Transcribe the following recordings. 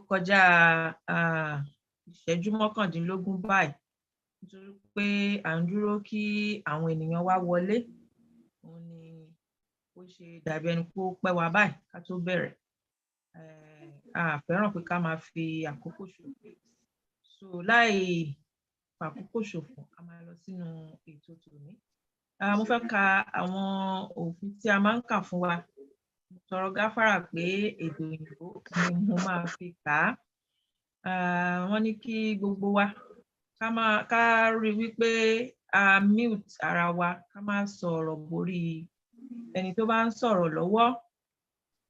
kọjá ìṣẹ́jú mọ́kàndínlógún báyìí nítorí pé à ń dúró kí àwọn ènìyàn wá wọlé. Òun ni ó ṣe dàbí ẹni pé ó pẹ́ wá báyìí ká tó bẹ̀rẹ̀. A fẹ́ràn pé ká máa fi àkókò ṣòfò. So láì fàkókò ṣòfò, a máa lọ sínú ètò tòní. Mo fẹ́ ka àwọn òfin tí a máa ń kà fún wa. Mo tọrọ gáfárà pé èdè òyìnbó ni mo máa fi kà á. Wọ́n ní kí gbogbo wa ká rí wípé a mute ara wa, ká má sọ̀rọ̀ borí ẹni tó bá ń sọ̀rọ̀ lọ́wọ́.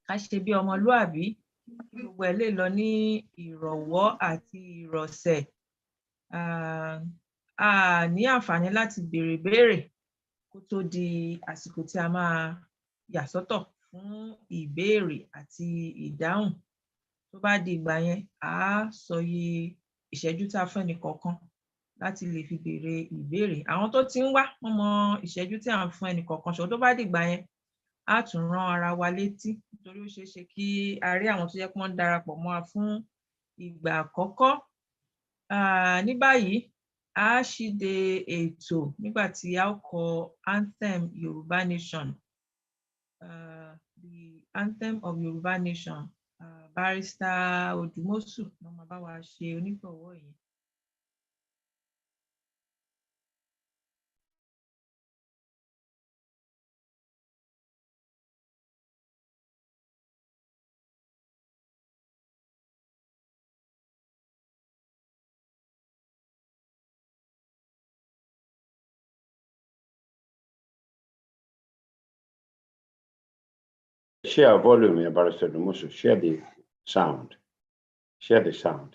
Ká ṣe bí ọmọlúàbí, kí gbogbo ẹ̀ lè lọ ní ìrọ̀wọ́ àti ìrọ̀sẹ̀. A ní àǹfààní láti béèrè béèrè kó tó di àsìkò tí a máa yà sọ́tọ̀ fún ìbéèrè àti ìdáhùn. Tó bá di ìgbà yẹn, a sọ iye ìṣẹ́jú tá a fún ẹnì kọ̀ọ̀kan láti lè fi béèrè ìbéèrè. Àwọn tó ti ń wá, wọ́n mọ ìṣẹ́jú tí à ń fún ẹnì kọ̀ọ̀kan, ṣùgbọ́n tó bá di ìgbà yẹn, a tún rán ara wa létí nítorí ó ṣeé ṣe kí a rí àwọn tó yẹ kí wọ́n darapọ̀ mọ́ wa fún ìgbà àkọ́kọ́. Ní báyìí, a ṣíde ètò nígbà tí a ó kọ anthem Yorùbá Nation. The anthem of Yorùbá Nation. Barrister Odùmọ̀ṣù ló máa bá wa ṣe onígbọ̀wọ́ yìí. Share volume, Barrister Odùmọ̀ṣù. Share the sound. Share the sound.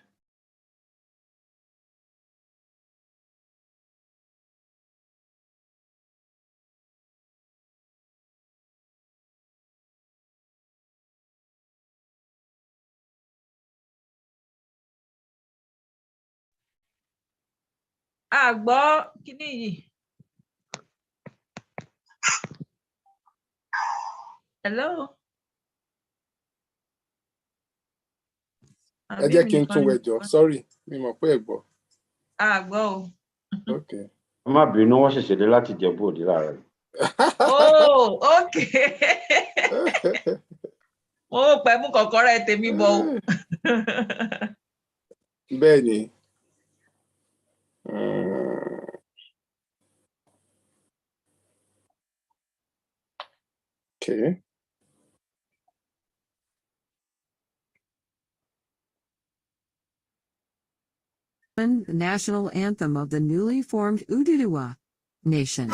A gbọ́ kíní yìí. Hello. Ẹ jẹ́ kí n tún wẹjọ, sorry, mi mọ̀ pé ẹ gbọ́. A gbọ́ o. Okay. Má bínú, wọ́n ṣẹ̀ṣẹ̀ dé láti Ìjẹ̀bú Òde láàárọ̀. Oh, okay. Mo pẹ́ mú kọ̀kọ́rẹ́ tèmi bọ̀ o. Bẹ́ẹ̀ ni. Okay. The national anthem of the newly formed Ududuwa Nation.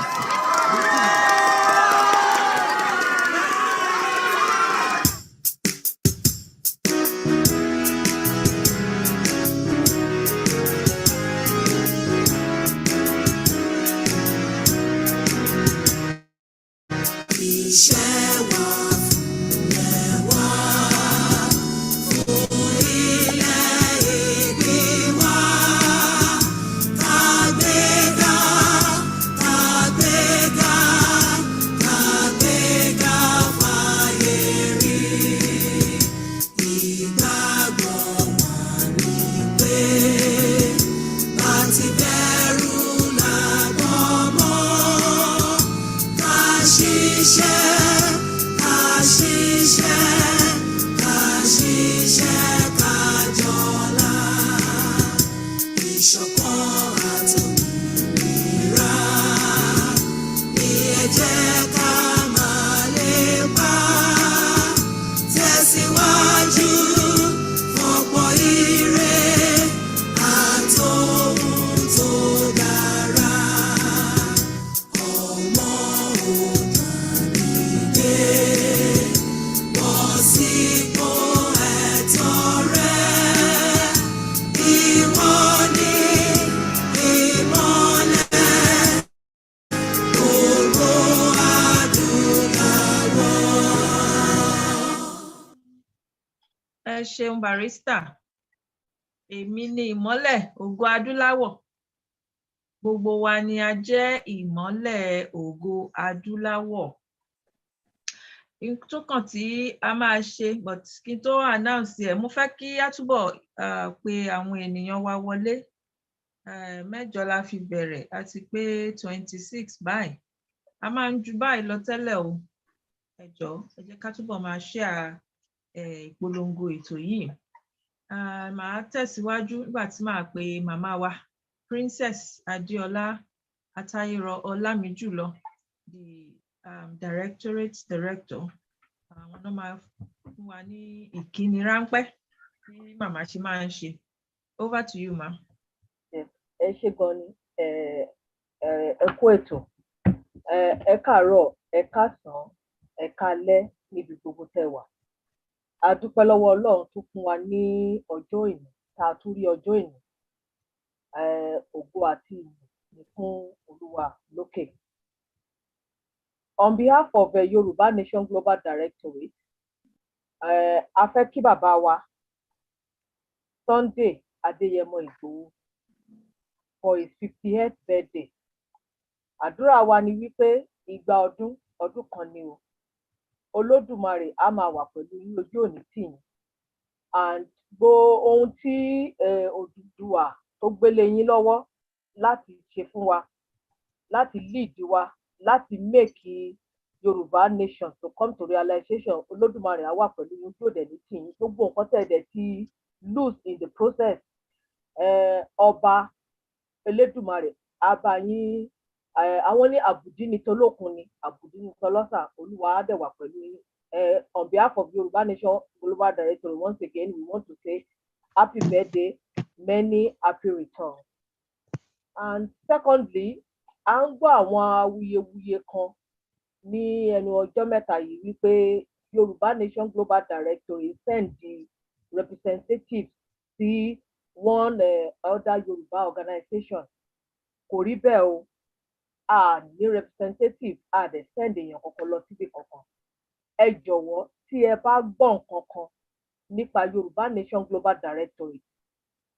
Ṣeun Barrister, èmi ni ìmọ́lẹ̀ ògo adúláwọ̀, gbogbo wa ni a jẹ́ ìmọ́lẹ̀ ògo adúláwọ̀. tó kàn tí a máa ṣe but kí n tó announce ẹ̀ mo fẹ́ kí á túbọ̀ pe àwọn ènìyàn wa wọlé. 8 la fi bẹ̀rẹ̀ àti pé 26 báyìí a máa ń ju báyìí lọ tẹ́lẹ̀ o. Ẹ jọ̀ọ́ ẹ jẹ́ ká túbọ̀ máa share ìpolongo ètò yìí. Màá tẹ̀síwájú nígbà tí màá pe màmá wa Princess Adéọlá Atayiro Ọlámijùlọ, the Directorate Director. Àwọn náà máa fún wa ní ìkíni ráńpẹ́ tí màmá ṣe máa ń ṣe. Over to you, ma. Ẹ ṣé gan ni, ẹ kú ètò, ẹ káàárọ̀, ẹ káàsán, ẹ káalẹ́ níbi gbogbo tẹ́ wà. A dúpẹ́ lọ́wọ́ Ọlọ́run tó fún wa ní ọjọ́ ìní, tá a tún rí ọjọ́ ìní. Ògo àti ìyìn ni fún Olúwa lókè. On behalf of Yoruba Nation Global Directorate, a fẹ́ kí bàbá wa Sunday Adéyẹmọ Ìgbòho for his 58th birthday. Àdúrà wa ni wípé ìgbà ọdún kan ni o. Olódùmarè á máa wà pẹ̀lú yín, ojú òní tì yín. And ohun tí Odùduwà tó gbélé yín lọ́wọ́ láti ṣe fún wa, láti lead wa, láti make Yorùbá nation to come to realization, Olódùmarè á wà pẹ̀lú yín, ojú òní tì yín. Gbogbo nǹkan tẹ́ dẹ̀ ti lose in the process, ọba Elédùmarè á bá yín. Àwọn ní àbùdí ni tolókun ni, àbùdí ni tọlọ́sà, Olúwa á dẹ̀ wà pẹ̀lú yín. On behalf of Yoruba Nation Global Directory, once again, we want to say happy birthday, many happy returns. And secondly, à ń gbọ́ àwọn awuyewuye kan ní ẹnu ọjọ́ mẹ́ta yìí wípé Yoruba Nation Global Directory send the representatives sí one other Yoruba organization. Kò rí bẹ́ẹ̀ o. A ní representative, a dẹ̀ send èèyàn kankan lọ síbi kankan. Ẹ jọ̀wọ́ tí ẹ bá gbọ́ nǹkan kan nípa Yorùbá Nation Global Directory,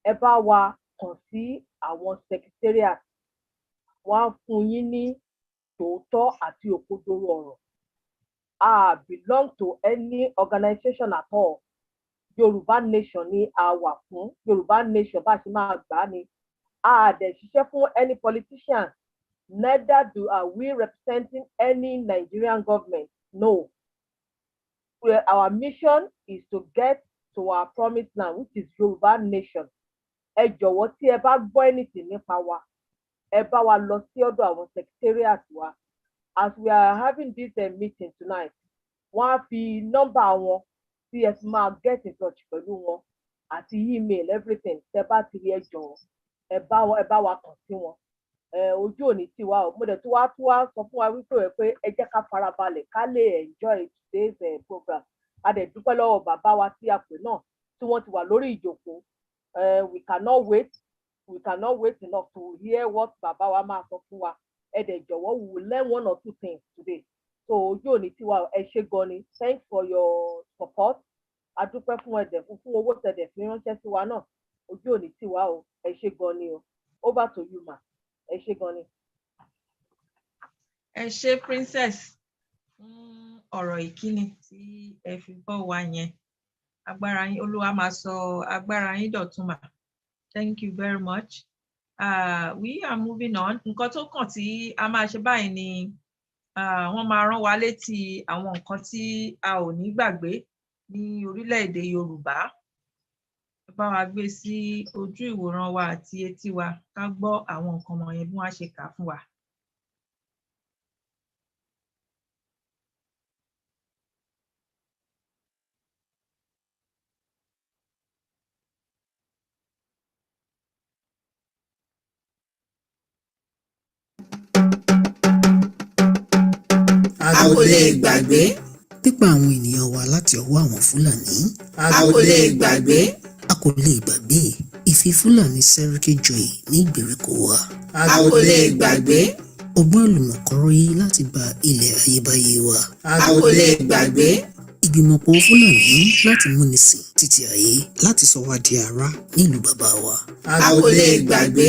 ẹ bá wa kàn sí àwọn secretariat, wọ́n á fún yín ní tòótọ́ àti òkodoro ọ̀rọ̀. I belong to any organization at all. Yorùbá Nation ni a wà fún. Yorùbá Nation bá ṣe máa gbà á ni. A dẹ̀ ṣiṣẹ́ fún any politician. Neither are we representing any Nigerian government. No. Our mission is to get to our promised land, which is Yoruba Nation. Ẹ jọ̀wọ́ tí ẹ bá gbọ́ anything nípa wa, ẹ bá wa lọ sí ọ̀dọ̀ àwọn secretariat wa. As we are having this meeting tonight, wọ́n á fi nọ́mbà wọn tí ẹ fi máa get in touch pẹ̀lú wọn àti email everything. Tẹ́ bá ti rí, ẹ jọ̀ọ́ ẹ bá wa kàn sí wọn. Ojú òní tì wá o. Mo dẹ̀ tún wá sọ fún wa wípé ẹ jẹ́ ká farabalẹ̀ ká lè enjoy today's program. A dẹ̀ dúpẹ́ lọ́wọ́ bàbá wa tí a pè náà tí wọ́n ti wà lórí ìjókòó. We cannot wait enough to hear what bàbá wa máa sọ fún wa. Ẹ dẹ̀ jọ̀wọ́, we will learn one or two things today. So ojú òní tì wá o, ẹ ṣé gan ni. Thanks for your support. A dúpẹ́ fún ẹ̀dẹ̀ fún owó tẹ̀dẹ̀ fi ránṣẹ́ sí wa náà. Ojú òní tì wá o, ẹ ṣé gan ni o. Over to you, ma. Ẹ ṣé gan ni. Ẹ ṣé Princess fún ọ̀rọ̀ ìkíni tí ẹ fi bọ́ wa yẹn. Agbára yín, Olúwa máa sọ agbára yín dọ̀tun mà. Thank you very much. We are moving on. Nǹkan tó kàn tí a máa ṣe báyìí ni wọ́n máa rán wa létí àwọn nǹkan tí a ò ní gbàgbé ní orílẹ̀-èdè Yorùbá. Ẹ bá wa gbé sí ojú ìwòran wa àti etí wa ká gbọ́ àwọn nǹkan wọ̀nyẹn bí wọ́n á ṣe kà á fún wa. A kò lè gbàgbé pípa àwọn ènìyàn wa láti ọwọ́ àwọn Fúlàní. A kò lè gbàgbé A kò lè gbàgbé ìfi Fúlàní Sẹ́ríkì joyè ní ìgbèríko wa. A kò lè gbàgbé Ọgbọ́n àlùmọ̀kọ́rọ́ yìí láti gba ilẹ̀ ayébáyé wa. A kò lè gbàgbé Ìgbìmọ̀pọ̀ Fúlàní láti múni sìn títí ayé láti sọ wá di ará nílùú bàbá wa. A kò lè gbàgbé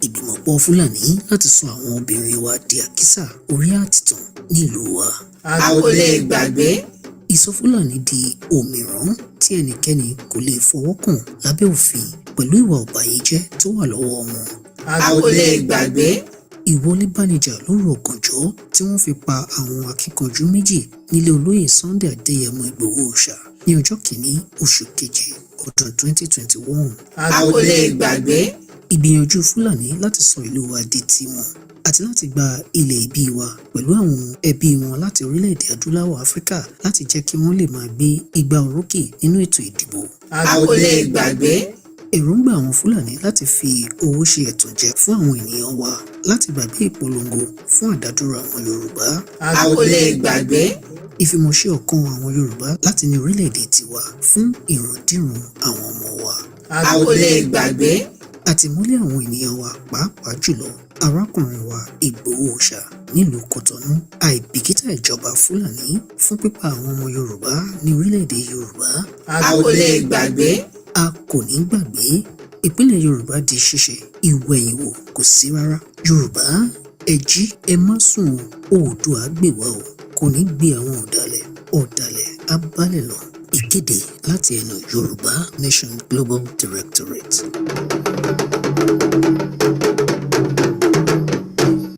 Ìgbìmọ̀ ìgbìmọ̀pọ̀ Fúlàní láti sọ àwọn obìnrin wa di àkísà orí àtìtàn nílùú wa. A kò lè gbàgbé. Ìsọfúlàní di òmìrán tí ẹnikẹ́ni kò lè fọwọ́ kàn lábẹ́ òfin pẹ̀lú ìwà ọ̀bàyéjẹ́ tó wà lọ́wọ́ wọn. A kò lè gbàgbé. Ìwọlé bánijà lóru ọ̀gànjọ́ tí wọ́n fi pa àwọn akíkanjú méjì nílé olóyè Sunday Adéyẹmọ Ìgbòho Òòṣà ní ọjọ́ kìíní oṣù keje ọdún 2021. A kò lè gbàgbé. Ìgbìyànjú Fúlàní láti sọ ìlú wa di tiwọn àti láti gba ilẹ̀ ìbí wa pẹ̀lú àwọn ẹbí wọn láti orílẹ̀-èdè adúláwọ̀ Áfíríkà láti jẹ́ kí wọ́n lè máa gbé igbá orókè nínú ètò ìdìbò. A kò lè gbàgbé. Èròǹgbà àwọn Fúlàní láti fi owó ṣe ẹ̀tànjẹ fún àwọn ènìyàn wa láti gbàgbé ìpolongo fún àdádúró àwọn Yorùbá. A kò lè gbàgbé. Ìfimọ̀ṣe ọ̀kan àwọn Yorùbá láti ní orílẹ̀-èdè tiwa fún ìrandíran àwọn ọmọ wa. A kò lè gbàgbé. Àtìmọ́lé àwọn ènìyàn wa pàápàá jùlọ arákùnrin wa Ìgbòho Òòṣà nílùú Kọ̀tọ́nú, àìbìkítà ìjọba Fúlàní fún pípa àwọn ọmọ Yorùbá ní orílẹ̀-èdè Yorùbá. A kò lè gbàgbé. A kò ní gbàgbé. Ìpínlẹ̀ Yorùbá di ṣíṣe, ìwẹ̀yìnwò kò sí rárá. Yorùbá ẹ jí ẹ má sùn o, Oòduà gbè wá o, kò ní gbé àwọn ọ̀dàlẹ̀ á bálẹ̀ lọ. Ìkéde láti ẹnu Yorùbá Nation Global Directorate.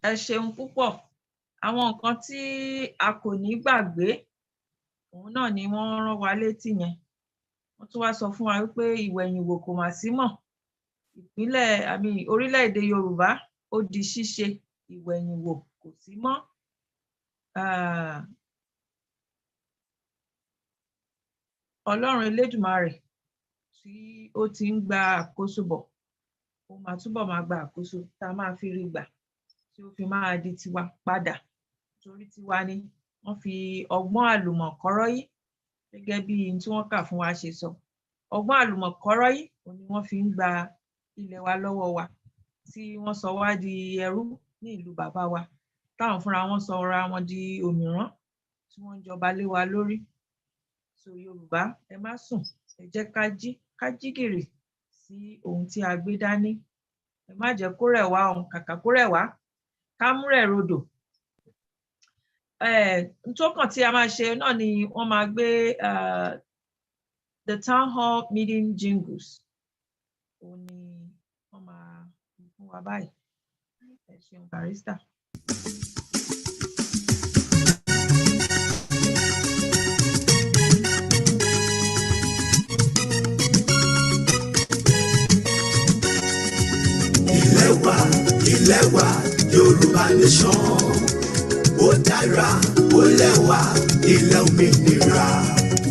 Ẹ ṣeun púpọ̀. Àwọn nǹkan tí a kò ní gbàgbé òun náà ni wọ́n rán wa létí yẹn. Wọ́n tún wá sọ fún wa wípé ìwẹ̀yìnwò kò mà sí mọ́. Orílẹ̀-èdè Yorùbá ó di ṣíṣe, ìwẹ̀yìnwò kò sí mọ́. Ọlọ́run Elédùmarè tí ó ti ń gba àkóso bọ̀, ó máa túbọ̀ máa gba àkóso tá a máa fi rí gbà tí ó fi máa di tiwa padà. Torí tiwa ni wọ́n fi ọgbọ́n àlùmọ̀kọ́rọ́yí gẹ́gẹ́ bí tí wọ́n kà fún wa ṣe sọ. Ọgbọ́n àlùmọ̀kọ́rọ́yí òun ni wọ́n fi ń gba ilẹ̀ wa lọ́wọ́ wa tí wọ́n sọ wá di ẹrú ní ìlú bàbá wa, táwọn fúnra wọn sọ ra wọn di òmìrán tí wọ́n ń jọba lé wa lórí. So Yorùbá ẹ má sùn, ẹ jẹ́ ká jí gìrì sí ohun tí a gbé dání. Ẹ má jẹ́ kó rẹ̀ wá ohun, kàkà kó rẹ̀ wá ká múrẹ̀ rodò. Tó kàn tí a máa ṣe náà ni wọ́n máa gbé the town hall meeting jingles. Òun ni wọ́n máa fún wa báyìí. Ẹ ṣeun barrister. Ilẹ̀ wa Yorùbá nation, ó dára ó lẹ́wà ilẹ̀ òmìnira,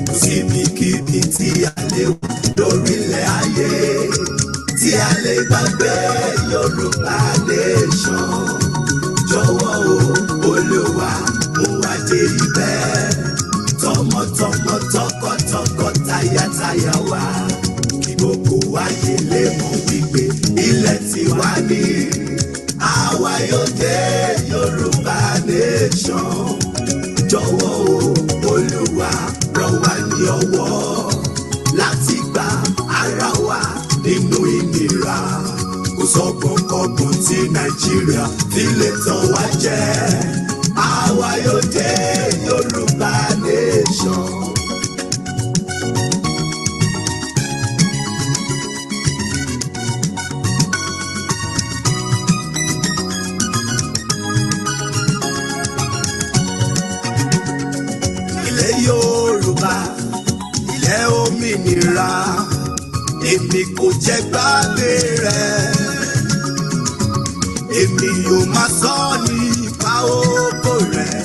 kò síbikíbi tí a lè wà lórílẹ̀ ayé tí a lè gbàgbé Yorùbá nation. Jọ̀wọ́ o Olúwa mú wa dé ibẹ̀, tọmọtọmọ tọkọtọkọ tayátayá wa, kí gbogbo ayé lè mọ̀ wípé ilẹ̀ tiwa ni. Àwa yóò dé Yorùbá nation. Jọ̀wọ́ o Olúwa ràn wá ní ọwọ́ láti gba ara wa nínú ìnira. Kò sọ́gbọ̀nkọ́gbọ̀n tí Nàìjíríà fi lè tàn wá jẹ. Àwa yóò dé Yorùbá nation. Yorùbá ilẹ̀ òmìnira, èmi kò jẹ́ gbàgbé rẹ̀. Èmi yóò máa sọ nípa ògo rẹ̀,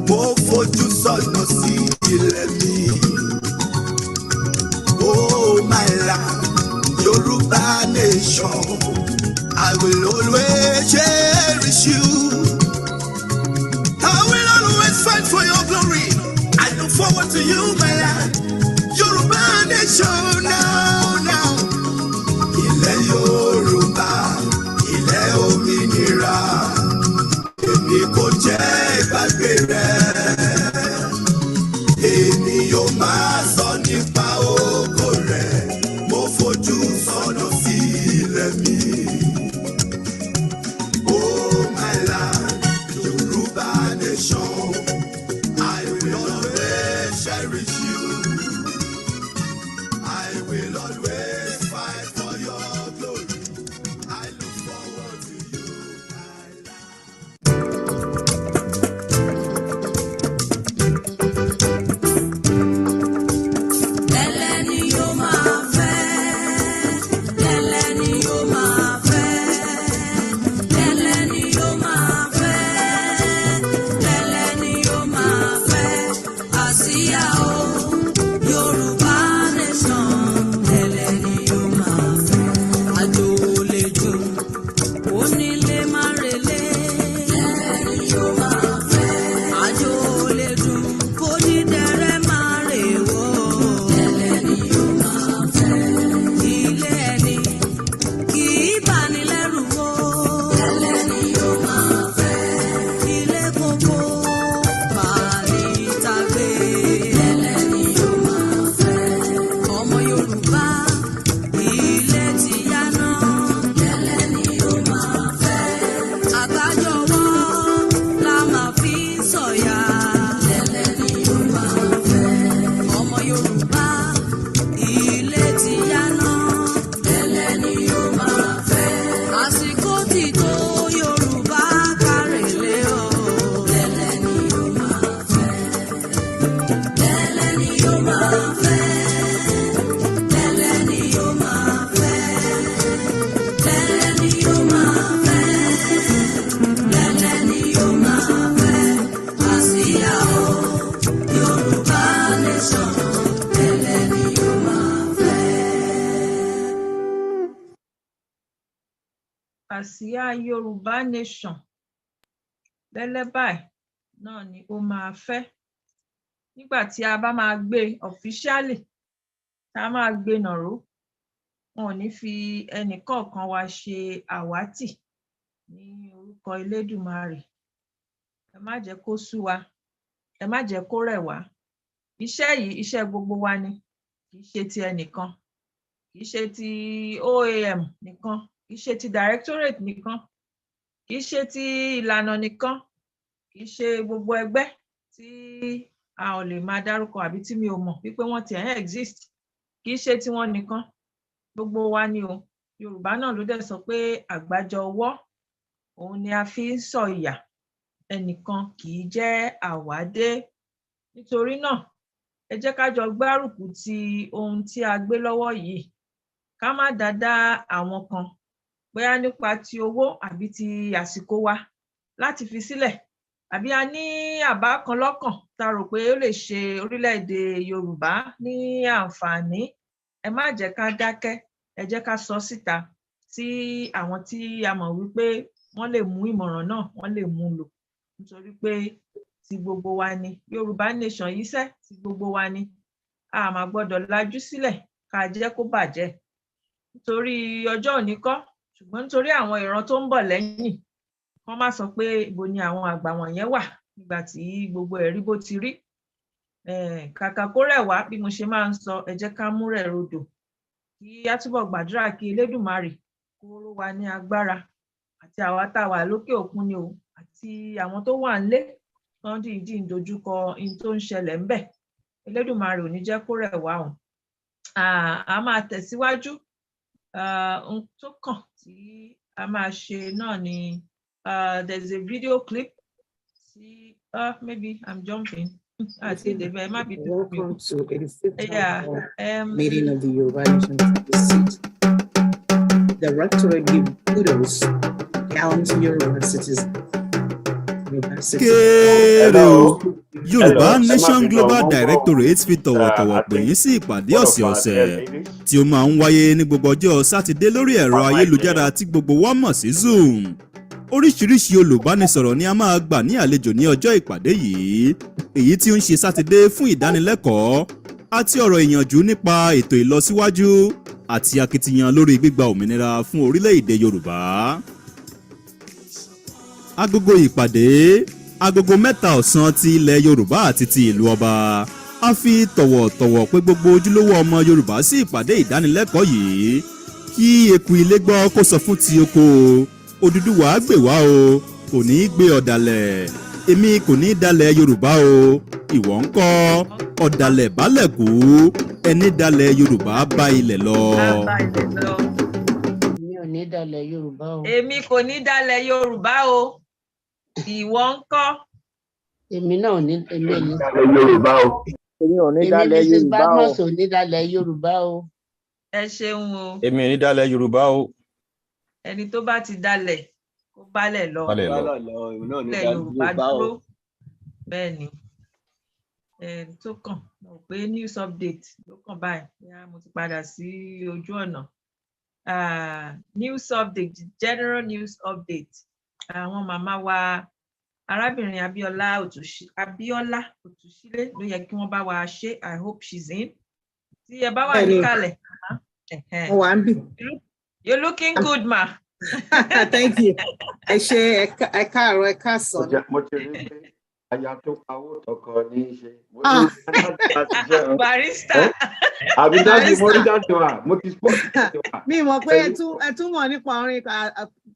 mo fojú sọ́nà sí ilẹ̀ mi. Oh my land, Yorùbá nation, I will always cherish you. I will always fight for your glory. Forward to you, my land, Yorùbá nation now. Ilẹ̀ Yorùbá, ilẹ̀ òmìnira, èmi kò jẹ́ ìgbàgbé rẹ̀. Èmi yóò máa sọ nípa ògo rẹ̀, mo fojú sọ́nà sí ilẹ̀ mi. àsíá Yorùbá Nation lẹ́lẹ́ báyìí náà ni ó máa fẹ́. Nígbà tí a bá máa gbé officially, tá a máa gbé nàró, wọn ò ní fi ẹnìkọ̀ọ̀kan wa ṣe àwátì ní orúkọ Elédùmarè. Ẹ má jẹ́ kó sú wa, ẹ má jẹ́ kó rẹ̀ wá. Iṣẹ́ yìí iṣẹ́ gbogbo wa ni, kì í ṣe ti ẹnìkan, kì í ṣe ti OAM nìkan, kì í ṣe ti directorate nìkan, kì í ṣe ti ìlànà nìkan, kì í ṣe gbogbo ẹgbẹ́ tí a ò lè máa dárúkọ àbí tí mi ò mọ̀ wípé wọ́n ti exist, kì í ṣe tiwọn nìkan, gbogbo wa ni o. Yorùbá náà ló dẹ̀ sọ pé àgbájọ ọwọ́ òun ni a fi ń sọ̀yà, ẹnìkan kì í jẹ́ àwádé. Nítorí náà ẹ jẹ́ ká jọ gbárùkù ti ohun tí a gbé lọ́wọ́ yìí, ká má dáadáa àwọn kan bóyá nípa ti owó àbí ti àsìkò wa láti fi sílẹ̀, àbí a ní àbá kan lọ́kàn tá a rò pé ó lè ṣe orílẹ̀-èdè Yorùbá ní àǹfààní. Ẹ má jẹ́ ká dákẹ́, ẹ jẹ́ ká sọ síta sí àwọn tí a mọ̀ wípé wọ́n lè mú ìmọ̀ràn náà, wọ́n lè mú lò. Nítorí pé ti gbogbo wa ni Yorùbá Nation yìí ṣe, ti gbogbo wa ni. A máa gbọ́dọ̀ lajú sílẹ̀ ká jẹ́ kó bàjẹ́ nítorí ọjọ́ òní kọ́, ṣùgbọ́n nítorí àwọn ìran tó ń bọ̀ lẹ́yìn. Wọ́n má sọ pé ibo ni àwọn àgbà wọ̀nyẹn wà nígbà tí gbogbo ẹ̀ rí bó ti rí. Kàkà kó rẹ̀ wá, bí mo ṣe máa ń sọ, ẹ jẹ́ ká mú rẹ̀ rodò, kí á túbọ̀ gbàdúrà kí Elédùmarè kó ró wa ní agbára, àti àwa tá a wà lókè òkun ni o, àti àwọn tó wà nílé tán dìídì ń dojúkọ ohun tó ń ṣẹlẹ̀ ńbẹ̀. Elédùmarè ò ní jẹ́ kó rẹ̀ wá o. A máa tẹ̀síwájú. Ohun tó kàn tí a máa ṣe náà ni there's a video clip. See, maybe I'm jumping. Welcome to 85th Yeah. meeting of the Yoruba Nation seat. The rectorate give kudos to gallant Yoruba citizens. Kéré o, Yorùbá Nation Global Directorate fi tọ̀wọ̀tọ̀wọ̀ pè yín sí ìpàdé ọ̀sẹ̀ọ̀sẹ̀ tí ó máa ń wáyé ní gbogbo ọjọ́ Sátidé lórí ẹ̀rọ ayélujára tí gbogbo wa mọ̀ sí Zoom. Oríṣiríṣi olùbánisọ̀rọ̀ ni a máa gbà ní àlejò ní ọjọ́ ìpàdé yìí, èyí tí ó ń ṣe Sátidé fún ìdánilẹ́kọ̀ọ́ àti ọ̀rọ̀ ìyànjú nípa ètò ìlọsíwájú àti akitiyan lórí gbígba òmìnira fún orílẹ̀-èdè Yorùbá. Agogo ìpàdé agogo 3 ọ̀sán ti ilẹ̀ Yorùbá àti ti ìlú ọba. A fi tọ̀wọ̀tọ̀wọ̀ pé gbogbo ojúlówó ọmọ Yorùbá sí ìpàdé ìdánilẹ́kọ̀ọ́ yìí kí eku ilé gbọ́ kó sọ fún ti oko. Odùduwà gbè wá o, kò ní í gbé ọ̀dàlẹ̀. Èmi kò ní í dalẹ̀ Yorùbá o, ìwọ ńkọ́? Ọ̀dàlẹ̀ bálẹ̀ kú, ẹni dalẹ̀ Yorùbá bá ilẹ̀ lọ. Èmi ò ní dalẹ̀ Yorùbá o. Èmi kò ní dalẹ̀ Yorùbá o, ìwọ ńkọ́? Èmi náà ò ní dalẹ̀ Yorùbá o. Èmi ò ní dalẹ̀ Mrs. Yorùbá o. Badmus ò ní dalẹ̀ Yorùbá o. Ẹ ṣeun o. Èmi ò ní dalẹ̀ Yorùbá o. Ẹni tó bá ti dalẹ̀ kó bálẹ̀ lọ. Ilẹ̀ Yorùbá dúró. Bẹ́ẹ̀ ni. Tó kàn mọ̀ pé news update ló kàn báyìí. Mo ti padà sí ojú ọ̀nà. News update, general news update. Àwọn màmá wa arábìnrin Abíọ́lá Òtúnṣílé ló yẹ kí wọ́n bá wa ṣe. I hope she's in. Tí ẹ bá wà níkàlẹ̀. You're looking good, ma. Thank you. Ẹ ṣé, ẹ káàárọ̀, ẹ káàsán. Mo ti rí pé aya tó pawó tọkọ ní í ṣe. Barista. Àbí dájú mo rí dájú wa, mo ti sport dájú wa. Mi mọ̀ pé ẹ tún mọ̀ nípa orin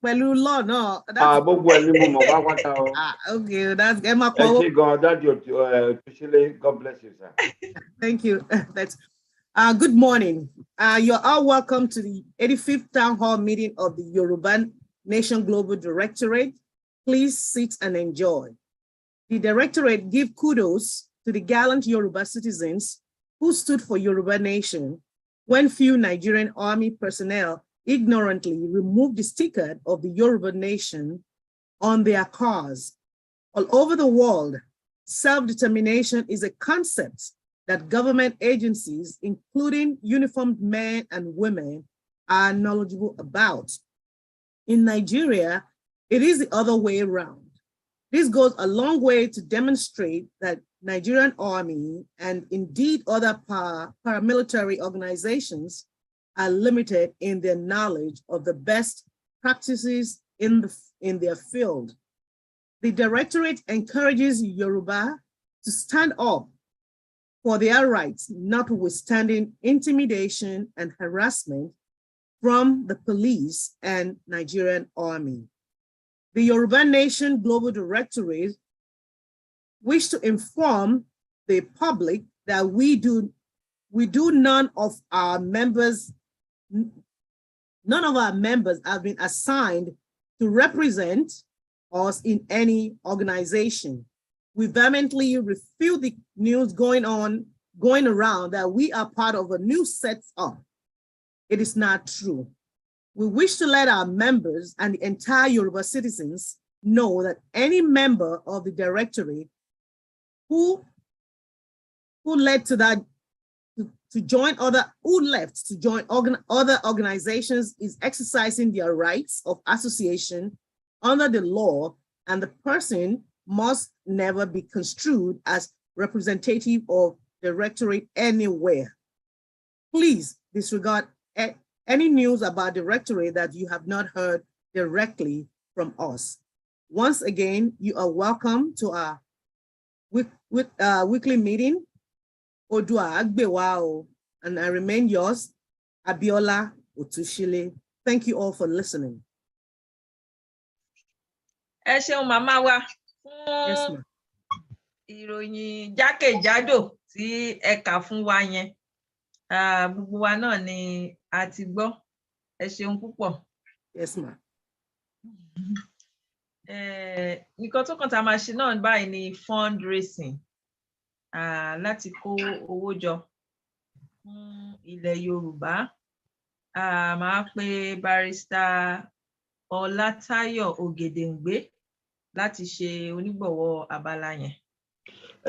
pẹ̀lú law náà. Gbogbo ẹ̀ ni mo mọ̀ wákàtà o. Okay, that's ẹ máa kọ́. Ẹ ṣé gan-an, dájú Òtúnṣílé, God bless you, sir. Thank you. Good morning. You're all welcome to the 85th Town Hall meeting of the Yoruba Nation Global Directorate. Please sit and enjoy. The Directorate give kudos to the gallant Yoruba citizens who stood for Yoruba Nation when few Nigerian army personnel ignorantly removed the sticker of the Yoruba Nation on their cars. All over the world, self-determination is a concept that government agencies, including uniformed men and women, are knowledgeable about. In Nigeria, it is the other way around. This goes a long way to demonstrate that Nigerian army and indeed other paramilitary organizations are limited in their knowledge of the best practices in their field. The Directorate encourages Yoruba to stand up for their rights, notwithstanding intimidation and harassment from the police and Nigerian army. The Yoruba Nation Global Directorate wish to inform the public that none of our members have been assigned to represent us in any organization. We vehemently refute the news going around that we are part of a new setup. It is not true. We wish to let our members and the entire Yoruba citizens know that any member of the Directorate who left to join other organizations is exercising their rights of association under the law, and the person must never be construed as representative of the Directorate anywhere. Please disregard any news about the Directorate that you have not heard directly from us. Once again, you are welcome to our weekly meeting, Odua Agbewao, and I remain yours, Abiola Otushile. Thank you all for listening. Ẹ ṣeun màmá wa Yes, fún ma'am. ìròyìn jákèjádò tí ẹ kà fún wa yẹn. Gbogbo wa náà ni a ti gbọ́. Ẹ ṣeun púpọ̀. Yes, ma'am. Nǹkan tó kàn tá a máa ṣe náà báyìí ni fundraising láti kó owó jọ fún ilẹ̀ Yorùbá. Màá pe Barrister Ọlátáyọ̀ Ògèdèǹgbé láti ṣe onígbọ̀wọ́ abala yẹn.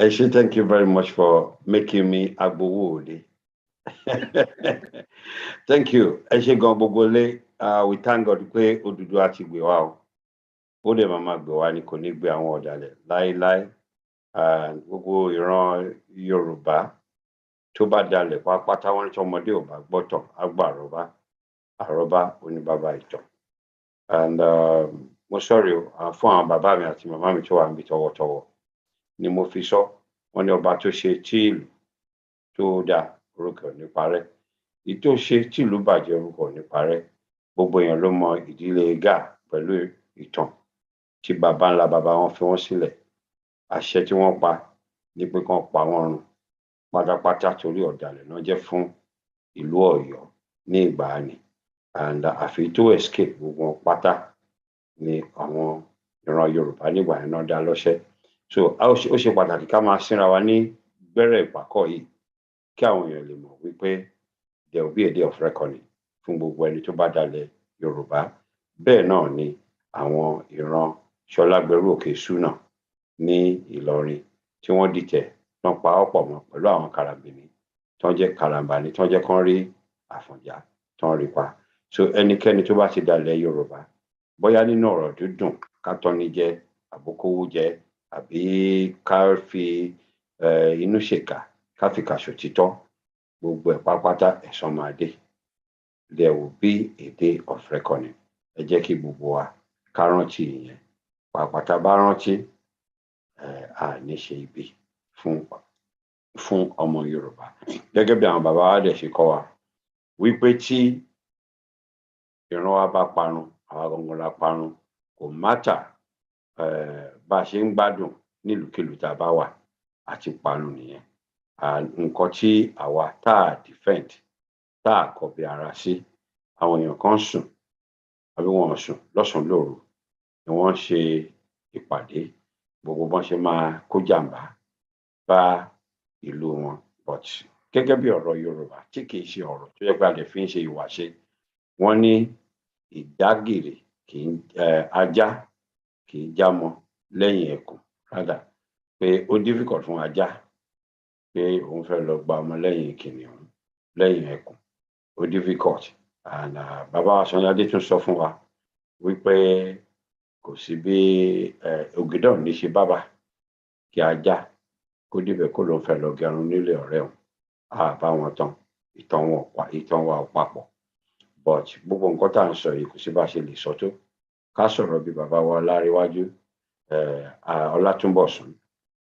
Eshe, thank you very much for making me Agbowode. Thank you. Eshe Gombogole, we thank God pé Odùduwà ti gbé wa o. Ó dẹ̀ máa gbé wa ni kò ní gbé àwọn ọ̀dàlẹ̀ láíláí. Gbogbo ìran Yorùbá tó bá dalẹ̀ pápátá wọn tí ọmọdé ò bá gbọ́tọ̀ àgbà àrọ́bá oníbàbá ìtàn. And mo sorry fún àwọn bàbá mi àti màmá mi tó wà níbi tọwọ́tọwọ́ ni mo fi sọ wọn ní ọba tó ṣe tí ìlú tó dá orúkọ ní parẹ́, èyí tó ṣe tí ìlú bàjẹ́ orúkọ ní parẹ́. Gbogbo èèyàn ló mọ ìdílé Gáà pẹ̀lú ìtàn tí bàbá ńlá bàbá wọn fi wọ́n sílẹ̀. Àṣẹ tí wọ́n pa ní pé kán pa wọ́n run pátápátá torí ọ̀dàlẹ̀ náà jẹ́ fún ìlú Ọ̀yọ́ ní ìgbàanì. And àfi tó escape gbogbo wọn pátá ni àwọn ìran Yorùbá nígbà yẹn náà dá lọ́ṣẹ́. So ó ṣe pàtàkì ká máa sínra wa ní gbẹ́rẹ́ ìpàkọ́ yìí kí àwọn èèyàn lè mọ̀ wípé there will be a day of reckoning fún gbogbo ẹni tó bá dalẹ̀ Yorùbá. Bẹ́ẹ̀ náà ni àwọn ìran Ṣọlágbẹrú Òkèṣúnà ní Ìlọrin tí wọ́n dìtẹ̀ tán pa ọ̀pọ̀ mọ́ pẹ̀lú àwọn karambìnì tán jẹ́ karambani tán jẹ́ kán rí Àfọ̀njá tán rí pa. So ẹnikẹ́ni tó bá ti dalẹ̀ Yorùbá bóyá nínú ọ̀rọ̀ dúdùn ká tọ́ni jẹ àbókówó jẹ àbí ká fi inú ṣèkà ká fi kàṣọ títọ́, gbogbo ẹ̀ pátápátá ẹ̀san máa dé. There will be a day of reckoning. Ẹ jẹ́ kí gbogbo wa ká rántí ìyẹn. Pàápàá bá rántí àní ṣe ibi fún ọmọ Yorùbá. Gẹ́gẹ́ bí àwọn bàbá wa dẹ̀ ṣe kọ́ wa wípé tí ìran wa bá parun, àwa gangan la parun. Kò mátà bá ṣe ń gbádùn nílùúkílùú tá a bá wà àti parun nìyẹn. Nǹkan tí àwa tá a defend tá a kọbi ara sí, àwọn èèyàn kan sùn àbí wọn sùn lọ́sàn-án lóru ni wọ́n ṣe ìpàdé gbogbo bọ́n ṣe máa kó jàǹbá bá ìlú wọn. But gẹ́gẹ́ bí ọ̀rọ̀ Yorùbá tí kì í ṣe ọ̀rọ̀ tó yẹ pé a lè fi ń ṣe ìwàṣe, wọ́n ní ìdágìrì ajá kì í jámọ́ lẹ́yìn ẹkùn. Rádà pé ó difficult fún ajá pé òun fẹ́ lọ gba ọmọ lẹ́yìn kìnìún lẹ́yìn ẹkùn, ó difficult. And bàbá wa Sanni Adé tún sọ fún wa wípé kò sí bí ògìdán ní ṣe bàbà kí ajá kó débẹ̀ kó ló ń fẹ́ lọ gẹrun nílé ọ̀rẹ́ wọn àbá wọn tán ìtàn wa ò papọ̀ but gbogbo nǹkan tá à ń sọ yìí kò sí bá ṣe lè sọ tó ká sọ̀rọ̀ bí bàbá wa Ọláréwájú Ọlátúnbọ̀sún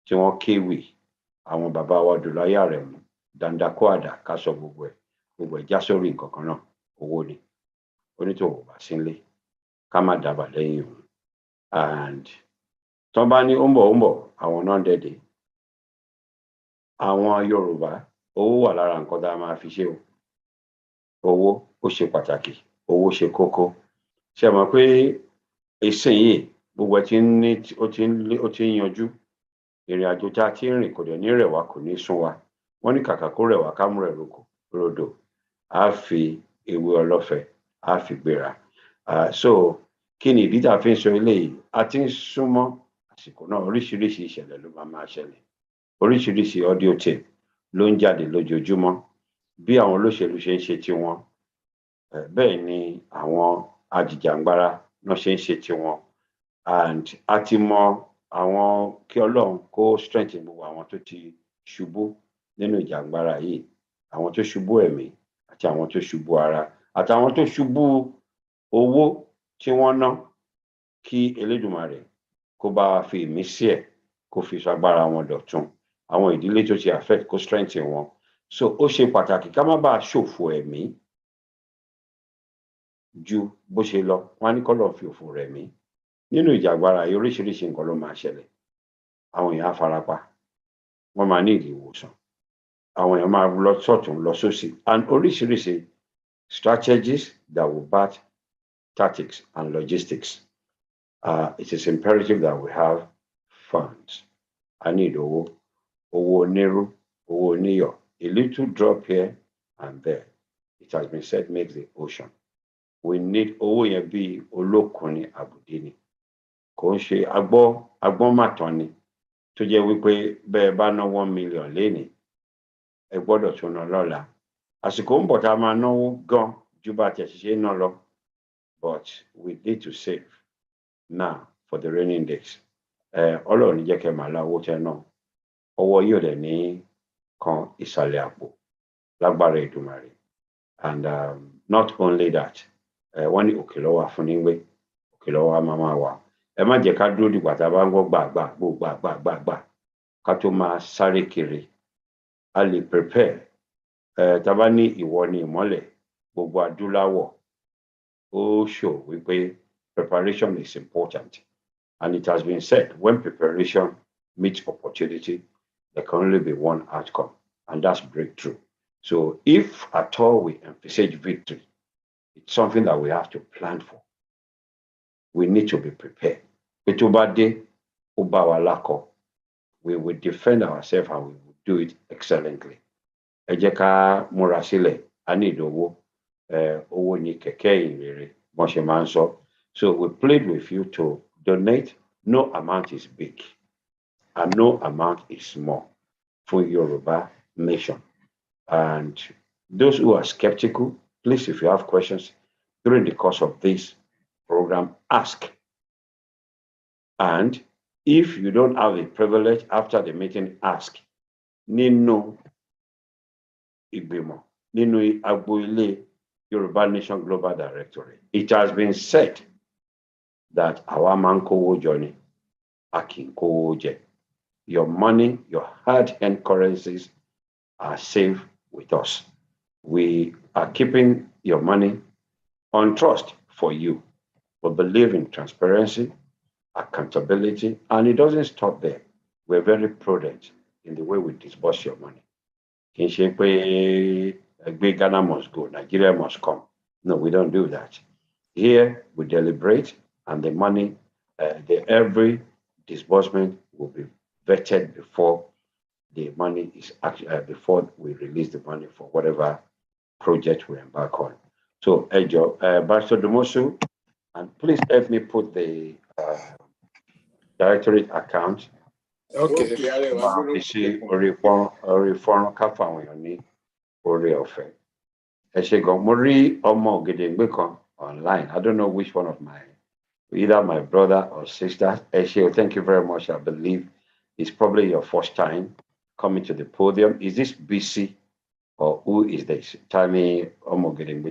tí wọ́n kéwì àwọn bàbá wa Dùláyé Àrẹ̀mú Dandakuada ká sọ gbogbo ẹ̀ já sórí nǹkan kan náà owó ni onítòwò bá sínlé ká má dábàá lẹ́yìn òun and tán bá ní ó ń bọ̀ àwọn náà dẹ̀dẹ̀ àwọn Yorùbá owó wà lára nǹkan tá a máa fi ṣe o owó ó ṣe pàtàkì owó ṣe kókó ṣe mọ̀ pé ìsinyìí gbogbo ẹ̀ ó ti ń yanjú ìrìn àjò tá a ti ń rìn kò dẹ̀ ní rẹ̀ wá kò ní sún wa wọ́n ní kàkà kó rẹ̀ wá ká mú rẹ̀ rodò á fi ewé ọlọ́fẹ́ á fi gbéra so kí ni ìdí tá a fi ń sọ eléyìí a ti ń súnmọ́ àsìkò náà oríṣiríṣi ìṣẹ̀lẹ̀ ló máa ṣẹlẹ̀ oríṣiríṣi audio tape ló ń jáde lójoojúmọ́ bí àwọn olóṣèlú ṣe ń ṣe tiwọn bẹ́ẹ̀ ni àwọn ajìjàǹgbara náà ṣe ń ṣe tiwọn and a ti mọ àwọn kí Ọlọ́run kó strengthen gbogbo àwọn tó ti ṣubú nínú ìjàǹgbara yìí àwọn tó ṣubú ẹ̀mí àti àwọn tó ṣubú ara àtàwọn tó ṣubú owó tí wọ́n ná kí Elédùmarè kó bá wa fi ìmísí ẹ̀ kó fi ṣagbára wọn dọ̀tun àwọn ìdílé tó ti affect kó strengthen wọn so ó ṣe pàtàkì ká má bàa ṣòfò ẹ̀mí ju bó ṣe lọ wọn á ní kọ́lọ̀ fi òfò rẹ̀ mí nínú ìjàgbara yìí oríṣiríṣi nǹkan ló máa ṣẹlẹ̀ àwọn èèyàn á farapa wọ́n máa ní ìdí ìwòsàn àwọn èèyàn máa lọ sọ́tún lọ sósì and oríṣiríṣi strategies that will back tactics and logistics it is imperative that we have funds I need owó onírú owó oníyọ̀ a little drop here and there it has been said makes the ocean we need owó yẹn bí olókun ní àbùdí ni kò ń ṣe agbọ́n màtán ni tó jẹ́ wípé bẹ́ẹ̀ bá ná 1 million lénìí ẹ gbọ́dọ̀ tún ná lọ́la àsìkò ń bọ̀ tá a máa náwó gan ju bá tiẹ̀ ṣiṣẹ́ ná lọ but we need to save now for the rainy days Ọlọ́run jẹ́ kẹ́ máa lá owó tẹ́ náà ọwọ́ yóò dẹ̀ ní kan ìsàlẹ̀ àpò lágbára Èdùmàrè and not only that wọ́n ní òkè lọ́wọ́ àfúnníwé òkè lọ́wọ́ àmàmà wa ẹ má jẹ́ ká dúró dìgbà tá a bá ń gbọ́ gbàgbà ká tó máa sáré kiri a lè prepare tá a bá ní ìwọ ní ìmọ́lẹ̀ gbogbo adúláwọ̀ ó show wípé preparation is important and it has been said when preparation meets opportunity there can only be one outcome and that's breakthrough so if at all we envisage victory it's something that we have to plan for we need to be prepared ètò bá dé ó bá wa lákọ we will defend ourselves and we will do it excellently ẹ jẹ́ ká múra sílẹ̀ a ní ìdòwò owó ní kẹ̀kẹ́ ìrere wọ́n ṣe máa ń sọ so we plead with you to donate no amount is big and no amount is small for Yoruba nation and those who are skeptical please if you have questions during the course of this program ask and if you don't have the privilege after the meeting ask nínú ìgbìmọ̀ nínú agbo ilé Yoruba Nation Global Directorate it has been said that àwa máa ń kówó jọ ni a kì í kówó jẹ your money your hard-earned currencies are safe with us we are keeping your money on trust for you we believe in transparency accountability and it doesn't stop there we're very prudent in the way we disburse your money kì í ṣe pé Ghana must go Nigeria must come no we don't do that here we deliberate and the money every disbursement will be vetted before the money is actually before we release the money for whatever project we embark on so Ejo Pastor Dumosu and please help me put the directorate account Okay. fi sí orí fọ́nrán ká fáwọn èèyàn ní orí ọ̀fẹ́ ẹ ṣé gan mo rí ọmọ Ògèdèngbé kan online. I don't know which one of either my brother or sister. Eshio, thank you very much. I believe it's probably your first time coming to the podium. Is this BC or who is this? Tami Omogedim,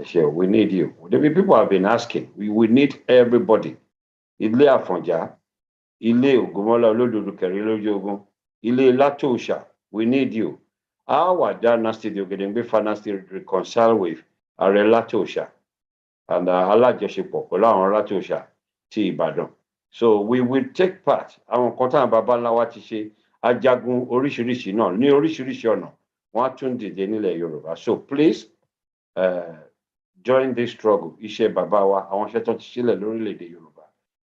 Eshio, we need you. The people have been asking. We need everybody. Ile Afonja, Ile Ogumola Olododo Kerilojogun, Ile Latosha, we need you. Our dynasty, the Ogedengbe dynasty, reconcile with Are Latosha and Alajeshipo, Ola Latosha, Ti Ibadan. So we will take part. Àwọn kan tá baba ńlá wa ti ṣe ajagun oríṣiríṣi náà ní oríṣiríṣi ọ̀nà wọ́n á tún dìde nílẹ̀ Yorùbá. So please join this struggle. Iṣẹ́ bàbá wa, àwọn iṣẹ́ tó ti sílẹ̀ lórílẹ̀-èdè Yorùbá.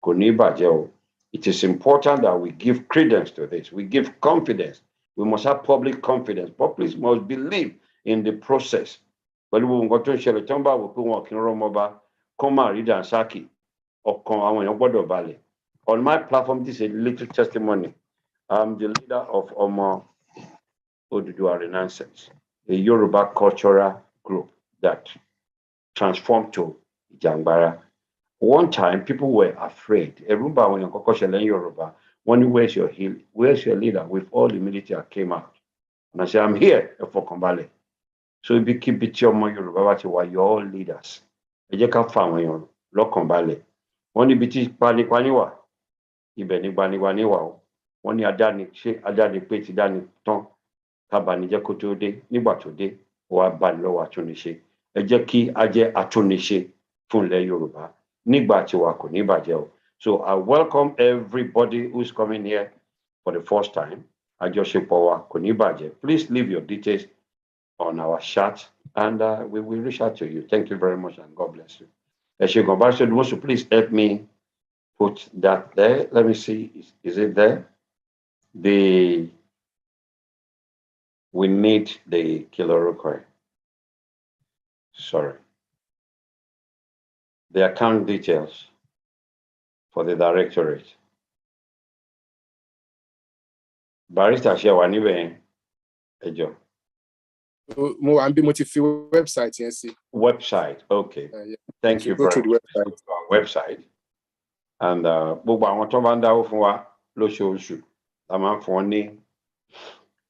Kò ní bàjẹ́ o. It is important that we give credence to this. We give confidence. We must have public confidence. Public must believe in the process. Pẹ̀lú nǹkan tó ń ṣẹlẹ̀ tó ń bá wò pé wọn kì í rọ́mọba kó máa rí dànsákì ọkàn àwọn èèyàn gbọ́dọ̀ balẹ̀. On my platform, this is a little testimony. I'm the leader of Omo Oduduwa Renaissance, a Yoruba cultural group that transformed to Ijangbara. One time, people were afraid. Everybody, when you Yoruba, where's your leader? With all humility, I came out. And I said, I'm here for Kombale. So if you keep it your Yoruba, you're all leaders. You can't find you lock Kombale. When you be Paniwaniwa, you be Nibaniwaniwa. When you are done, Adani Peti Dani Ton, Kabani Jakoto de, Nibato de, or Banlo Atunishe. A Jackie Aje Atunishe, Funle Yoruba. So I welcome everybody who's coming here for the first time. Please leave your details on our chat and we will reach out to you. Thank you very much and God bless you. Eshegon, please help me put that there. Let me see. Is it there? We need the Kilorokoi. Sorry. The account details for the directorate. Barrister Shewanibe Ejo. Mo ambi mo ti fi website yẹn sí. Website, okay. Yeah. Thank you very much. Website. And gbogbo àwọn tó bá ń dáwó fún wa lóṣooṣù la máa ń fún wọn ní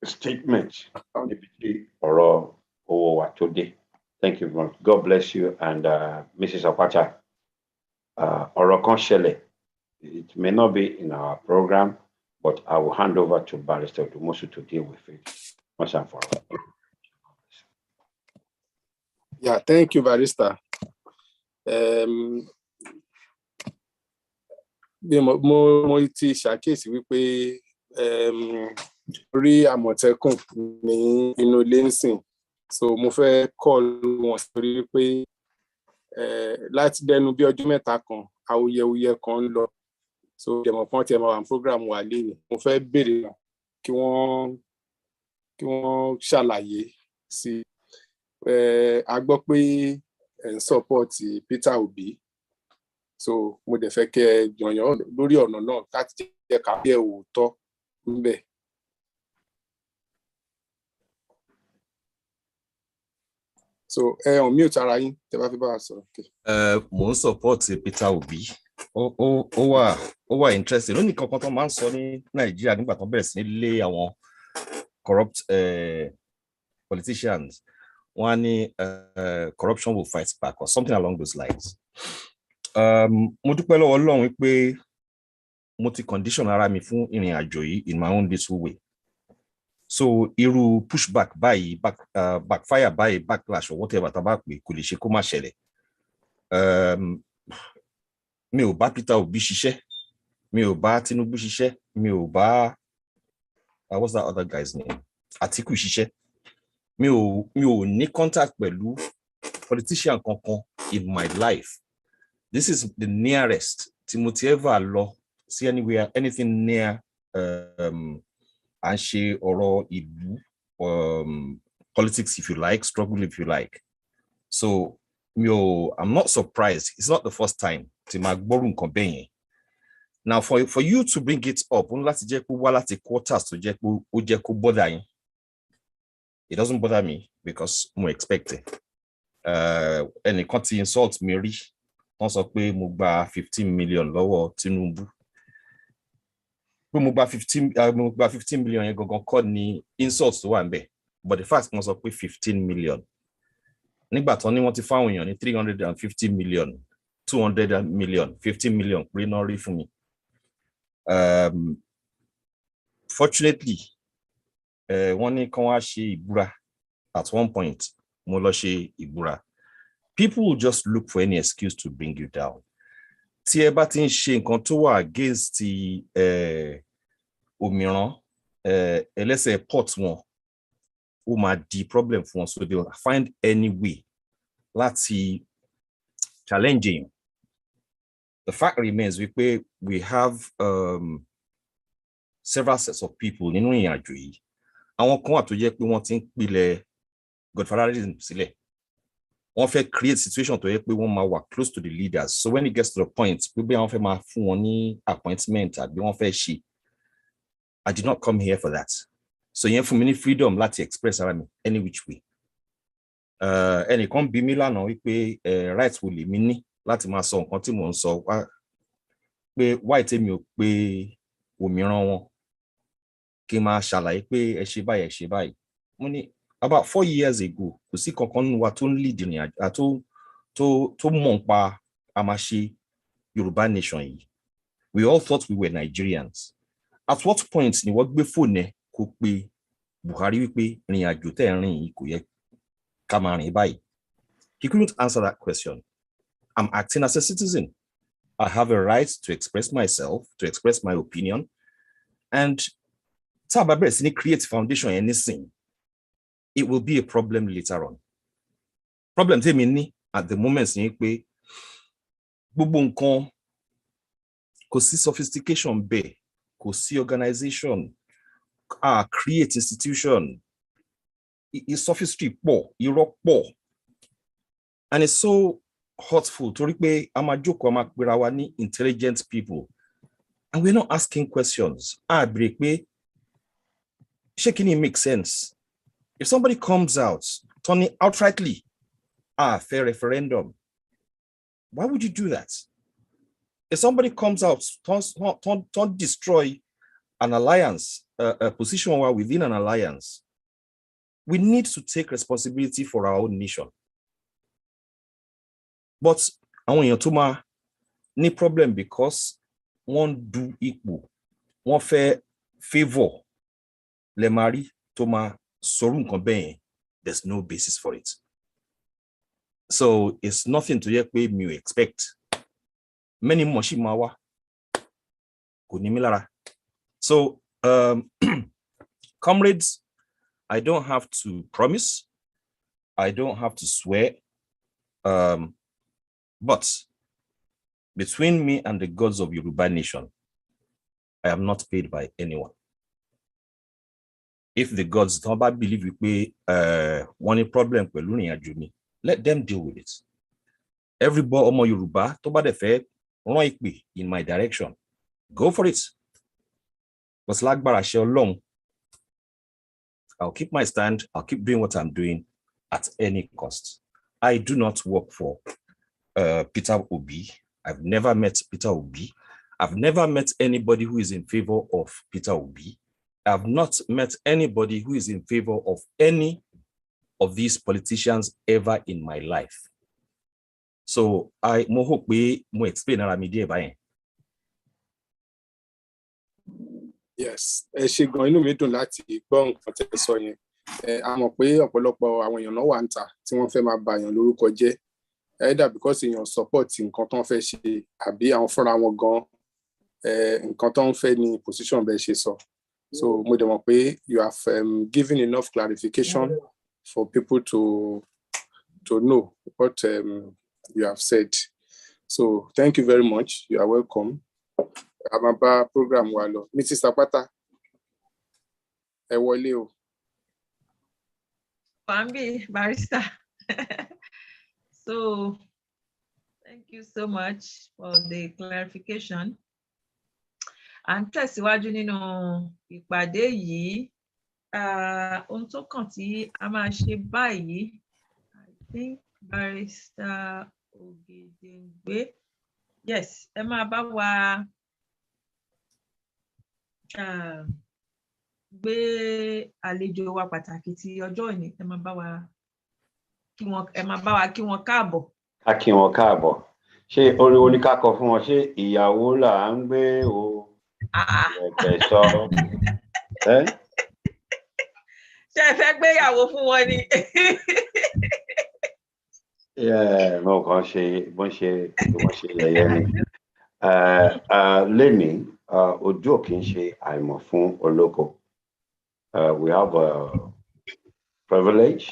statement níbi tí ọ̀rọ̀ owó wa tó dé. Thank you very much. God bless you. And Mrs. Apacha, ọ̀rọ̀ kan ṣẹlẹ̀. It may not be in our program, but I will hand over to Barrister Dumosu to deal with it once and for all. Yeah, thank you, Barrister. Mo ti ṣàkíyèsí wípé orí Àmọ̀tẹ́kùn ní inú ilé ń sìn. So mo fẹ́ call wọn sórí pé láti dẹnu bí ọdún mẹ́ta kan awuyewuye kan ń lọ. So demo kan tí ẹ máa wà ní program wa lé ní. Mo fẹ́ béèrè kí wọ́n ṣàlàyé sí a gbọ́ pé ẹ ń support Peter Obi. So mo dẹ̀ fẹ́ kẹ́ ẹ yànyàn lórí ọ̀nà náà láti jẹ́ ká bí ẹ òótọ́ ńbẹ̀. So on mute ara yín tẹ́ bá fi bá wa sọ̀rọ̀. Mo ń support Peter Obi. Ó wà interesting. Ó ní kankan tó máa ń sọ ní Nàìjíríà nígbà tó bẹ̀rẹ̀ sí ní lé àwọn corrupt politicians. Wọ́n á ní corruption will fight back or something along those lines. Mo dúpẹ́ lọ́wọ́ Ọlọ́run pé mo ti condition ara mi fún ìrìn àjò yìí in my own little way. So irú pushback báyìí backfire báyìí backlash or whatever tá bá pè kò lè ṣe kó má ṣẹlẹ̀. Mi ò bá Peter Obi ṣiṣẹ́, mi ò bá Tinubu ṣiṣẹ́, mi ò bá what's that other guy's name? Atiku ṣiṣẹ́. Mi ò ní contact pẹ̀lú politician kankan in my life. This is the nearest Timothy ever lọ see anywhere anything near à ń ṣe ọ̀rọ̀ ìlú politics if you like, struggle if you like. So I'm not surprised. It's not the first time tí ma gbọ́rù nǹkan bẹ́ẹ̀ yẹn. Now for you to bring it up, ó ní láti jẹ́ kó wá láti quarters tó jẹ́ kó ó jẹ́ kó bother yín. It doesn't bother me because mo expect it. ẹnìkan ti insult mi rí wọ́n sọ pé mo gba 15 million lọ́wọ́ Tinubu pé mo gba 15 million yẹn gangan kọ́ ni insult tó wà ńbẹ̀ but the fact wọ́n sọ pé 15 million nígbà tán ni wọ́n ti fáwọn èèyàn ní 350 million 200 million 15 million pé náà rí fún mi. Fortunately wọ́n ní kán wá ṣe ìbúra at one point mo lọ ṣe ìbúra. People will just look for any excuse to bring you down. Tí ẹ bá ti ń ṣe nǹkan tó wà against ti òmíràn ẹlẹ́sẹ̀ port wọn ó máa di problem fún wọn, so they will find any way láti challenge him. The fact remains we have several sets of people nínú ìrìnàjò yìí. Àwọn kan wà tó jẹ́ pé wọ́n ti ń pilẹ̀ godfatherism sílẹ̀. Wọ́n fẹ́ create situation tó yẹ pé wọ́n máa wà close to the leaders. So when it gets to the point pé bí wọ́n fẹ́ máa fún wọn ní appointment àbí wọ́n fẹ́ ṣe, I did not come here for that. So yẹn fún mi ní freedom láti express ara mi any which way. Ẹnìkan bí mi lánàá wípé rights wo lèmi ní láti máa sọ nǹkan tí mò ń sọ pé why tèmi ò pé òmíràn wọn kí n máa ṣàlàyé pé ẹ ṣe báyìí. Mo ní about 4 years ago kò sí kankan nínú wa tó ń lead ní tó mọ̀ nípa a máa ṣe Yorùbá nation yìí. We all thought we were Nigerians. At what point ni wọ́n gbé fóònù ẹ̀ kó pe Buhari wípé rìn àjò tẹ́ ẹ̀ rìn yìí kò yẹ ká máa rìn báyìí? He couldn't answer that question. I'm acting as a citizen. I have a right to express myself, to express my opinion. And tá a bá bẹ̀rẹ̀ sí ní create foundation anything, it will be a problem later on. Problem tèmi ní at the moment ni pé gbogbo nǹkan kò sí sophistication bẹ́ẹ̀, kò sí organization, create institution, sophistry pọ̀, irọ́ pọ̀. And it's so hurtful torí pé a máa jókòó a máa pera wa ní intelligent people and we're not asking questions. Béèrè pé ṣé kí ni make sense? If somebody comes out turning outrightly fair referendum, why would you do that? If somebody comes out turn destroy an alliance, a position where within an alliance, we need to take responsibility for our own nation. But àwọn èèyàn tó máa ní problem because wọ́n do ipò, wọ́n fẹ́ favor lè máa rí tó máa sọ̀rọ̀ nǹkan bẹ́ẹ̀, there's no basis for it. So it's nothing to yẹ pé mi ò expect. Many more ṣì máa wá, kò ní mí lára. So comrades, I don't have to promise, I don't have to swear, but between me and the gods of Yoruba nation, I am not paid by anyone. If the gods don't believe we pay one problem, let them deal with it. Everybody omo Yoruba tó bá dé fẹ́ rán ìpè in my direction, go for it. But lágbára ṣe Ọlọ́run, I'll keep my stand, I'll keep doing what I'm doing at any cost. I do not work for Peter Obi. I've never met Peter Obi. I've never met anybody who is in favor of Peter Obi. I've not met anybody who is in favor of any of these politicians ever in my life. So I mo hope mo explain ara mi díẹ̀ báyẹn. Yes, ẹ ṣé gan, inú mi dùn láti gbọ́ nǹkan tẹ́ sọ yẹn. A mọ̀ pé ọ̀pọ̀lọpọ̀ àwọn èèyàn náà wà ń ta tí wọ́n fẹ́ máa bà yàn lórúkọ jẹ́. Either because èèyàn support nǹkan tó ń fẹ́ ṣe àbí àwọn fúnra wọn gan nǹkan tó ń fẹ́ ní position bẹ́ẹ̀ ṣe sọ. So mo dẹ̀ mọ̀ pé you have given enough clarification for people to know what you have said. So thank you very much. You are welcome. Amaba program wa lọ. Mrs. Apata, ẹ wọlé o. Bambi, barrister. So, thank you so much for the clarification. And tẹ̀síwájú nínú ìpàdé yìí, ohun tó kàn tí a máa ṣe báyìí, I think Barrister Ogedengbe. Yes, ẹ máa bá wa gbé àlejò wa pàtàkì tí ọjọ́ ìní ẹ máa bá wa kí wọn káàbọ̀. A kí wọn káàbọ̀. Ṣé orí oníkàkọ fún wọn ṣé ìyàwó là ń gbé o? Ẹ̀kẹ́ sọ. Ṣé ẹ fẹ́ gbéyàwó fún wọn ni? Mo kàn ṣe bọ́n ṣe yẹ̀yẹ́ ni. Lénìí, ojú ò kì í ṣe àìmọ̀ fún olóko. We have a privilege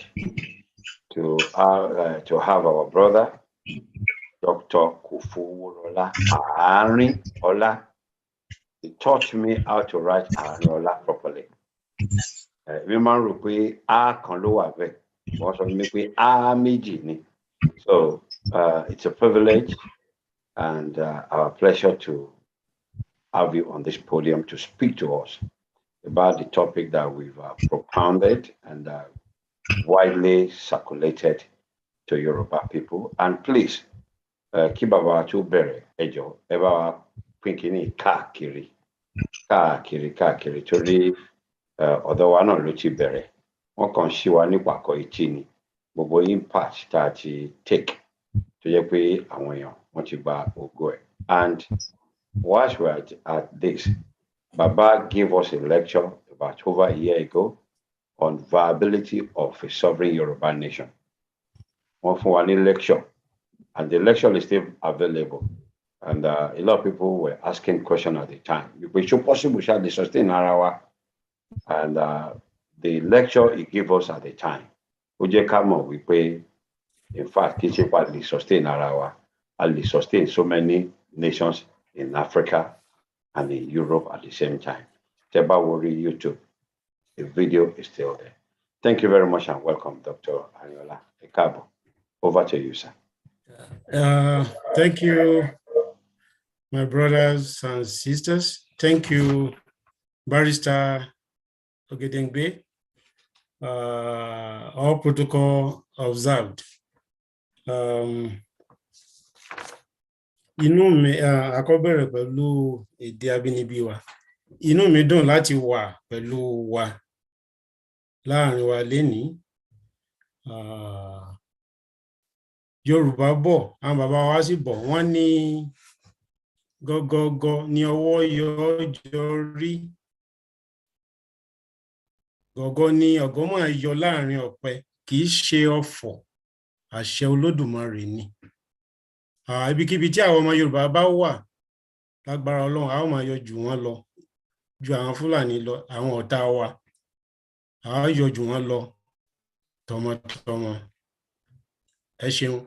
to have our brother, Dr. Kofoworola Ariniola. He taught me how to write Ariniola properly. We máa ń rò pé A kan ló wà bẹ́ẹ̀, wọ́n sọ fún mi pé A méjì ni. So it's a privilege and our pleasure to have you on this podium to speak to us about the topic that we've propounded and widely circulated to Yoruba people. And please, kí bàbá tó bẹ̀rẹ̀ ẹ jọ̀ọ́ ẹ bá wa pín kínní káàkiri torí ọ̀dọ̀ wa náà ló ti bẹ̀rẹ̀. Wọ́n kàn ṣí wa nípàkọ́ etí ni. Gbogbo impact tá a ti take tó jẹ́ pé àwọn èèyàn wọ́n ti gba ògo ẹ̀. And whilst we're at this, Baba gave us a lecture about over a year ago on viability of a sovereign Yoruba nation. Wọ́n fún wa ní lecture, and the lecture is still available. And a lot of people were asking questions at the time. It's possible to sustain ara wa. And the lecture he gave us at the time, ó jẹ́ ká mọ̀ wípé, in fact, kì í ṣe pa lè sustain ara wa, a lè sustain so many nations in Africa and in Europe at the same time. Tẹ́ bá wo orí YouTube, the video is still there. Thank you very much and welcome, Dr. Ariniola. Ẹ káàbọ̀. Over to you, sir. Thank you, my brothers and sisters. Thank you, Barrister Ogedengbe. All protocol observed. Inú mi àkọ́bẹ̀rẹ̀ pẹ̀lú èdè abínibí wa. Inú mi dùn láti wà pẹ̀lú wa láàrin wa lénìí. Yorùbá bọ̀, àwọn bàbá wa sì bọ̀, wọ́n ní gọ́gọ́gọ́ ní ọwọ́ yọjọ rí. Gọ́gọ́ ní ọ̀gọ́mọ̀ yọ láàrin ọ̀pẹ, kì í ṣe ọ̀fọ̀, àṣẹ Olódùmarè ni. Ibikíbi tí àwọn ọmọ Yorùbá bá wà, lágbára Ọlọ́run, a ó máa yọ jù wọ́n lọ, ju àwọn Fúlàní lọ, àwọn ọ̀tá wa, a ó yọ jù wọ́n lọ, tọmọtọmọ. Ẹ ṣeun.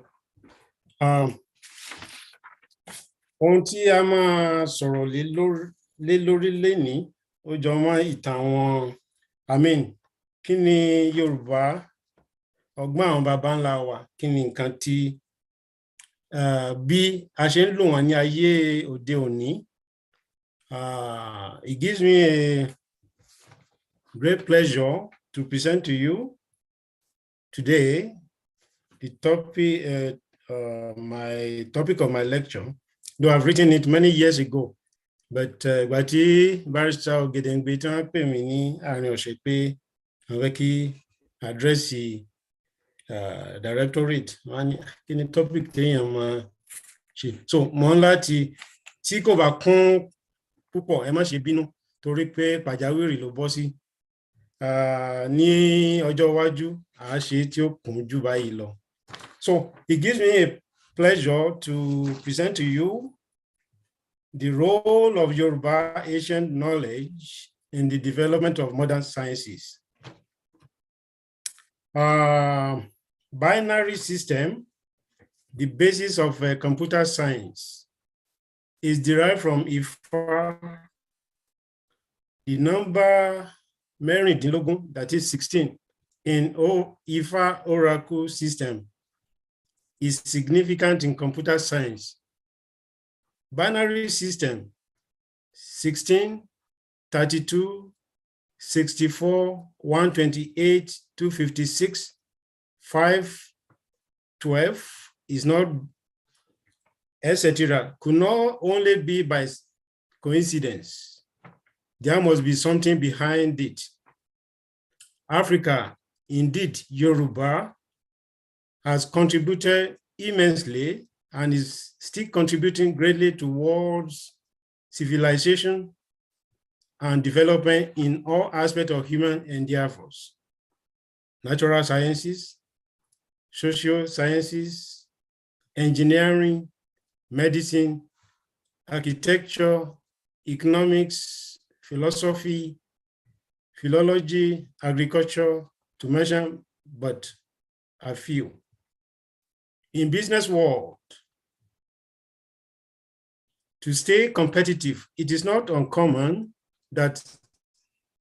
Ohun tí a máa sọ̀rọ̀ lé lórí lénìí, ó jọ mọ́ ìtàn àwọn kí ni Yorùbá, ọgbọ́n àwọn baba ńlá wa, kí ni nǹkan tí bí a ṣe ń lò wọ́n ní ayé òde òní. It gives me a great pleasure to present to you today the topic, my topic of my lecture, though I've written it many years ago. But ìgbà tí Barrister Ogedengbe tí wọ́n pè mí ní àárín ọ̀sẹ̀ pé wọ́n fẹ́ kí àdírẹ́sì directorate, wọ́n ní kí ni topic téèyàn máa ṣe. So mo ń láti, tí kò bá kún púpọ̀, ẹ má ṣe bínú, torí pé pàjáwìrì ló bọ́ sí. Ní ọjọ́ iwájú, a ṣe tí ó kún jù báyìí lọ. So it gives me a pleasure to present to you the role of Yoruba ancient knowledge in the development of modern sciences. Binary system, the basis of computer science, is derived from Ifa. The number mẹ́rìndínlógún, that is 16, in Ifa oracle system is significant in computer science. Binary system 16, 32, 64, 128, 256, 5, 12 is not, etc., could not only be by coincidence. There must be something behind it. Africa, indeed Yoruba, has contributed immensely and is still contributing greatly towards civilization and development in all aspects of human endeavors. Natural sciences, social sciences, engineering, medicine, architecture, economics, philosophy, philology, agriculture, to mention but a few. In business world, to stay competitive, it is not uncommon that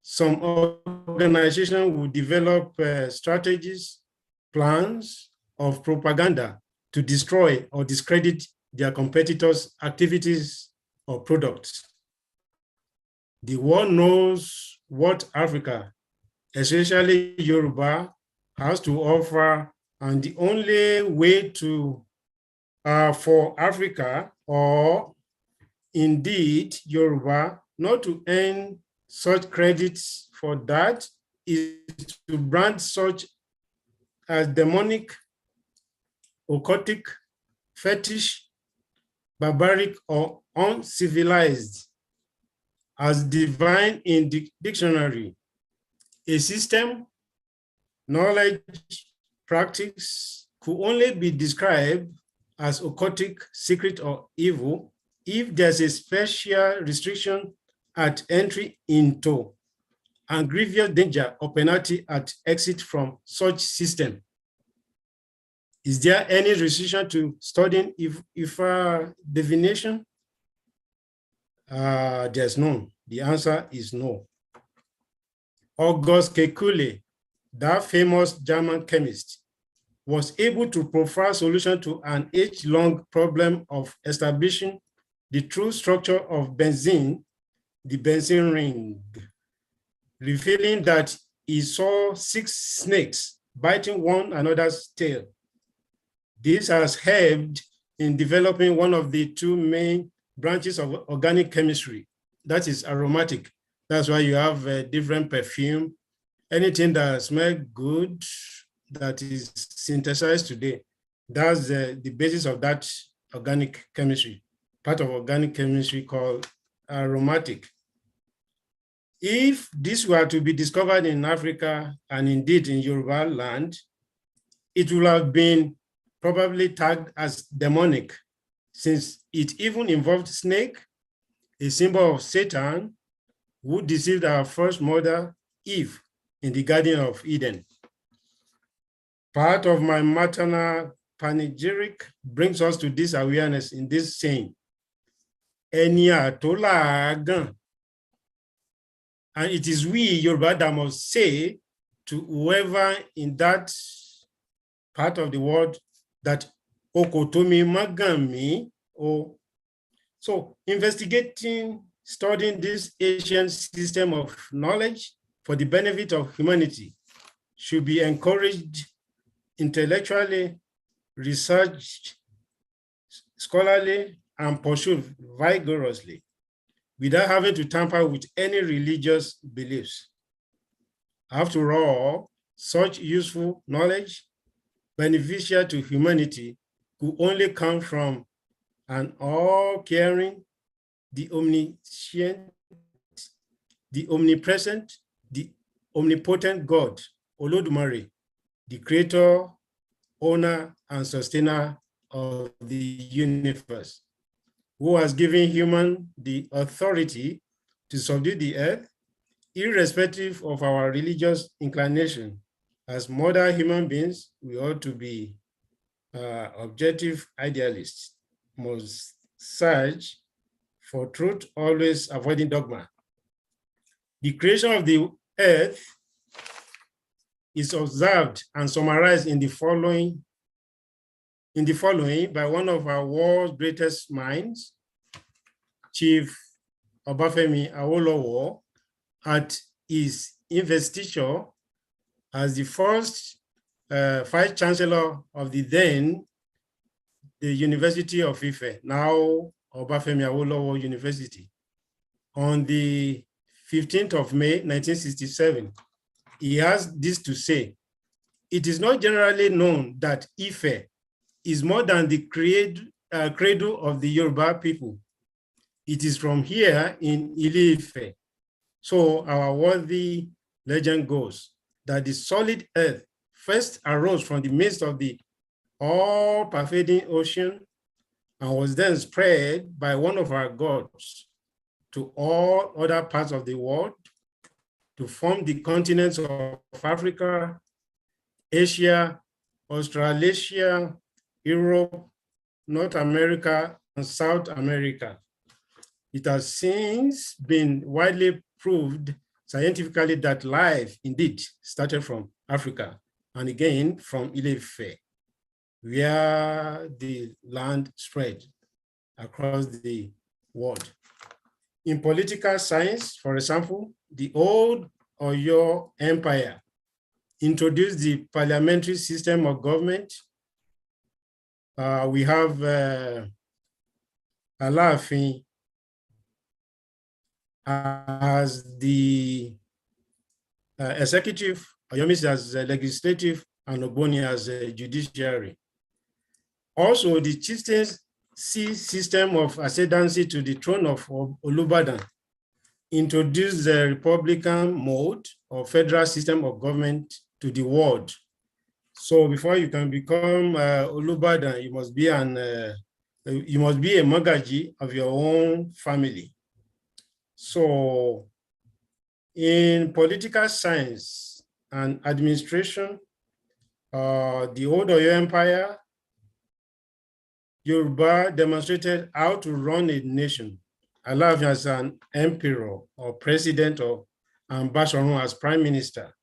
some organizations will develop strategies, plans of propaganda to destroy or discredit their competitors' activities or products. The world knows what Africa, especially Yoruba, has to offer, and the only way to for Africa, or indeed Yoruba, not to earn such credits for that is to brand such as demonic, occultic, fetish, barbaric, or uncivilized as divine in the dictionary. A system, knowledge, practice could only be described as occultic, secret, or evil if there's a special restriction at entry into and grievous danger or penalty at exit from such system. Is there any restriction to studying Ifa divination? There's none. The answer is no. August Kekule, that famous German chemist, was able to provide solution to an age-long problem of establishing the true structure of benzene, the benzene ring, revealing that he saw 6 snakes biting one another's tail. This has helped in developing one of the 2 main branches of organic chemistry, that is aromatic. That's why you have a different perfume. Anything that smells good that is synthesized today, that's the basis of that organic chemistry, part of organic chemistry called aromatic. If this were to be discovered in Africa and indeed in Yoruba land, it would have been probably tagged as demonic, since it even involved snake, a symbol of Satan, who deceived our first mother, Eve, in the Garden of Eden. Part of my maternal panegyric brings us to this awareness in this saying, Eni atola agan. And it is we, Yoruba, that must say to whoever in that part of the world that Okotomi Magami, or so investigating, studying this ancient system of knowledge for the benefit of humanity should be encouraged intellectually, researched, scholarly, and pursued vigorously without having to tamper with any religious beliefs. After all, such useful knowledge, beneficial to humanity, could only come from an all-caring, the omniscient, the omnipresent, the omnipotent God, Olodumare, the creator, owner, and sustainer of the universe, who has given human the authority to subdue the earth, irrespective of our religious inclination. As modern human beings, we ought to be objective idealists, must search for truth, always avoiding dogma. The creation of the earth is observed and summarized in the following by one of our world's greatest minds, Chief Obafemi Awolowo, at his investiture as the first Vice Chancellor of the University of Ife, now Obafemi Awolowo University. On the 15th of May, 1967, he has this to say: "It is not generally known that Ife is more than the cradle of the Yoruba people. It is from here in Ile-Ife. So our worthy legend goes that the solid earth first arose from the midst of the all-pervading ocean and was then spread by one of our gods to all other parts of the world to form the continents of Africa, Asia, Australasia, Europe, North America, and South America. It has since been widely proved scientifically that life indeed started from Africa and again from Ile-Ife, where the land spread across the world. In political science, for example, the old Oyo Empire introduced the parliamentary system of government. We have Alaafin as the executive, Oyomis as legislative, and Ogboni as judiciary. Also, the chieftaincy system of ascendancy to the throne of Olubadan introduced the republican mode or federal system of government to the world. So before you can become Olubadan, you must be a Magaji of your own family. So in political science and administration, the old Oyo Empire, Yoruba demonstrated how to run a nation. Alaafin as an emperor or president, or Basharun as prime minister.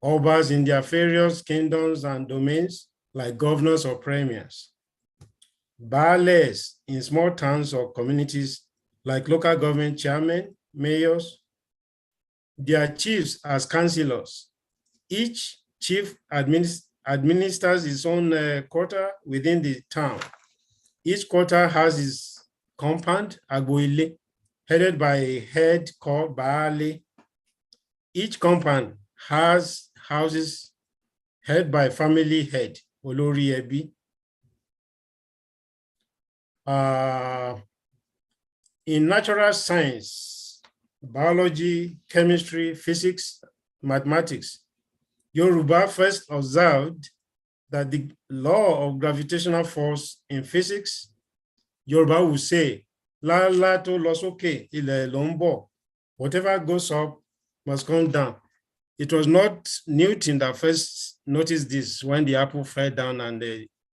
Obas in their various kingdoms and domains like governors or premiers. Baales in small towns or communities like local government chairmen, mayors. Their chiefs as councillors. Each chief administers his own quarter within the town. Each quarter has its compound, Agboile, headed by a head called Baale. Each compound has houses headed by family head, Olori Ebi. In natural science, biology, chemistry, physics, mathematics, Yoruba first observed that the law of gravitational force in physics, Yoruba will say, La la to lo soke, ilẹ̀ ló ń bọ̀. Whatever goes up must come down. It was not Newton that first noticed this when the apple fell down and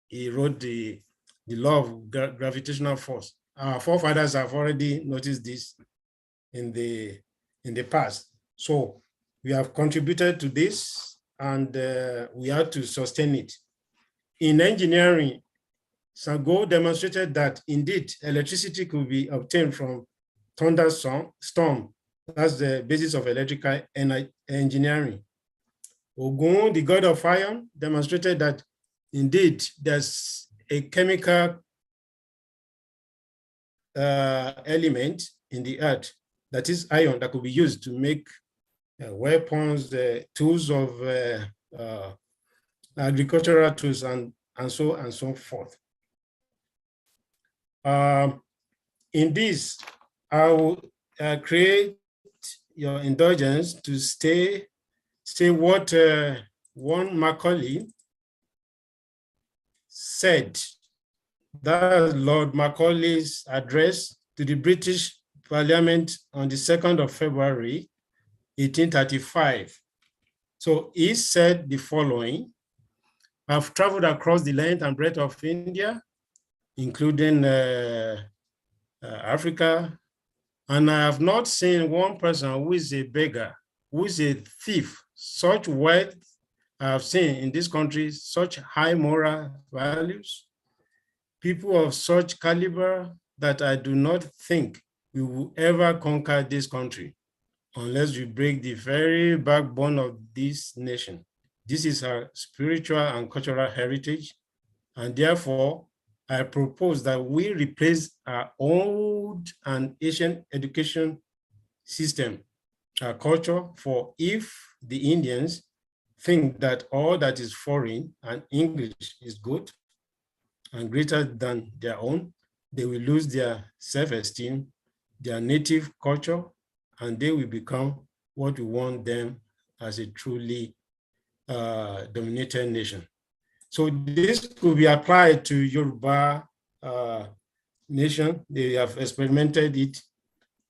he wrote the law of gravitational force. Our forefathers have already noticed this in the past. So we have contributed to this and we have to sustain it. In engineering, Sango demonstrated that indeed electricity could be obtained from thunderstorm. That's the basis of electrical engineering. Ogun, the god of iron, demonstrated that indeed there's a chemical element in the earth, that is iron, that could be used to make weapons, tools of agricultural tools, and so forth. In this, I will create your indulgence to say what one Macaulay said. That Lord Macaulay's address to the British Parliament on the 2nd of February, 1835. So he said the following: I've traveled across the length and breadth of India, including Africa, and I have not seen one person who is a beggar, who is a thief. Such wealth I have seen in this country, such high moral values, people of such caliber that I do not think we will ever conquer this country unless we break the very backbone of this nation, This is our spiritual and cultural heritage. And therefore, I propose that we replace our old and ancient education system, our culture, for if the Indians think that all that is foreign and English is good and greater than their own, they will lose their self-esteem, their native culture, and they will become what we want them as a truly dominated nation. So this could be applied to Yoruba nation. They have experimented it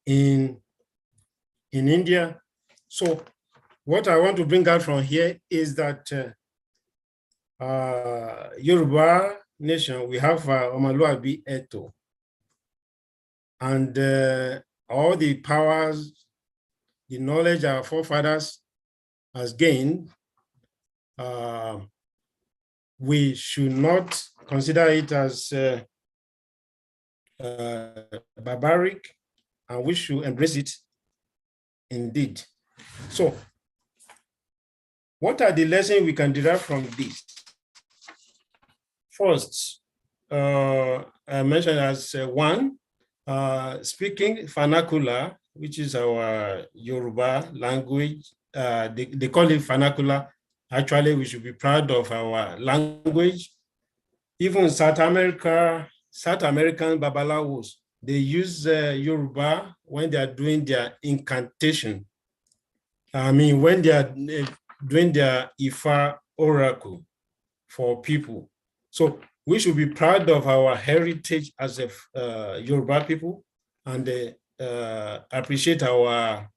in India. So what I want to bring out from here is that Yoruba nation, we have Omaluabi Eto, and all the powers, the knowledge our forefathers has gained, we should not consider it as barbaric, and we should embrace it indeed. So, what are the lessons we can derive from this? First, I mentioned as one, speaking vernacular, which is our Yoruba language. They call it vernacular. Actually, we should be proud of our language. Even South American Babalawos, they use Yoruba when they are doing their incantation. I mean, when they are doing their Ifa oracle for people. So we should be proud of our heritage as a Yoruba people, and appreciate our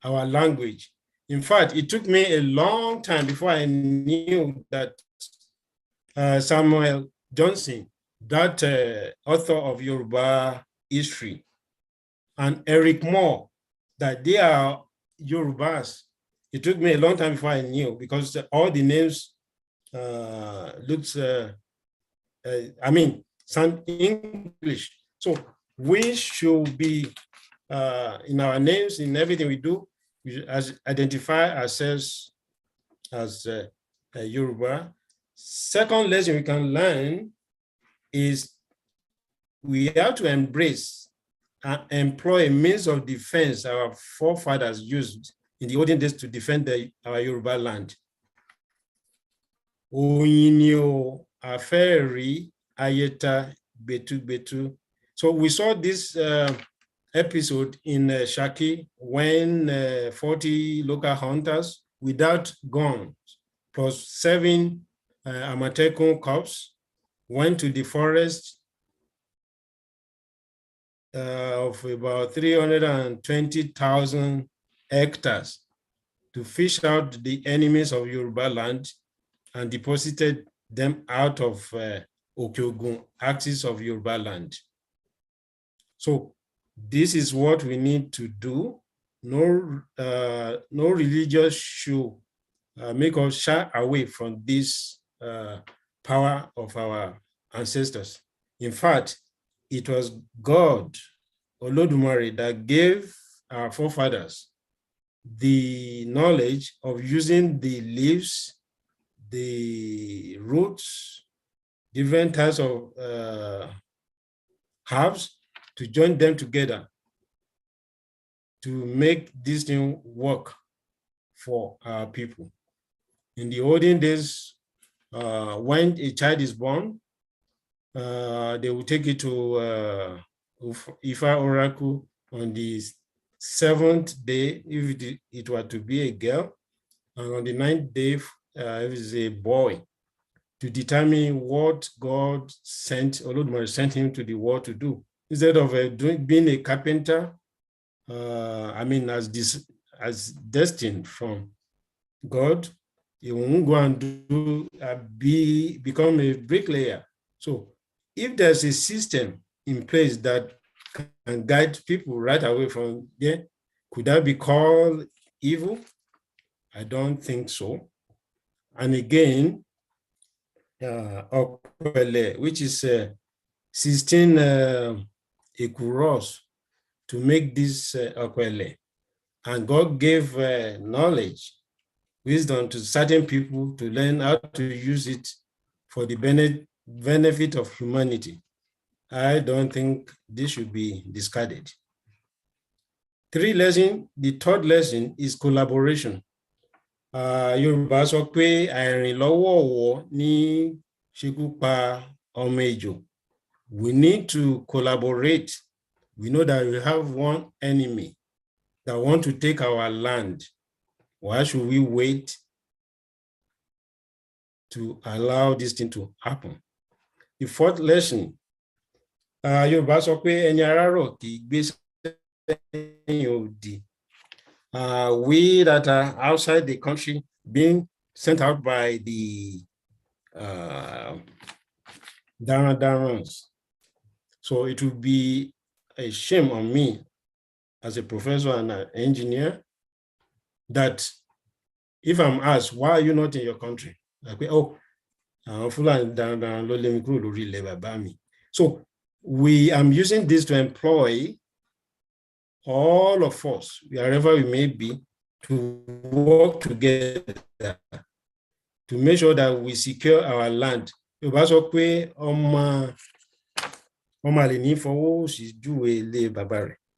language. In fact, it took me a long time before I knew that Samuel Johnson, that author of Yoruba history, and Eric Moore, that they are Yorubas. It took me a long time before I knew, because all the names sound English. So we should be, in our names, in everything we do, we identify ourselves as Yoruba. Second lesson we can learn is we have to embrace and employ a means of defense our forefathers used in the olden days to defend our Yoruba land. Oyinio, Aferi, Ayeta, Betu, Betu. So we saw this episode in Shaki when 40 local hunters without guns plus 7 Amatekun cops went to the forest of about 320,000 hectares to fish out the enemies of Yoruba land and deposited them out of Okyogun, axis of Yoruba land. So this is what we need to do. No religious should make us shy away from this power of our ancestors. In fact, it was God, Olodumare, that gave our forefathers the knowledge of using the leaves, the roots, different types of herbs, to join them together to make this thing work for our people. In the olden days, when a child is born, they will take it to Ifa oracle on the 7th day, if it were to be a girl, and on the 9th day, if it's a boy, to determine what God sent, Olodumare sent him to the world to do. Instead of being a carpenter, as destined from God, he won't go and become a bricklayer. So if there's a system in place that can guide people right away from there, could that be called evil? I don't think so. And again, Okwele, which is 16 Ekuros to make this Okwele. And God gave knowledge, wisdom to certain people to learn how to use it for the benefit of humanity. I don't think this should be discarded. 3 lessons. The third lesson is collaboration. Yorùbá sọ pé àìrìnlọ́wọ́ọ̀wọ́ ní ṣekú pa ọmọ ejò. We need to collaborate. We know that we have one enemy that want to take our land. Why should we wait to allow this thing to happen? The fourth lesson, Yorùbá sọ pé ẹni arárọ̀ kì í gbé sẹ́yìn odi. We that are outside the country being sent out by the darandarans. So it would be a shame on me as a professor and an engineer that if I'm asked, why are you not in your country? Like, oh, so I'm using this to employ all of us, wherever we may be, to work together to make sure that we secure our land.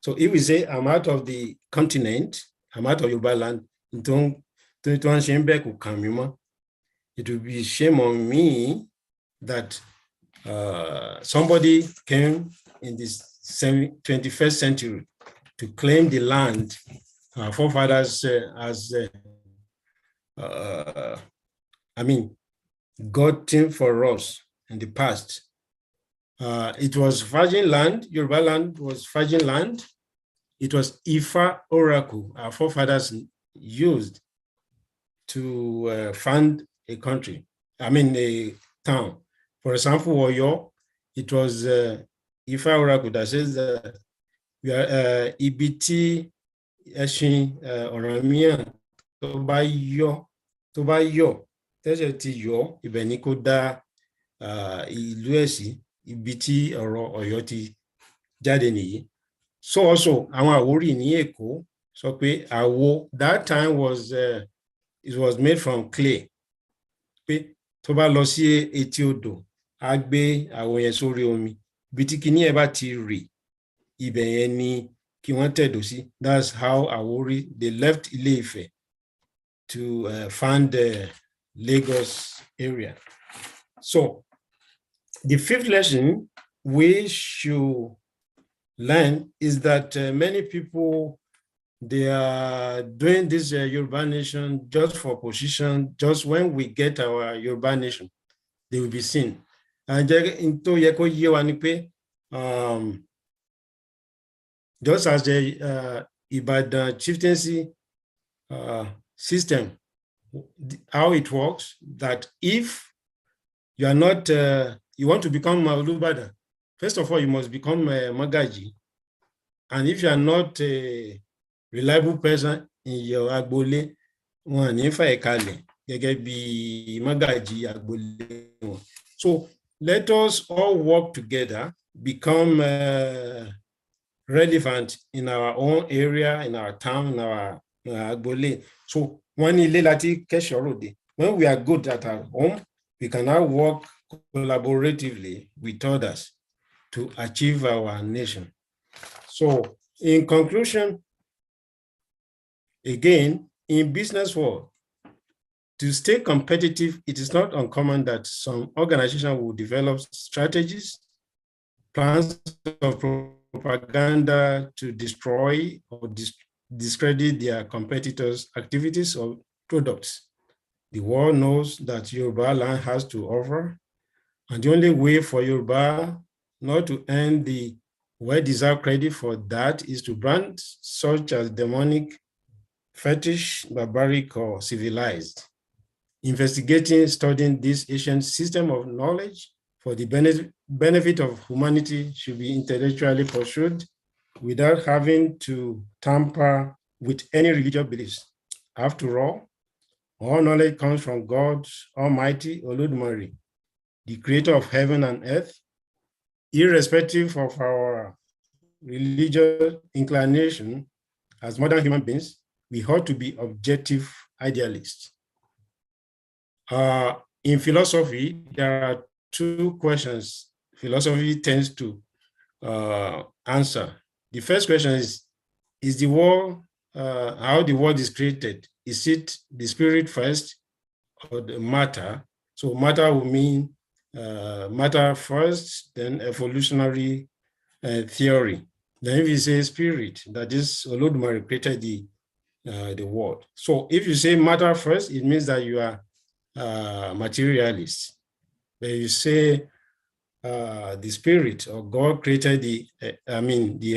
So if we say I'm out of the continent, I'm out of Yoruba land, it would be a shame on me that somebody came in this 21st century to claim the land our forefathers gotten for us in the past. It was virgin land. Yoruba land was virgin land. It was Ifa oracle our forefathers used to fund a country, a town. For example, Oyo, it was Ifa oracle that says Ibiti Eshin Oramian Tobayo tẹ́sẹ̀ ti yọ ibẹ̀ ni kó dá ìlú ẹ̀ sí ibi tí ọ̀rọ̀ Ọ̀yọ́ ti jáde nìyí. So also àwọn Àwórì ní Èkó sọ pé àwo that time was it was made from clay pé tó bá lọ sí etí odò á gbé àwo yẹn sórí omi ibi tí kinní ẹ̀ bá ti rì ibẹ̀ yẹn ni kí wọ́n tẹ̀dó sí. That's how Àwórì they left Ilé-Ifẹ̀ to fund the Lagos area. So the fifth lesson we should learn is that many people, they are doing this Yoruba nation just for position. Just when we get our Yoruba nation, they will be seen. And just as the Ibadan chieftaincy system, how it works, that if you are not, you want to become Olubada, first of all, you must become Magaji. And if you are not a reliable person in your Agbole, so let us all work together, become relevant in our own area, in our town, in our Agbole. So when we are good at our home, we can now work collaboratively with others to achieve our nation. So in conclusion, again, in business world, to stay competitive, it is not uncommon that some organizations will develop strategies, plans of propaganda to destroy or discredit their competitors' activities or products. The world knows that Yoruba land has to offer, and the only way for Yoruba not to earn the well-deserved credit for that is to brand such as demonic, fetish, barbaric, or civilized. Investigating, studying this ancient system of knowledge for the benefit of humanity should be intellectually pursued without having to tamper with any religious beliefs. After all knowledge comes from God Almighty, Olodumare, the creator of heaven and earth. Irrespective of our religious inclination, as modern human beings, we ought to be objective idealists In philosophy, there are two questions philosophy tends to answer. The first question is the world, how the world is created? Is it the spirit first or the matter? So matter will mean matter first, then evolutionary theory. Then if you say spirit, that is Olodumare created the world. So if you say matter first, it means that you are materialist. But you say the spirit or God created the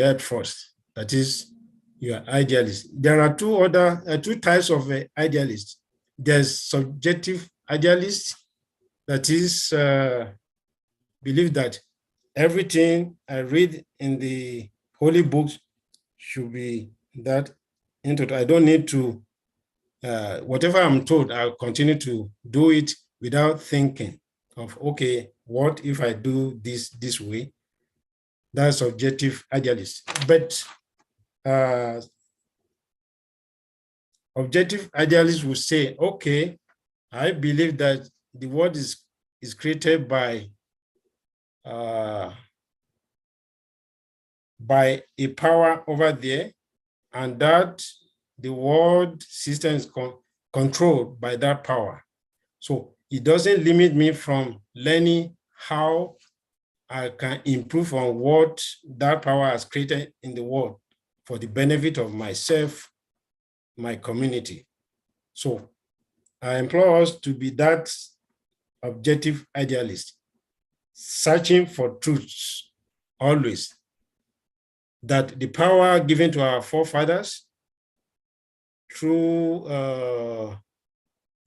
earth first. That is, you are idealist. There are two types of idealists. There's subjective idealist, that is believe that everything I read in the holy books should be that into. I don't need to, whatever I'm told, I'll continue to do it without thinking of, okay, what if I do this way? That's subjective idealist. But objective idealists will say, okay, I believe that the world is created by a power over there, and that the world system is controlled by that power. So it doesn't limit me from learning how I can improve on what that power has created in the world for the benefit of myself, my community. So I implore us to be that objective idealist, searching for truths always, that the power given to our forefathers through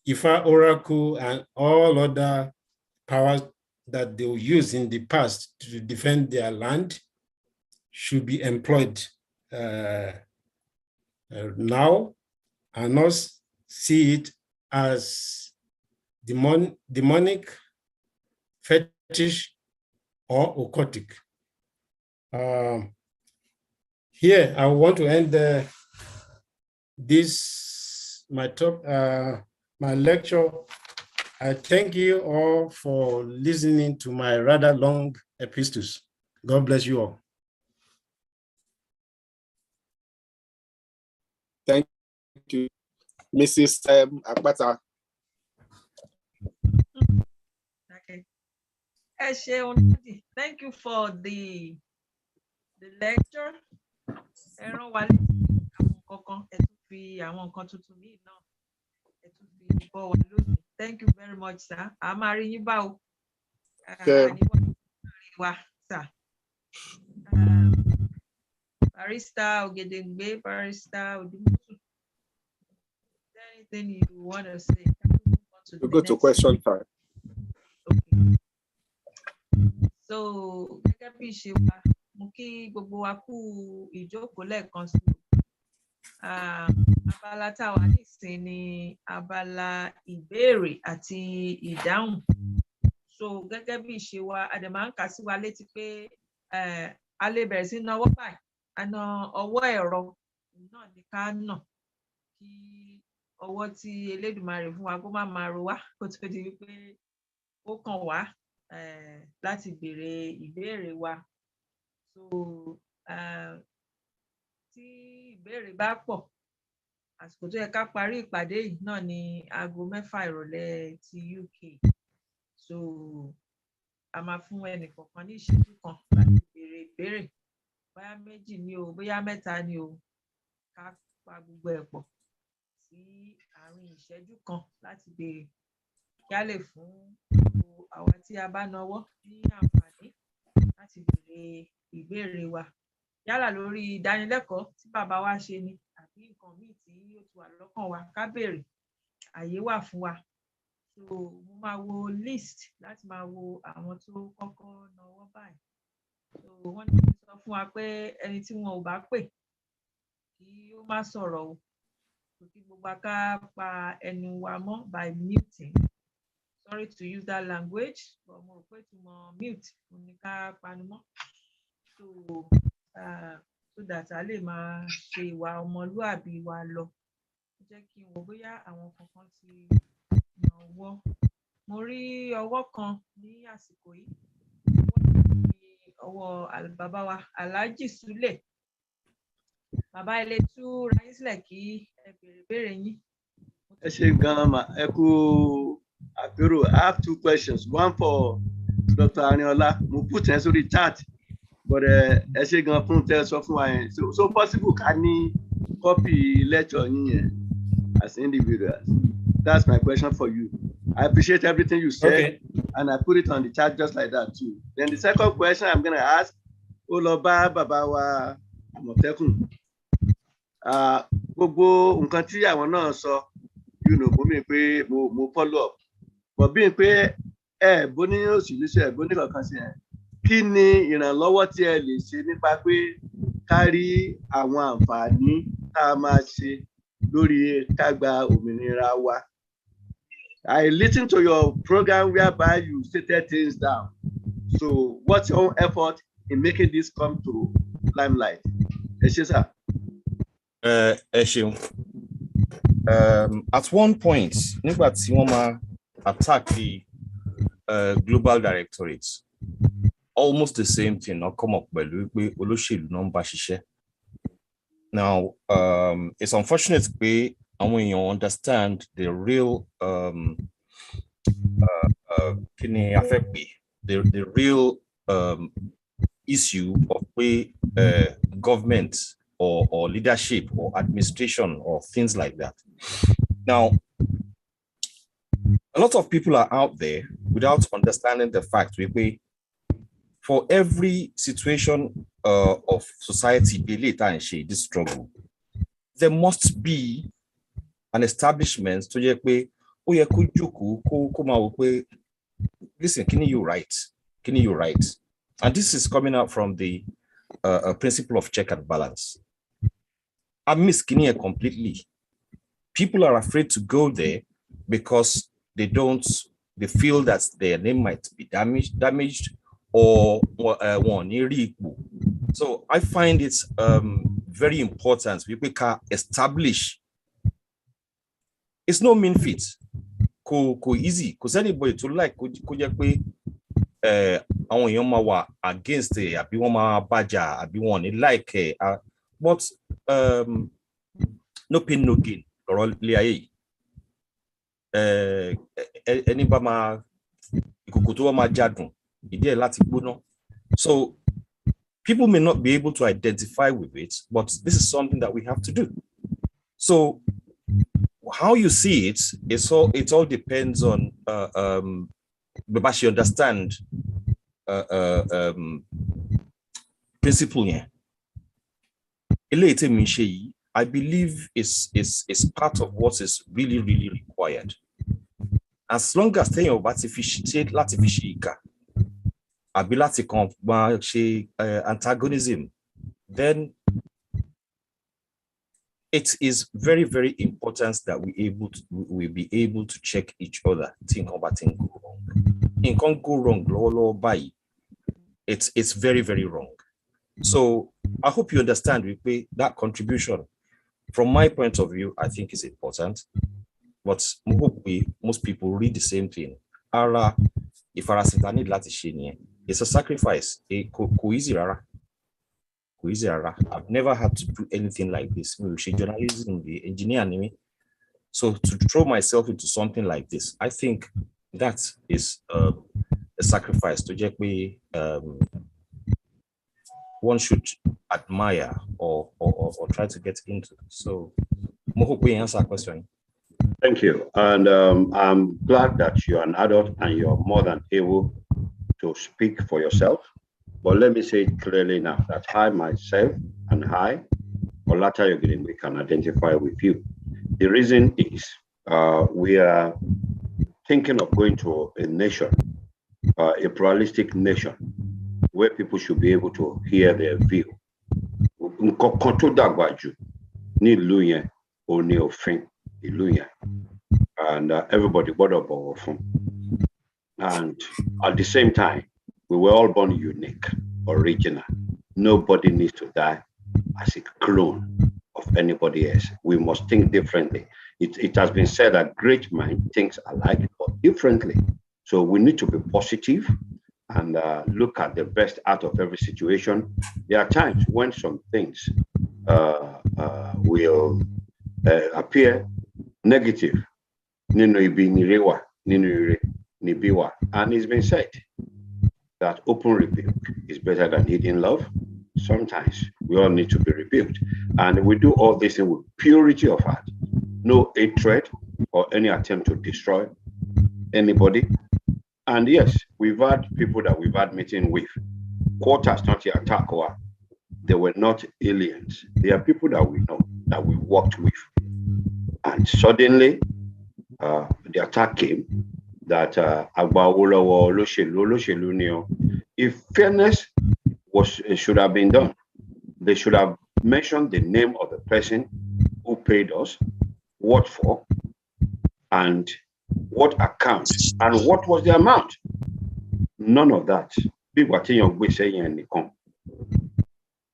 Ifa Oracle and all other powers that they will use in the past to defend their land should be employed now, and not see it as demonic, fetish, or occultic. Here, I want to end my lecture. I thank you all for listening to my rather long epistles. God bless you all. Thank you, Mrs. Akpata. Okay. Thank you for the lecture. Thank you very much, sir. Barrister Ogedengbe, Barrister Odimutu. Anything you want to say? We go to question time. Okay. So, gẹ́gẹ́ bí ìṣe wa, mo kí gbogbo wa kú ìjókòó lẹ́ẹ̀kan sí. Abala tá a wà nísìn ni abala ìbéèrè àti ìdáhùn. So, gẹ́gẹ́ bí ìṣe wa, a dẹ̀ máa ń kà sí wa létí pé a lè bẹ̀rẹ̀ sí náwó báyìí. Àna ọwọ́ ẹ̀rọ náà ni ká nà kí ọwọ́ tí Elédùmarè fún wa kó má máa ro wá kó tó di wípé ó kàn wá láti béèrè ìbéèrè wa. So tí ìbéèrè bá pọ̀, àsìkò tó yẹ ká parí ìpàdé yìí náà ni aago 6 ìrọ̀lẹ́ ti UK. So a máa fún ẹnìkọ̀ọ̀kan ní ìṣẹ́jú kan láti béèrè ìbéèrè. Bóyá méjì ni o, bóyá mẹ́ta ni o, ká pa gbogbo ẹ̀ pọ̀ sí àárín ìṣẹ́jú kan láti béèrè kí a lè fún gbogbo àwa tí a bá nawọ́ ní àǹfààní láti béèrè ìbéèrè wa. Yálà lórí ìdánilẹ́kọ̀ọ́ tí bàbá wa ṣe ni àbí nǹkan míì tí ó ti wà lọ́kàn wa ká béèrè. Àyè wà fún wa. So mo máa wo list láti máa wo àwọn tó kọ́kọ́ nawọ́ báyìí. So wọ́n ní sọ fún wa pé ẹni tí wọn ò bá pè kí ó má sọ̀rọ̀ o. Kí gbogbo ká pa ẹnu wa mọ́ by muting. Sorry to use that language, but mo rò pé túmọ̀ mute ní ká panu mọ́. So that a lè máa ṣe ìwà ọmọlúàbí wa lọ. Jẹ́ kí n wò bóyá àwọn kankan ti nawọ́. mo rí ọwọ́ kan ní àsìkò yìí ọwọ́ bàbá wa Alhaji Sule. Bàbá ilé tú ra yín sílẹ̀ kí ẹ béèrè ìbéèrè yín. Ẹ ṣé gan-an mà, ẹ kú àpérò. I have two questions, one for Dr. Arinola. Mo put ẹ sórí chat, but ẹ ṣé gan fún tẹ́ sọ fún wa yẹn. So possible ká ní copy lecture yín yẹn as individuals. That's my question for you. I appreciate everything you said, and I put it on the chat just like that too. Then the second question I'm going to ask, ó lọ bá bàbá wa Àmọ̀tẹ́kùn. Gbogbo nǹkan tí àwọn náà sọ, mo mi pé mo follow up. But bí pé bó ní òṣèlú ṣe bó ní kankan sí ẹ, kí ni ìrànlọ́wọ́ tí ẹ lè ṣe nípa pé ká rí àwọn àǹfààní tá a máa ṣe lórí ká gba òmìnira wa? I listened to your program whereby you stated things down. So what's your own effort in making this come to limelight? Ẹ ṣé sir. Ẹ ṣeun. At one point, nígbà tí wọ́n máa attack the global directorate, almost the same thing now come up pẹ̀lú pé olóṣèlú náà ń bá ṣiṣẹ́. Now, it's unfortunate pé àwọn èèyàn understand the real kí ni a fẹ́ pè, the real issue of pé government or leadership or administration or things like that. Now, a lot of people are out there without understanding the fact we for every situation of society, this struggle, there must be an establishment to listen, can you write? Can you write? And this is coming out from the principle of check and balance. I miss Kenya completely. People are afraid to go there because they feel that their name might be damaged or so I find it very important we can establish. It's no mean feat. Ko easy because anybody to like could àwọn èèyàn máa wà against it àbí wọ́n máa bàjà àbí wọ́n ní like but no pain no gain lọ́rọ̀ ilé ayé yìí. Ẹni bá máa ìkòkò tó máa jádùn ìdí ẹ̀ láti gbóná. So people may not be able to identify with it, but this is something that we have to do. So how you see it, it all depends on but you understand principle here. I believe is part of what is really required. As long as they are antagonism, then it is very important that we be able to check each other. Think about things go wrong. It can't go wrong. It's very wrong. So I hope you understand that contribution. From my point of view, I think is important. But most people read the same thing. If it's a sacrifice. I've never had to do anything like this. Journalism, the engineer, so to throw myself into something like this, I think that is a sacrifice to just be one should admire or try to get into. So, I hope we answer our question. Thank you, and I'm glad that you're an adult and you're more than able to speak for yourself. But let me say it clearly now that I myself and Olata Yogini, we can identify with you. The reason is we are thinking of going to a nation, a pluralistic nation, where people should be able to hear their view. And everybody and at the same time, we were all born unique, original. Nobody needs to die as a clone of anybody else. We must think differently. It has been said that great minds think alike but differently. So we need to be positive and look at the best out of every situation. There are times when some things will appear negative. And it's been said that open rebuke is better than hidden love. Sometimes we all need to be rebuked. And we do all this with purity of heart. No hatred or any attempt to destroy anybody. And yes, we've had people that we've had meeting with. Quarters not yet attack or they were not aliens. They are people that we know, that we worked with. And suddenly, the attack came that if fairness should have been done, they should have mentioned the name of the person who paid us, what for, and what account, and what was the amount. None of that. People are saying we saying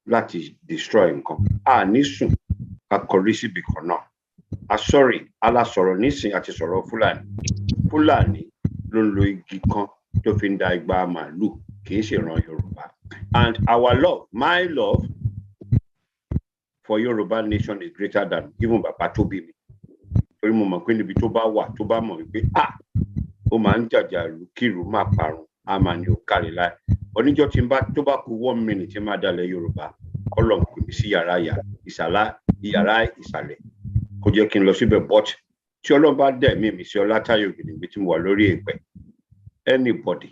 that is destroying. Nisun akorisi bikono. Sorry, Allah sọ̀rọ̀ nísìn àti sọ̀rọ̀ Fúlàní. Fúlàní ló ń lo igi kan tó fi ń da igba màálù, kì í ṣe ìran Yorùbá. And our love, my love for Yoruba nation is greater than even Baba tó bí mi. Torí mo mọ̀ pé níbi tó bá wà, tó bá mọ̀ wípé ó máa ń jàjàlú kírù má parun, á máa ní ó kárí láì. Oníjọ́ tí tó bá kù 1 minute tí máa dalẹ̀ Yorùbá, Ọlọ́run kò ní sí yàrá ìsàlẹ̀. Kò jẹ́ kí n lọ síbẹ̀, but tí Ọlọ́run bá dẹ̀ mí sí Ọlátayọ̀ Ògìdìgbí tí mo wà lórí èpẹ̀, anybody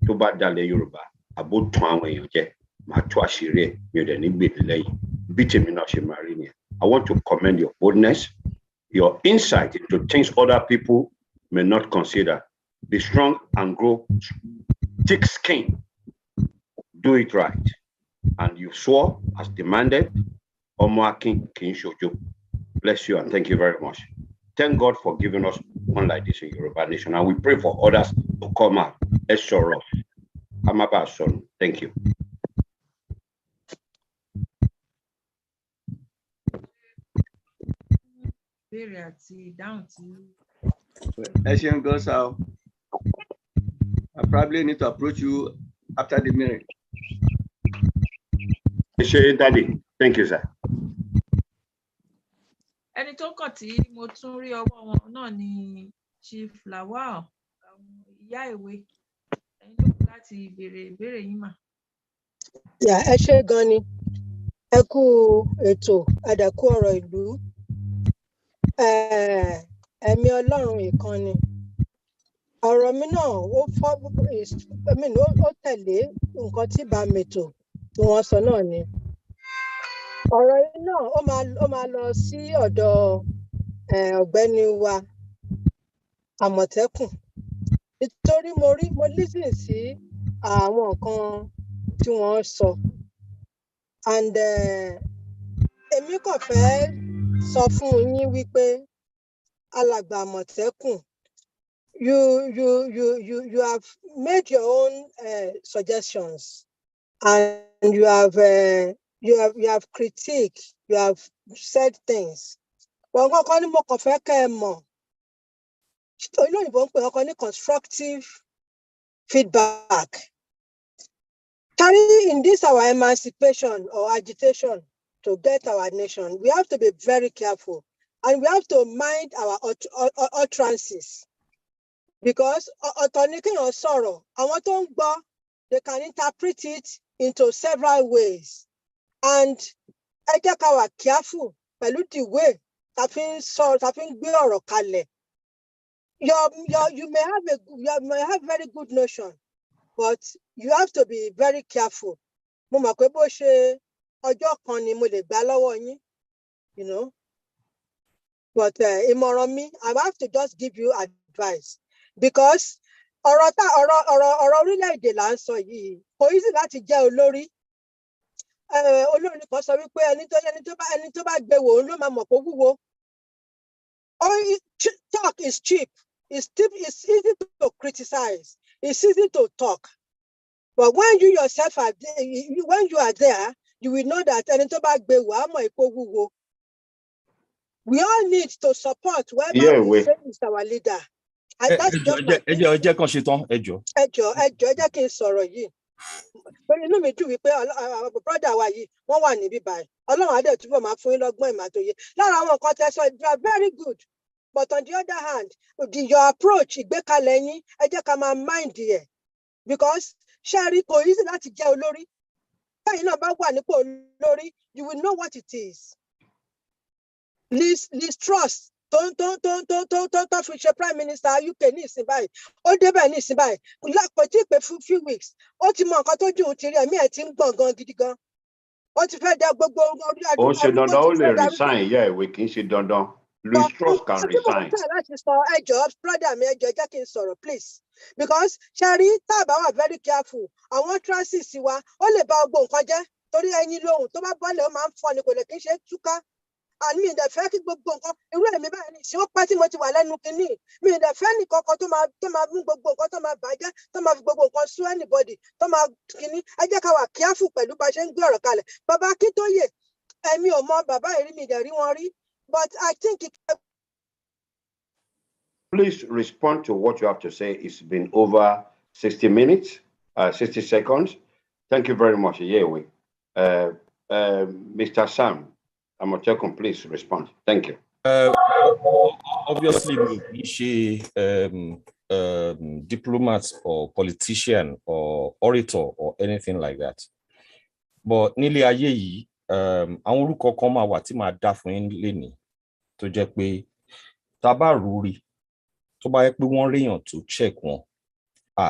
tó bá dalẹ̀ Yorùbá àbó tún àwọn èèyàn jẹ, máa tú àṣírí ẹ̀, mi ò dẹ̀ ní gbèdé lẹ́yìn bí tèmi náà ṣe máa rí nìyẹn. I want to commend your boldness, your insight into things other people may not consider. Be strong and grow thick skin. Do it right. And you swore as demanded. Omo Akin Kin Shojo. Bless you and thank you very much. Thank God for giving us one like this in Yoruba Nation, and we pray for others to come out. Esoro. Amaba son. Thank you. I probably need to approach you after the meeting. Daddy. Thank you, sir. Ẹni tó kàn tí mo tún rí ọwọ́ wọn náà ni Chief Lawal, ìyá ìwé. Ẹni tó kù láti béèrè ìbéèrè yín mà. Ẹ ṣé gan ni. Ẹ kú ètò àdàkú ọ̀rọ̀ ìlú. Ẹ̀mí Ọlọ́run ìkan ni. Ọ̀rọ̀ mi náà ó tẹ̀lé nǹkan tí Bàmètò tí wọ́n sọ náà ni. Ọ̀rọ̀ yìí náà ó máa lọ sí ọ̀dọ̀ ọ̀gbẹ́ni wa Àmọ̀tẹ́kùn. Nítorí mo listen sí àwọn nǹkan tí wọ́n sọ. And èmi kàn fẹ́ sọ fún yín wípé alàgbà Àmọ̀tẹ́kùn, you have made your own suggestions, and you have critiqued, you have said things. But nǹkan ni mo kàn fẹ́ kẹ́ ẹ mọ̀. Olóyìnbó ń pè ọkàn ní constructive feedback. Carry in this our emancipation or agitation to get our nation, we have to be very careful, and we have to mind our utterances. Because ọ̀tọ̀ ni kéèyàn sọ̀rọ̀, àwọn tó ń gbọ́, they can interpret it into several ways. And ẹ jẹ́ ká wà careful pẹ̀lú the way ta fi ń gbé ọ̀rọ̀ kalẹ̀. You may have very good notion, but you have to be very careful. Mo mọ̀ pé bó ṣe ọjọ́ kan ni mo lè gbà lọ́wọ́ yín, you know. But ìmọ̀ràn mi, I have to just give you advice. Because ọ̀rọ̀ orílẹ̀-èdè là ń sọ yìí, kò easy láti jẹ́ olórí. Olórí kan sọ wípé ẹni tó bá gbé wò ó ló máa mọ̀ pé ó wúwo. Talk is cheap. It's easy to criticize. It's easy to talk. But when you yourself are there, when you are there, you will know that ẹni tó bá gbé wò á mọ̀ pé ó wúwo. We all need to support whoever we say is our leader. That's just my ẹ jẹ́ kàn ṣe tán ẹ jọ̀ọ́. ẹ jẹ́ kí n sọ̀rọ̀ yìí. Pẹ̀lú inú mi dùn wípé brọ́dà wa yìí wọ́n wà níbí báyìí. Ọlọ́run á dẹ̀ túbọ̀ máa fún yín lọ́gbọ́n ìmọ̀ àtòyé. Lára àwọn nǹkan tẹ́ sọ, you are very good. But on the other hand, your approach, ìgbékalẹ̀ yín, ẹ jẹ́ ká máa mind ẹ̀. Because ṣẹ́rí kò easy láti jẹ́ olórí. Bẹ́ẹ̀ náà bá wà nípò olórí, you will know what it is. Liz Truss tó fi ṣe prime minister UK ní ìsìn báyìí, ó débẹ̀ ní ìsìn báyìí, kò tí ì pé few weeks, ó ti mọ nǹkan tó dùn ti rí ẹ̀mí ẹ̀ ti ń gbọ̀n gan gidi gan. Ó ti fẹ́ dá gbogbo orí àdúgbò. Ó ṣe dandan ó lè resign, yeah, ìwé kì í ṣe dandan. Liz Truss can resign. Láti sọ ẹjọ́ brother mi ẹjọ́ jẹ́ kí n sọ̀rọ̀ please, because ṣẹ́rí tá a bá wà very careful, àwọn transit wa ó lè ba gbogbo nǹkan jẹ́ torí ẹyin lóhùn tó bá bọ́lẹ̀ ó máa ń fọ́ ni kò lè kí n ṣe túká. And mi ìdẹ̀ fẹ́ kí gbogbo nǹkan irú ẹ̀mí báyìí ní ìṣe ó pẹ́ tí mo ti wà lẹ́nu kínní, mi ìdẹ̀ fẹ́ nìkan kan tó máa mú gbogbo nǹkan tó máa bàjẹ́, tó máa fi gbogbo nǹkan sú anybody, tó máa kínní. Ẹ jẹ́ ká wà careful pẹ̀lú bá ṣe ń gbé ọ̀rọ̀ kalẹ̀. Bàbá Akíntóyè, èmi ò mọ bàbá ìrí mi ìdẹ̀ rí wọn rí, but I think it. Please respond to what you have to say. It's been over 60 minutes, 60 seconds. Thank you very much, Yewe. Mr. Sam Amotekun, please respond. Thank you. Obviously, we she diplomat or politician or orator or anything like that. But nílé ayé yìí, àwọn orúkọ kan máa wà tí máa dá fún yín lénìí tó jẹ́ pé tá bá rúri tó bá yẹ pé wọ́n réyàn tó check wọn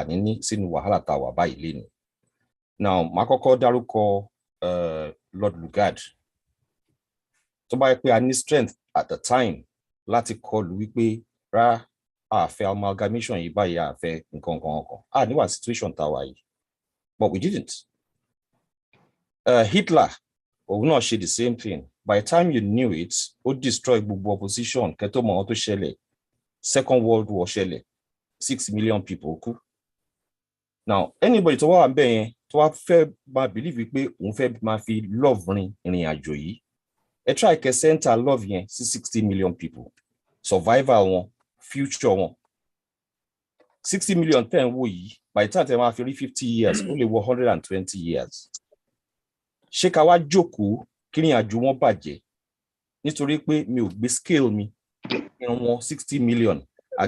ní sínú wàhálà tá wà báyìí lénìí. Now, màá kọ́kọ́ dárúkọ Lord Lugard. Tó bá yẹ pé a ní strength at the time láti kọlù wípé rá àfẹ́ amalgamation yìí báyìí àfẹ́ nǹkan kan níwà situation tá wà yìí, but we didn't. Hitler òun náà ṣe the same thing. By the time you knew it, ó destroy gbogbo opposition kẹ́tọ́ mọ̀ ọ́ tó ṣẹlẹ̀. Second World War ṣẹlẹ̀, 6 million people kú. Now, anybody tó wà ńbẹ̀ yẹn tó wá fẹ́ máa believe pé òun fẹ́ máa fi love rin ìrìn àjò yìí, ẹ try kẹ́ center love yẹn sí 60 million people. Survival wọn, future wọn. 60 million tẹ́ ń wò yìí, by the time tẹ́ máa fi rí 50 years, ó lè wọ 120 years. Ṣé ká wá jókòó kí ìrìn àjò wọn bàjẹ́ nítorí pé mi ò gbé scale mi ìrànwọ́ 60 million.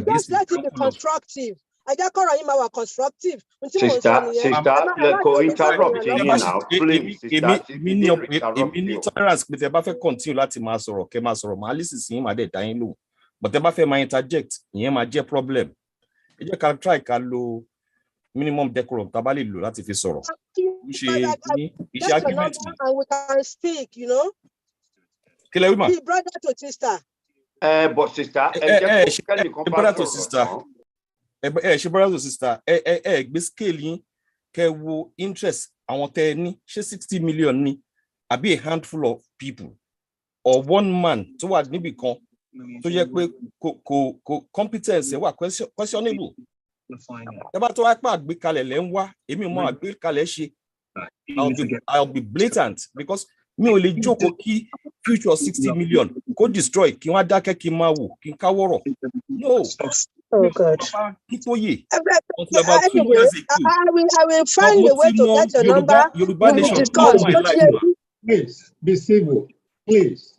Just let it be constructive. I just call him our constructive. Sister, go interrupt you now, please. Èmi ní tolerance pé tẹ́ bá fẹ́ continue láti máa sọ̀rọ̀ kẹ́ máa sọ̀rọ̀ máa listen sí yín máa dẹ̀ dá yín lóhùn. But tẹ́ bá fẹ́ máa interject, ìyẹn máa jẹ́ problem. Ẹ jẹ́ ká try ká lo minimum decorum tá bá lè lò láti fi sọ̀rọ̀. Iṣẹ́ argument. And we can speak, you know. Kí lẹ wí mà? Be brother to sister. But sister, brother to sister. She brother to sister. Gbé scale yín kẹ́ wo interest àwọn tẹ́ ní ṣé 60 million ni àbí a handful of people or one man tó wà níbì kan tó yẹ pé kò competence wà questionable. Ẹ bá tó wá pé àgbékalẹ̀ lẹ́ ń wá, èmi mọ àgbékalẹ̀ ṣe. I'll be blatant because mi ò lè jókòó kí future 60 million kó destroy kí wọ́n dákẹ́ kí n máa wò kí n káwọ́rọ̀. No. Oh God. Anyway, I will find a way to get your number. Yoruba Nation. Please be civil. Please.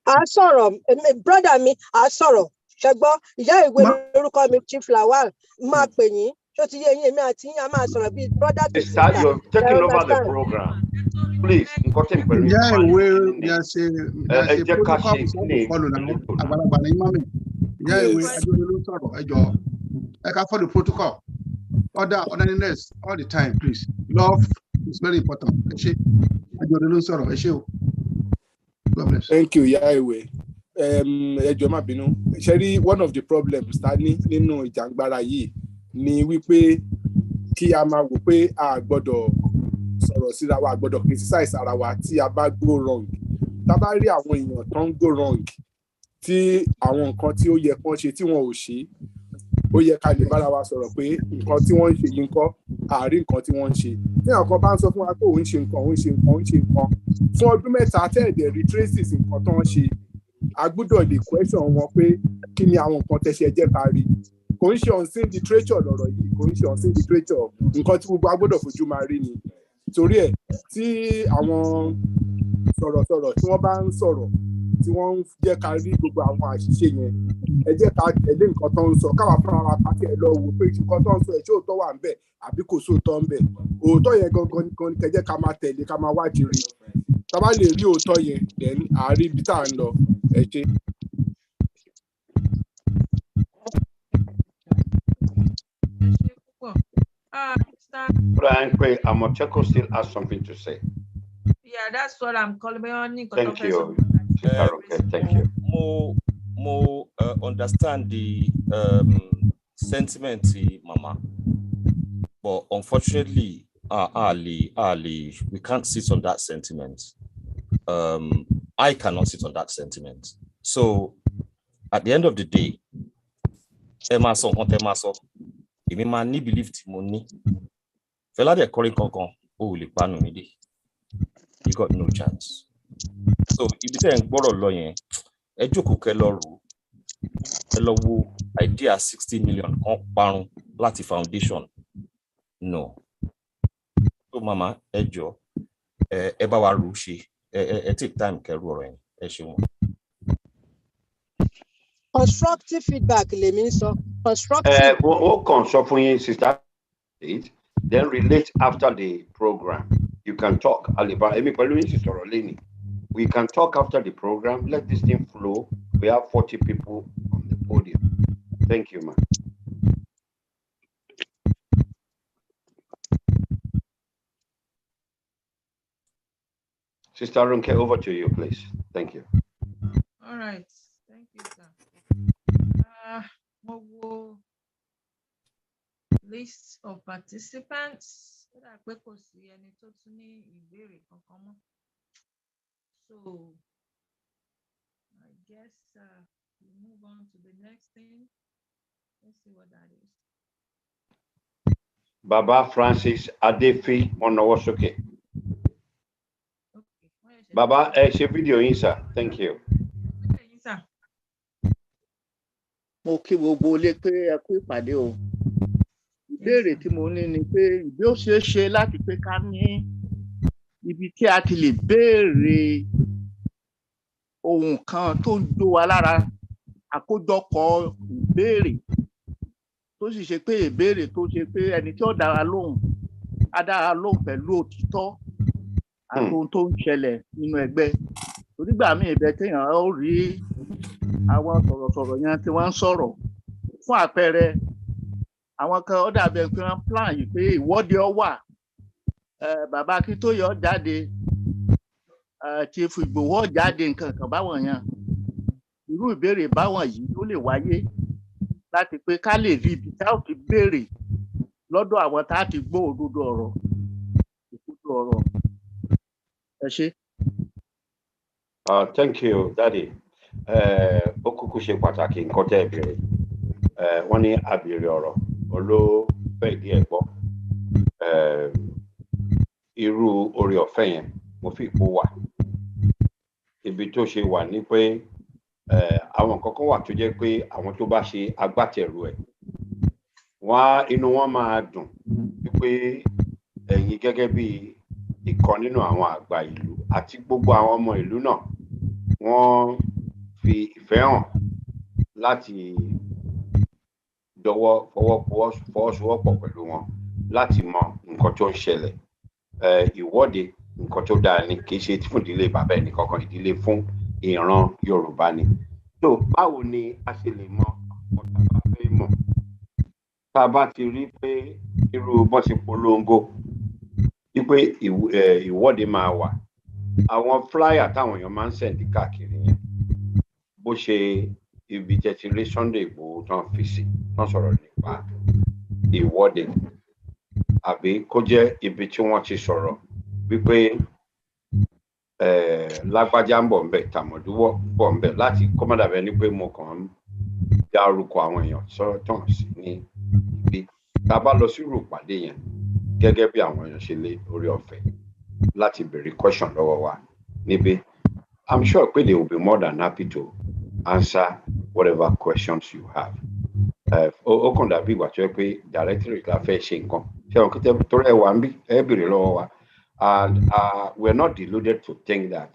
I sorrow, brother me. I sorrow. Ṣẹgbọ́, ìyá ìwé lórúkọ mi Chief Lawal máa pè yín. Ṣó ti yé yín èmi àti yín a máa sọ̀rọ̀ bíi brother to sister. You're taking over the program. Please, nǹkan tí n pẹ̀lú ìyá ìwé yà ṣe protocol follow na àgbàlagbà ní mami. Ìyá ìwé Adéolú ló sọ̀rọ̀ ẹjọ́ ẹ ká follow protocol. Orderliness all the time, please. Love is very important. Ẹ ṣé Adéolú ló sọ̀rọ̀ ẹ ṣé o. God bless. Thank you, ìyá ìwé. Ẹjọ́ má bínú. Ṣé rí one of the problems ta ní nínú ìjàngbara yìí ni wípé kí a máa wò pé a gbọ́dọ̀ sọ̀rọ̀ síra wa, a gbọ́dọ̀ criticize ara wa tí a bá go wrong. Tá bá rí àwọn èèyàn tó ń go wrong tí àwọn nǹkan tí ó yẹ kán ṣe tí wọn ò ṣe, ó yẹ ká lè bára wa sọ̀rọ̀ pé nǹkan tí wọ́n ń ṣe yìí ń kọ́ àárín nǹkan tí wọ́n ń ṣe. Tí àwọn kan bá ń sọ fún wa pé òun ṣe nǹkan fún ọdún mẹ́ta tẹ́ẹ̀dẹ̀ rí traces nǹkan tó ń ṣe, a gbọ́dọ̀ lè question wọn pé kí ni àwọn nǹkan tẹ́ṣẹ̀ jẹ́ ká rí. kò ń ṣe unseen literature lọ̀rọ̀ yìí, kò ń ṣe unseen literature, nǹkan tí gbogbo agbọ́dọ̀ fojú máa rí ni. Torí ẹ̀ tí àwọn sọ̀rọ̀sọ̀rọ̀ tí wọ́n bá ń sọ̀rọ̀ tí wọ́n ń jẹ́ ká rí gbogbo àwọn àṣìṣe yẹn, ẹ jẹ́ ká tẹ̀lé nǹkan tó ń sọ, káwa fúnra wa pàtẹ́ ẹ lọ wò pé nǹkan tó ń sọ ẹ̀ ṣé òótọ́ wà ń bẹ̀ àbí kò sóòótọ́ ń bẹ̀. Òótọ́ yẹn gangan nìkan ni kẹjẹ́ ká máa tẹ̀lé, ká máa wádìí rí. Tá bá lè rí òótọ́ yẹn, then àárí ibi tá à ń lọ. Ẹ ṣé. Brian Quay, Amocheko still has something to say. Yeah, that's what I'm calling. Thank you. Okay, thank you. Mo understand the sentiment, Mama, but unfortunately, we can't sit on that sentiment. I cannot sit on that sentiment. So, at the end of the day, Emaso, èmi máa ní belief tí mo ní. Fẹ́lá dẹ̀ kọrin kankan, ó lè panu mi dé. You got no chance. So ibi tẹ́ ń gbọ́rọ̀ lọ yẹn, ẹ jókòó kẹ́ lọ rò, ẹ lọ wo idea 60 million kan parun láti foundation. No. So mama, ẹ jọ̀ọ́, ẹ bá wa rò ṣe, ẹ take time kẹ́ rò ọ̀rọ̀ yẹn, ẹ ṣeun. Constructive feedback, lèmi sọ. Constructive. What can sọ fún yín, sister? Then relate after the program. You can talk. We can talk after the program. Let this thing flow. We have 40 people on the podium. Thank you, man. Sister Runke, over to you, please. Thank you. All right. Thank you, sir. List of participants. So I guess we move on to the next thing. Let's see what that is. Baba Francis Adefi Onowosoke. Baba, ṣe video yín, sir. Thank you. Mo kí gbogbo ilé pé ẹ kú ìpàdé o. Ìbéèrè tí mo ní ni pé bí ó ṣeé ṣe láti pé ká ní ibi tí a ti lè béèrè ohun kan tó ń jó wa lára, àkójọpọ̀ ìbéèrè tó sì ṣe pé ìbéèrè tó ṣe pé ẹni tí ó dára lóhùn á dára lóhùn pẹ̀lú òtítọ́ àti ohun tó ń ṣẹlẹ̀ nínú ẹgbẹ́. Onígbà míì ibẹ̀ téèyàn ó rí àwọn sọ̀rọ̀sọ̀rọ̀ yẹn tí wọ́n ń sọ̀rọ̀. Fún àpẹẹrẹ, àwọn kan ó dàbí ẹni pé wọ́n plan yìí pé ìwọ́de ó wà, bàbá Akíntóyè ó jáde, Chief Ìgbòho ó jáde, nǹkan kan báwọn yẹn. Irú ìbéèrè báwọn yìí tó lè wáyé láti pé ká lè rí ibi tá ò ti béèrè lọ́dọ̀ àwọn tá a ti gbọ́ òdodo ọ̀rọ̀. Ẹ ṣé. Thank you, Daddy. Ó kúkú ṣe pàtàkì nǹkan tẹ́ ẹ béèrè. Wọ́n ní àbèrè ọ̀rọ̀ olófẹ́ ìdí ẹ̀ gbọ́. Irú oore ọ̀fẹ́ yẹn mo fi ipò wà. Ibi tó ṣe wà ní pé àwọn nǹkan kan wà tó jẹ́ pé àwọn tó bá ṣe agbátẹrù ẹ̀, inú wọn máa dùn wípé ẹ̀yin gẹ́gẹ́ bí ìkan nínú àwọn àgbà ìlú àti gbogbo àwọn ọmọ ìlú náà wọ́n fi ìfẹ́ hàn láti fọwọ́sowọ́pọ̀ pẹ̀lú wọn láti mọ nǹkan tó ń ṣẹlẹ̀. Ìwọ́de nǹkan tó dáa ni, kì í ṣe fún ìdílé bàbá ẹnì kankan, ìdílé fún ìran Yorùbá ni. So báwo ni a ṣe lè mọ ọ̀tá bá fẹ́ mọ̀? Tá a bá ti rí pé irú bọ́n ti polongo wípé ìwọ́de máa wà, àwọn flyer táwọn èèyàn máa ń sẹ̀ǹdì káàkiri yẹn, bó ṣe ibi tẹ́tí rí Sunday Igboho tán fi sí tán sọ̀rọ̀ nípa ìwọ́de, àbí kó jẹ́ ibi tí wọ́n ti sọ̀rọ̀ wípé lágbájá ń bọ̀ ń bẹ̀, tàmọ̀dú bọ̀ ń bẹ̀, láti kọ́mọ́dàbẹ́ ní pé mo kàn ń dárúkọ àwọn èèyàn sọ̀rọ̀ tán sí ní ibi. Tá a bá lọ sí irú ìpàdé yẹn, gẹ́gẹ́ bí àwọn èèyàn ṣe lé orí ọ̀fẹ́ láti béèrè question lọ́wọ́ wa níbí, I'm sure pé they will be more than happy to answer whatever questions you have. ó kàn dàbí ìgbà tó yẹ pé directorate la fẹ́ ṣe nǹkan ṣé àwọn kìtẹ́ torí ẹ wà ń bí ẹ bèrè lọ́wọ́ wa and we're not deluded to think that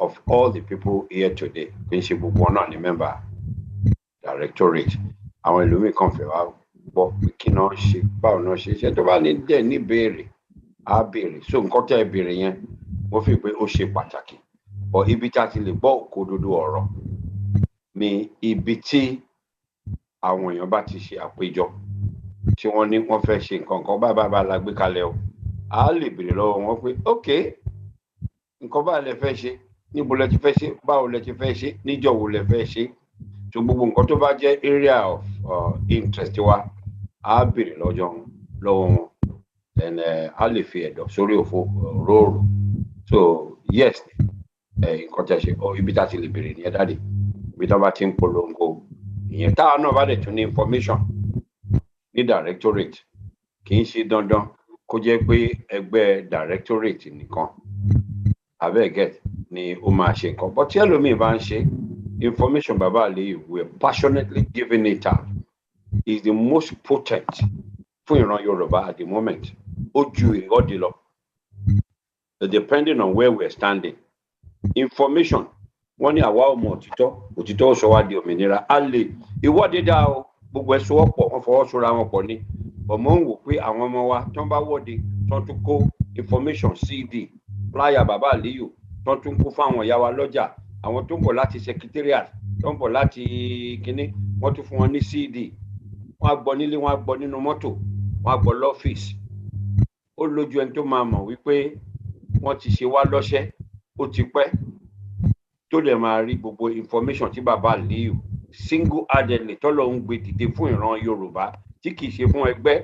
of all the people here today kì í ṣe gbogbo wọn náà ní member directorate àwọn ẹlòmíì kan fẹ́ wá gbọ́ pé kí náà ṣe báwo náà ṣe tó bá ní dẹ̀ ní béèrè á béèrè so nǹkan tẹ́ ẹ béèrè yẹn mo fi pé ó ṣe pàtàkì but ibi tí a ti lè gbọ́ òkododo ọ̀rọ̀ ní ibi tí àwọn èèyàn bá ti ṣe àpéjọ tí wọ́n ní wọ́n fẹ́ ṣe nǹkan kan bá la gbé kalẹ̀ o a lè béèrè lọ́wọ́ wọn pé ok nǹkan báyìí lẹ fẹ́ ṣe níbo lẹ ti fẹ́ ṣe báwo lẹ ti fẹ́ ṣe níjọ́ wo lẹ fẹ́ ṣe so gbogbo nǹkan tó bá jẹ́ area of interest wa a béèrè lọ́wọ́ wọn then a lè fi ẹ̀dọ̀ sórí òfo róòrò so yes nǹkan tẹ́ ṣe ibi tá a ti lè béèrè ní ẹ̀dáde ibi tá a bá ti ń polongo ìyẹn táwa náà bá dẹ̀ tún ní information ní directorate kì í ṣe dandan kó jẹ́ pé ẹgbẹ́ directorate nìkan abẹ́gẹ́ ni ó máa ṣe nǹkan but tí ẹlòmíì bá ń ṣe information bàbá àlè we are passionately giving it out is the most potent fún ìran Yorùbá at the moment ó ju ìrọ́dì lọ depending on where we are standing information wọ́n ní àwa ọmọ òtítọ́ sọ wá di òmìnira a lè ìwọ́de dá o gbogbo ẹ̀ sowọ́pọ̀ wọ́n fọwọ́ sora wọn pọ̀ ní ọmọ ń wò pé àwọn ọmọ wa tó ń bá wọ́de tó ń tún kó information cd flyer bàbá àlíyù tó ń tún kó fáwọn ìyá wa lọ́jà àwọn tó ń bọ̀ láti secretariat tó ń bọ̀ láti kínní wọ́n tún fún wọn ní cd wọ́n á gbọ́ nílé wọ́n á gbọ́ nínú mọ́tò wọ́n á gbọ́ lọ́fíìsì ó lójú ẹni tó máa mọ̀ wípé wọ́n ti ṣe wá lọ́ṣẹ́ ó ti pẹ́ tó dẹ̀ máa rí gbogbo information tí bàbá àlíyù single handedly tọ́lọ̀ ń gbé dìde fún ìran Yorùbá tí kìí ṣe fún ẹgbẹ́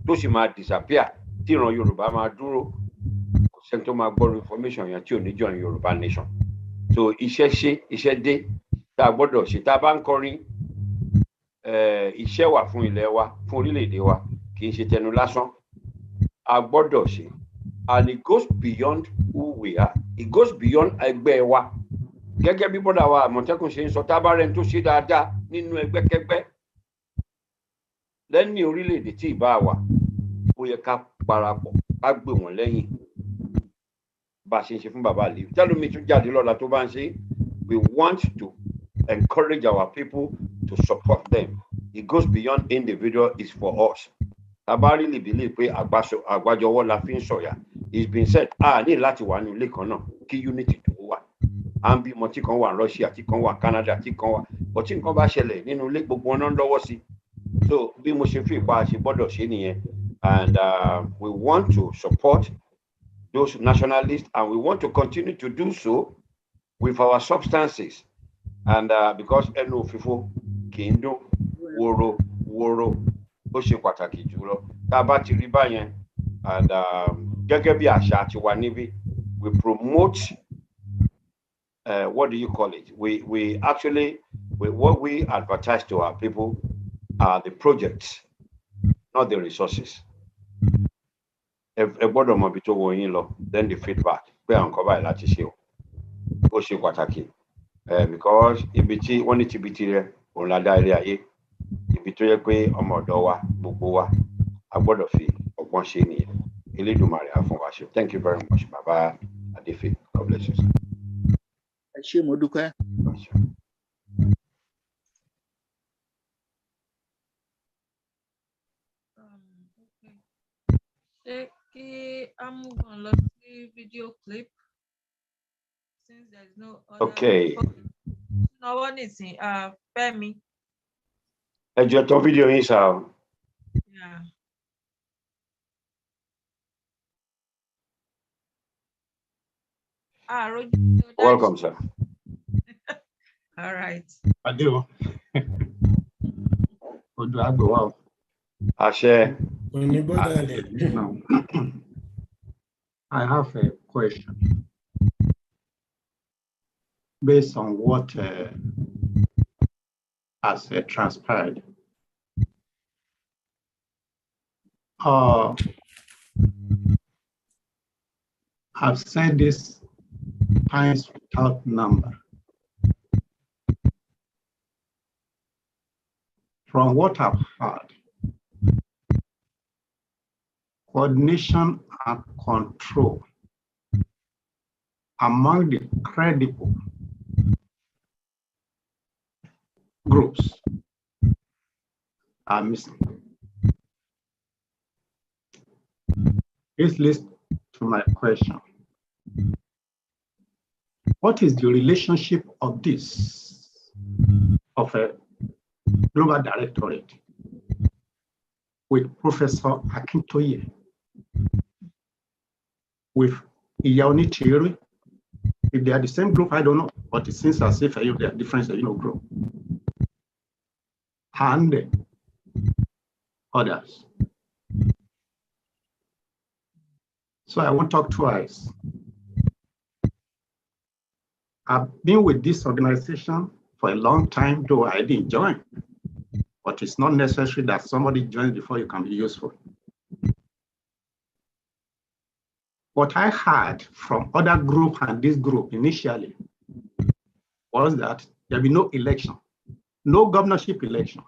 tó sì máa disappear tí ìran Yorùbá máa dúró kò sẹ́ni tó máa gbọ́rọ̀ information yẹn tí ò ní join Yorùbá nation so iṣẹ́ dé tá a gbọ́dọ̀ ṣe tá a bá ń kọrin iṣẹ́ wà fún ilẹ̀ wa fún orílẹ̀-èdè wa kì í ṣe tẹnu lásán a gbọ́dọ̀ ṣe and it goes beyond who we are it goes beyond ẹgbẹ́ wa gẹ́gẹ́ bí bọ́dà wa Àmọ̀tẹ́kùn ṣe ń sọ tábàárẹ̀ tó ṣe dáadáa nínú ẹgbẹ́kẹ́gbẹ́ lẹ́ni orílẹ̀-èdè tí ìbá wà ó yẹ ká parapọ̀ ká gbé wọn lẹ́yìn bá a ṣe ń ṣe fún bàbá àlè tẹ́lómi tún jáde lọ́la tó bá ń ṣe we want to encourage our people to support them it goes beyond individual it's for us tabari lè bí lè pé àgbájọwọ́ la fi ń sọ̀yà it's been said ní láti wà ní ilé kan náà kí unity tó wà à ń bímọ tí kan wà Russia tí kan wà Canada tí kan wà but tí nǹkan bá ṣẹlẹ̀ nínú ilé gbogbo wọn náà ń lọ́wọ́ sí so bí mo ṣe fi ipa ṣe gbọ́dọ̀ ṣe nìyẹn and we want to support those nationalists and we want to continue to do so with our substances and because ẹnu òfìfo kì í dún wóró ó ṣe pàtàkì jùlọ tá a bá ti rí báyẹn and gẹ́gẹ́ bí àṣà tiwa níbí we promote what do you call it we actually what we advertise to our people are the projects not the resources ẹ gbọ́dọ̀ mọ ibi tó wọ yín lọ then the feedback pé àwọn kan báyìí láti ṣe ó ṣe pàtàkì because ibi tí wọ́n ní tibiti rẹ òun la dá ilé ayé ibi tó yẹ pé ọmọ ọ̀dọ̀ wa gbogbo wa a gbọ́dọ̀ fi ọgbọ́n ṣe nìyẹn Elédùmarè á fún wa ṣe thank you very much baba Adéfé God bless you. ẹ ṣé mo dúpẹ́. ṣé kí a move on lọ sí video clip since there is no other. Okay. náwó nìsín Fẹ́mi. ẹ jọ̀ọ́ tán fídíò yín sá o. Yeah. Welcome, sir. All right. I do. Ojú àgbẹ̀ wa o. Àṣẹ. I have a question based on what has transpired. I've said this times without number. from what I've heard, coordination and control among the credible groups are missing. This leads to my question. What is the relationship of this, of a global directorate, with Professor Akintoye, with Iyaoni Thierry? If they are the same group, I don't know, but it seems as if they are different, group. And others. So I won't talk twice. I've been with this organization for a long time, though I didn't join. But it's not necessary that somebody joins before you can be useful. What I heard from other group and this group initially was that there'll be no election, no governorship election.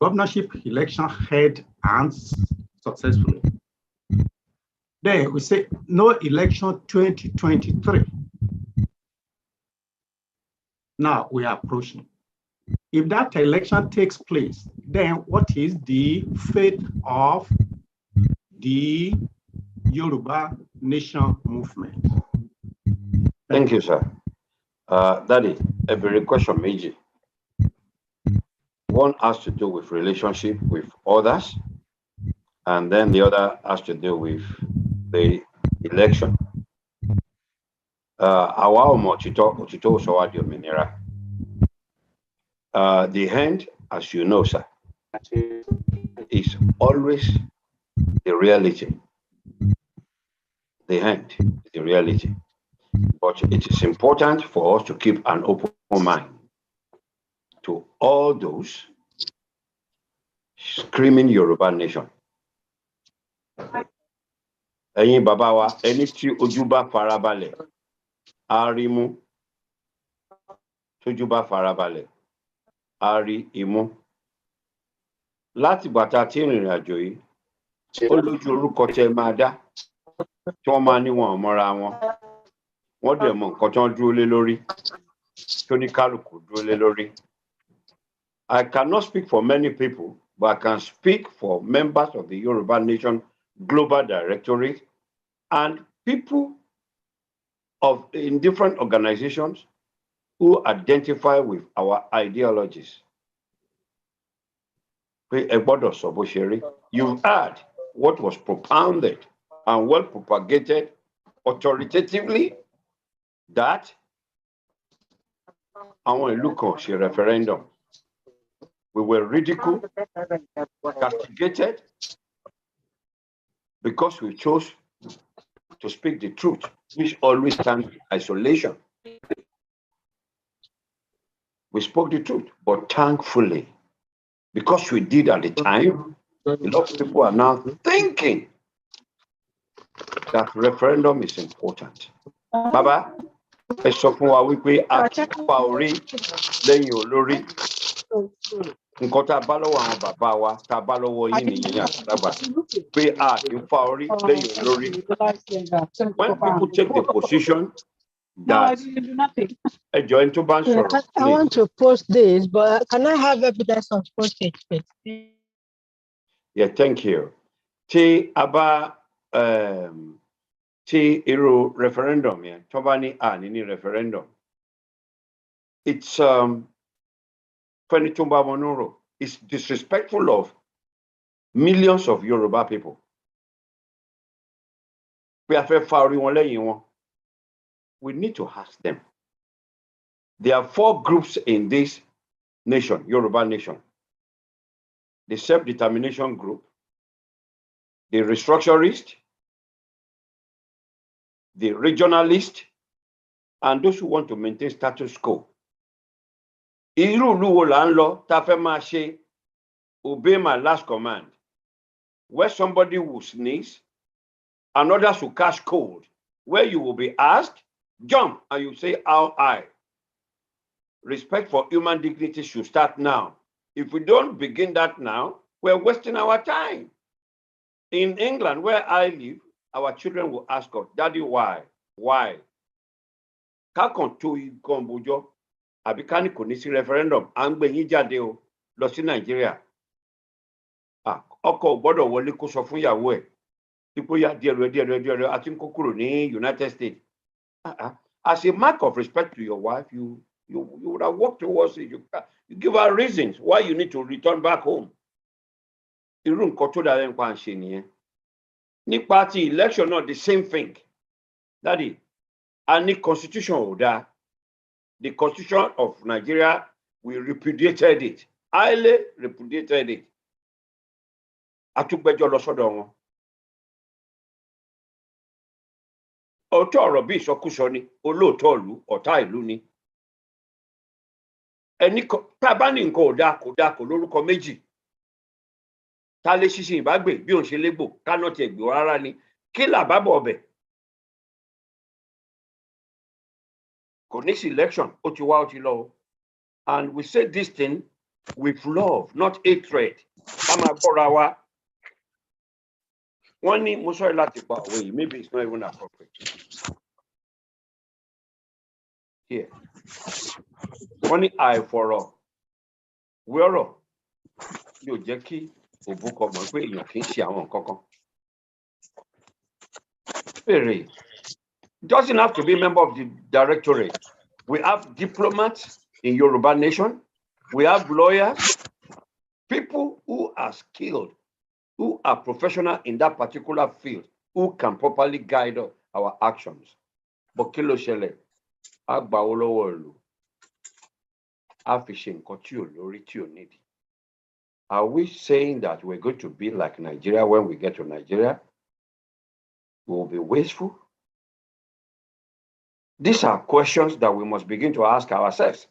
Governorship election held hands successfully. Then we say no election 2023. Now we are approaching. If that election takes place, then what is the fate of the Yoruba Nation movement? Thank you, sir. Daddy, a very question, Meiji. One has to do with relationship with others, and then the other has to do with the election. The end, as you know, sir, is always the reality. The end is the reality. But it is important for us to keep an open mind to all those screaming Yoruba nation. Ẹ̀yin bàbá wa, ẹni tí ojú bá farabalẹ̀, á rí mú. Tójú bá farabalẹ̀, á rí imú. Láti ìgbà tá a ti rìnrìn àjò yìí, ó lójú orúkọ tẹ́ máa dá, tí wọ́n máa ní wọn mọ́ra wọn. Wọ́n dẹ̀ mọ nǹkan tí wọ́n dúró lé lórí, tí oníkálùkù dúró lé lórí. I cannot speak for many people, but I can speak for members of the Yoruba Nation Global Directorate and people in different organizations who identify with our ideologies. You've heard what was propounded and well propagated authoritatively that àwọn ìlú kan ṣe referendum. We were ridiculed, castigated, because we chose to speak the truth, which always stands in isolation. We spoke the truth, but thankfully, because we did at the time, a lot of people are now thinking that referendum is important. Baba, ẹ sọ fún wa wípé a ti pa orí lẹ́yìn olórí. Nǹkan tá a bá lọ́wọ́ àwọn bàbá wa, tá a bá lọ́wọ́ yín nìyẹn àgbàlagbà, pé a ti pa orí lẹ́yìn olórí. When people take the position that ẹjọ́ ẹni tó bá ń sọ̀rọ̀. I want to post this, but can I have evidence of postage, please? Yeah, thank you. Tí a bá tí irú referendum yẹn, tó bá ní ní referendum, it's it's disrespectful of millions of Yoruba people. We need to ask them. There are 4 groups in this nation, Yoruba nation. The self-determination group, the restructurist, the regionalist, and those who want to maintain status quo. Obey my last command. Where somebody will sneeze and others will catch cold, where you will be asked, jump, and you say, how high. Respect for human dignity should start now. If we don't begin that now, we're wasting our time. In England, where I live, our children will ask us, Daddy, why? Why? Kákan tó igan bójọ́, àbí ká ní kò ní sí referendum, à ń gbé yín jáde o, lọ sí Nàìjíríà. Ọkọ ò gbọ́dọ̀ wọlé kó sọ fún ìyàwó ẹ̀. Ipò ya díẹ̀ àti ń kó kúrò ní United States. As a mark of respect to your wife, you would have worked towards it. You give her reasons why you need to return back home. Irú nǹkan tó dára nípa ṣe nìyẹn. Nípa ti election náà, the same thing. Daddy, a ní constitution ò dáa. The constitution of Nigeria, we repudiated it. Highly repudiated it. Àtúgbẹ́jọ́ lọ sọ́dọ̀ wọn. Ọ̀tọ̀ ọ̀rọ̀ bí ìsọkúsọ ni, olóòótọ́ ìlú, ọ̀tá ìlú ni. Ẹni tá a bá ní nǹkan ò dáa kò lórúkọ méjì. Ta lè ṣiṣẹ́ ìbágbé bí òun ṣe légbò, ká náà tiẹ̀ gbé rárá ni. Kí làbábọ̀ ọbẹ̀? Kò ní sí election, ó ti wá, ó ti lọ. And we say this thing with love, not hatred. Ká máa gbọ́ra wa. Wọ́n ní mo sọ̀rọ̀ láti pa òwe yìí, maybe it's not even appropriate. Here. Wọ́n ní àìfọ̀rọ̀ wérọ̀ yóò jẹ́ kí òbúkọ mọ̀ pé èèyàn kì í ṣe àwọn nǹkan kan. It doesn't have to be a member of the directorate. We have diplomats in Yoruba Nation. We have lawyers, people who are skilled, who are professional in that particular field, who can properly guide our actions. But kí ló ṣẹlẹ̀? A gbà owó lọ́wọ́ ìlú. A fi ṣe nǹkan tí ò lórí tí ò nídìí. Are we saying that we're going to be like Nigeria when we get to Nigeria? We will be wasteful? These are questions that we must begin to ask ourselves.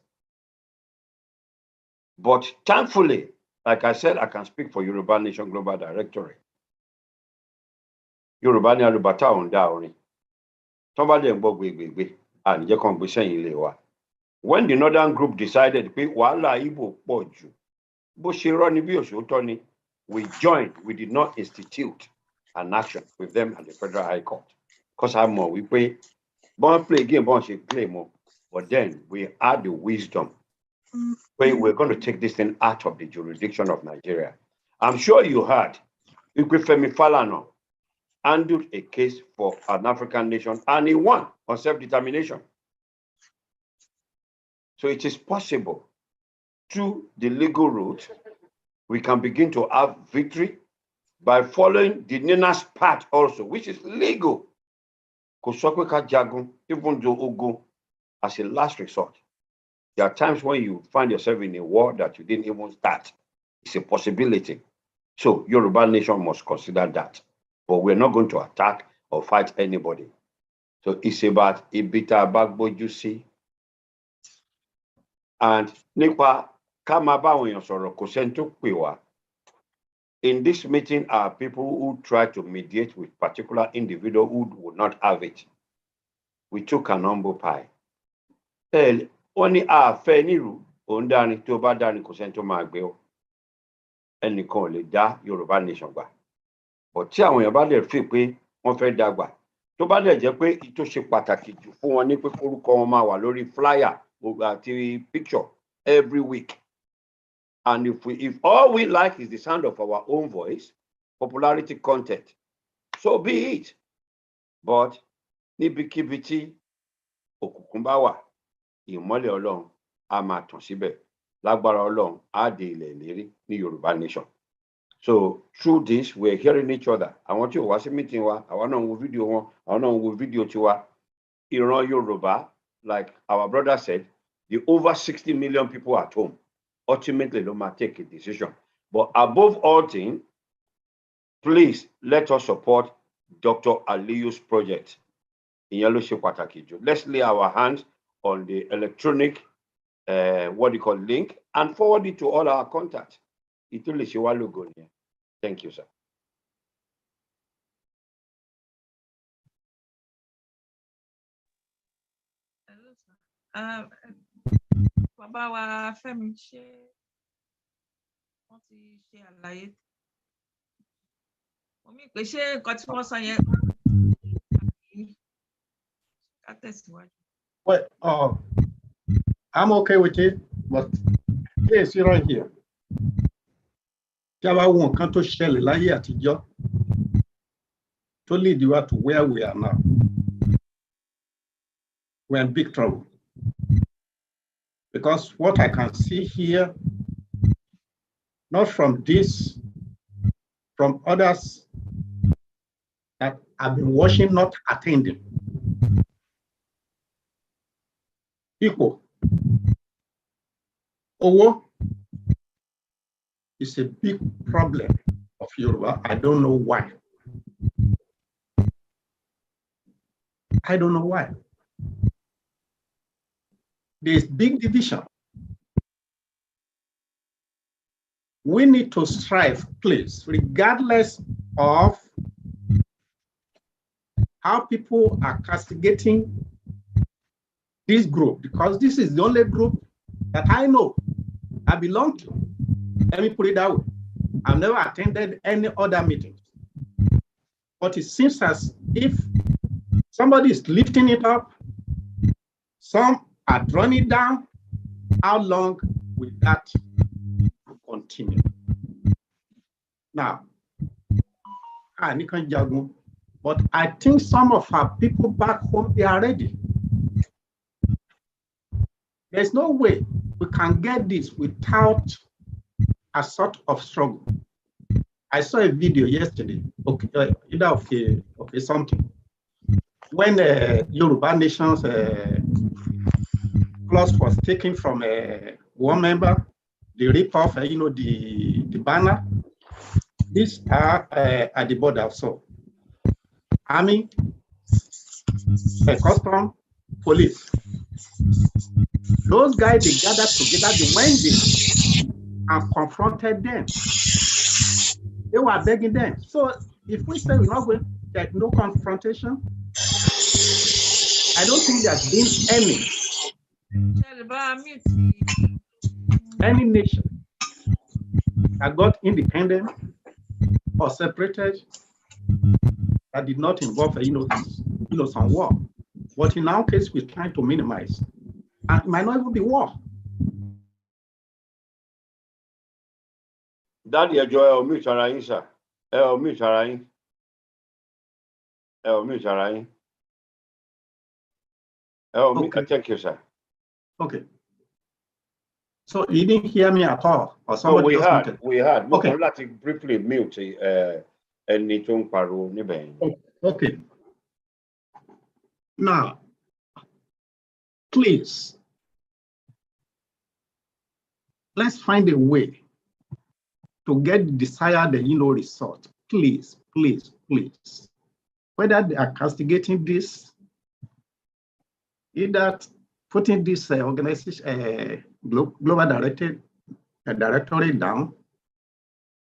But thankfully, like I said, I can speak for Yoruba Nation Global Directorate. Yoruba ni alubata onda orin. Somebody ń gbọ́ gbégbégbé, àníjẹ́ kan gbé sẹ́yìn ilé wa. When the Northern group decided pé wàhálà Igbo pọ̀ jù, bó ṣe rọ́ ni bí òṣòótọ́ ni, we joined, we did not institute an action with them at the Federal High Court. Because I'm more, we play, bọ́n play game, bọ́n ṣe play more. But then we had the wisdom. We're going to take this thing out of the jurisdiction of Nigeria. I'm sure you heard, Femi Falana handled a case for an African nation and he won on self-determination. So it is possible through the legal route, we can begin to have victory by following the NINA's path also, which is legal. Kosokwe jagun, even though Ogo, as a last resort. There are times when you find yourself in a war that you didn't even start. It's a possibility. So Yoruba Nation must consider that. But we're not going to attack or fight anybody. So it's about Ibita Bagbo Juicy. And Nipa Kamabawa Yosoro Kosento Kwiwa. In this meeting are people who try to mediate with particular individual who would not have it. We took an humble pie. Only our Feniru, Ondani, Toba Dani Kosento Magbeo, and Nicole, Da Yoruba Nation. But tí àwọn èèyàn bá lè fi pé wọ́n fẹ́ dàgbà, tó bá lè jẹ́ pé ìtò ṣe pàtàkì jù fún wọn ní pé orúkọ wọn máa wà lórí flyer àti picture every week. And if all we like is the sound of our own voice, popularity content, so be it. But níbikíbi tí òkùnkùn bá wà, ìmọ́lẹ̀ Ọlọ́run á máa tàn síbẹ̀. Lágbára Ọlọ́run á dé ilẹ̀ ìlérí ní Yorùbá Nation. So through this, we're hearing each other. I want you to watch a meeting. I want to video one. I want to video to Iran Yoruba, like our brother said, the over 60 million people at home. Ultimately, they might take a decision. But above all things, please let us support Dr. Aliyu's project in Yellow Pataki. Let's lay our hands on the electronic, link and forward it to all our contacts. Thank you, sir. Bàbá wa Fẹ́mi ṣe wọ́n ti ṣe àlàyé. Omi pé ṣé nǹkan tí wọ́n sọ yẹn ká tẹ̀síwájú. Well, I'm okay with it, but please, you're right here. Tí a bá wo nǹkan tó ṣẹlẹ̀ láyé àtijọ́ to lead you to where we are now, we're in big trouble. Because what I can see here, not from this, from others that I've been watching, not attending. People, Owo is a big problem of Yoruba. I don't know why. I don't know why. There's big division. We need to strive, please, regardless of how people are castigating this group, because this is the only group that I know I belong to. Let me put it that way. I've never attended any other meetings. But it seems as if somebody is lifting it up, some are drawing it down. How long will that continue? Now, but I think some of our people back home, they are ready. There's no way we can get this without a sort of struggle. I saw a video yesterday, something, when Yoruba Nation's clause was taken from one member, the rip-off, the banner. These are at the border, so Army, Custom, Police. Those guys, they gathered together, they went in and confronted them. They were begging them. So if we say we're not going to get no confrontation, I don't think there's been any nation that got independent or separated that did not involve some war. But in our case, we're trying to minimize. And it might not even be war. Daddy, enjoy mute ara sir. Mute ara yín. Mute ara yín. Okay. Thank you, sir. Okay. So you didn't hear me at all, or somebody else muted? We heard. Okay. Let's briefly mute ẹni tó ń pariwo níbẹ̀ yẹn. Okay. Now, please, let's find a way to get the desired, result. Please, please, please. Whether they are castigating this, either putting this organization, global directorate down,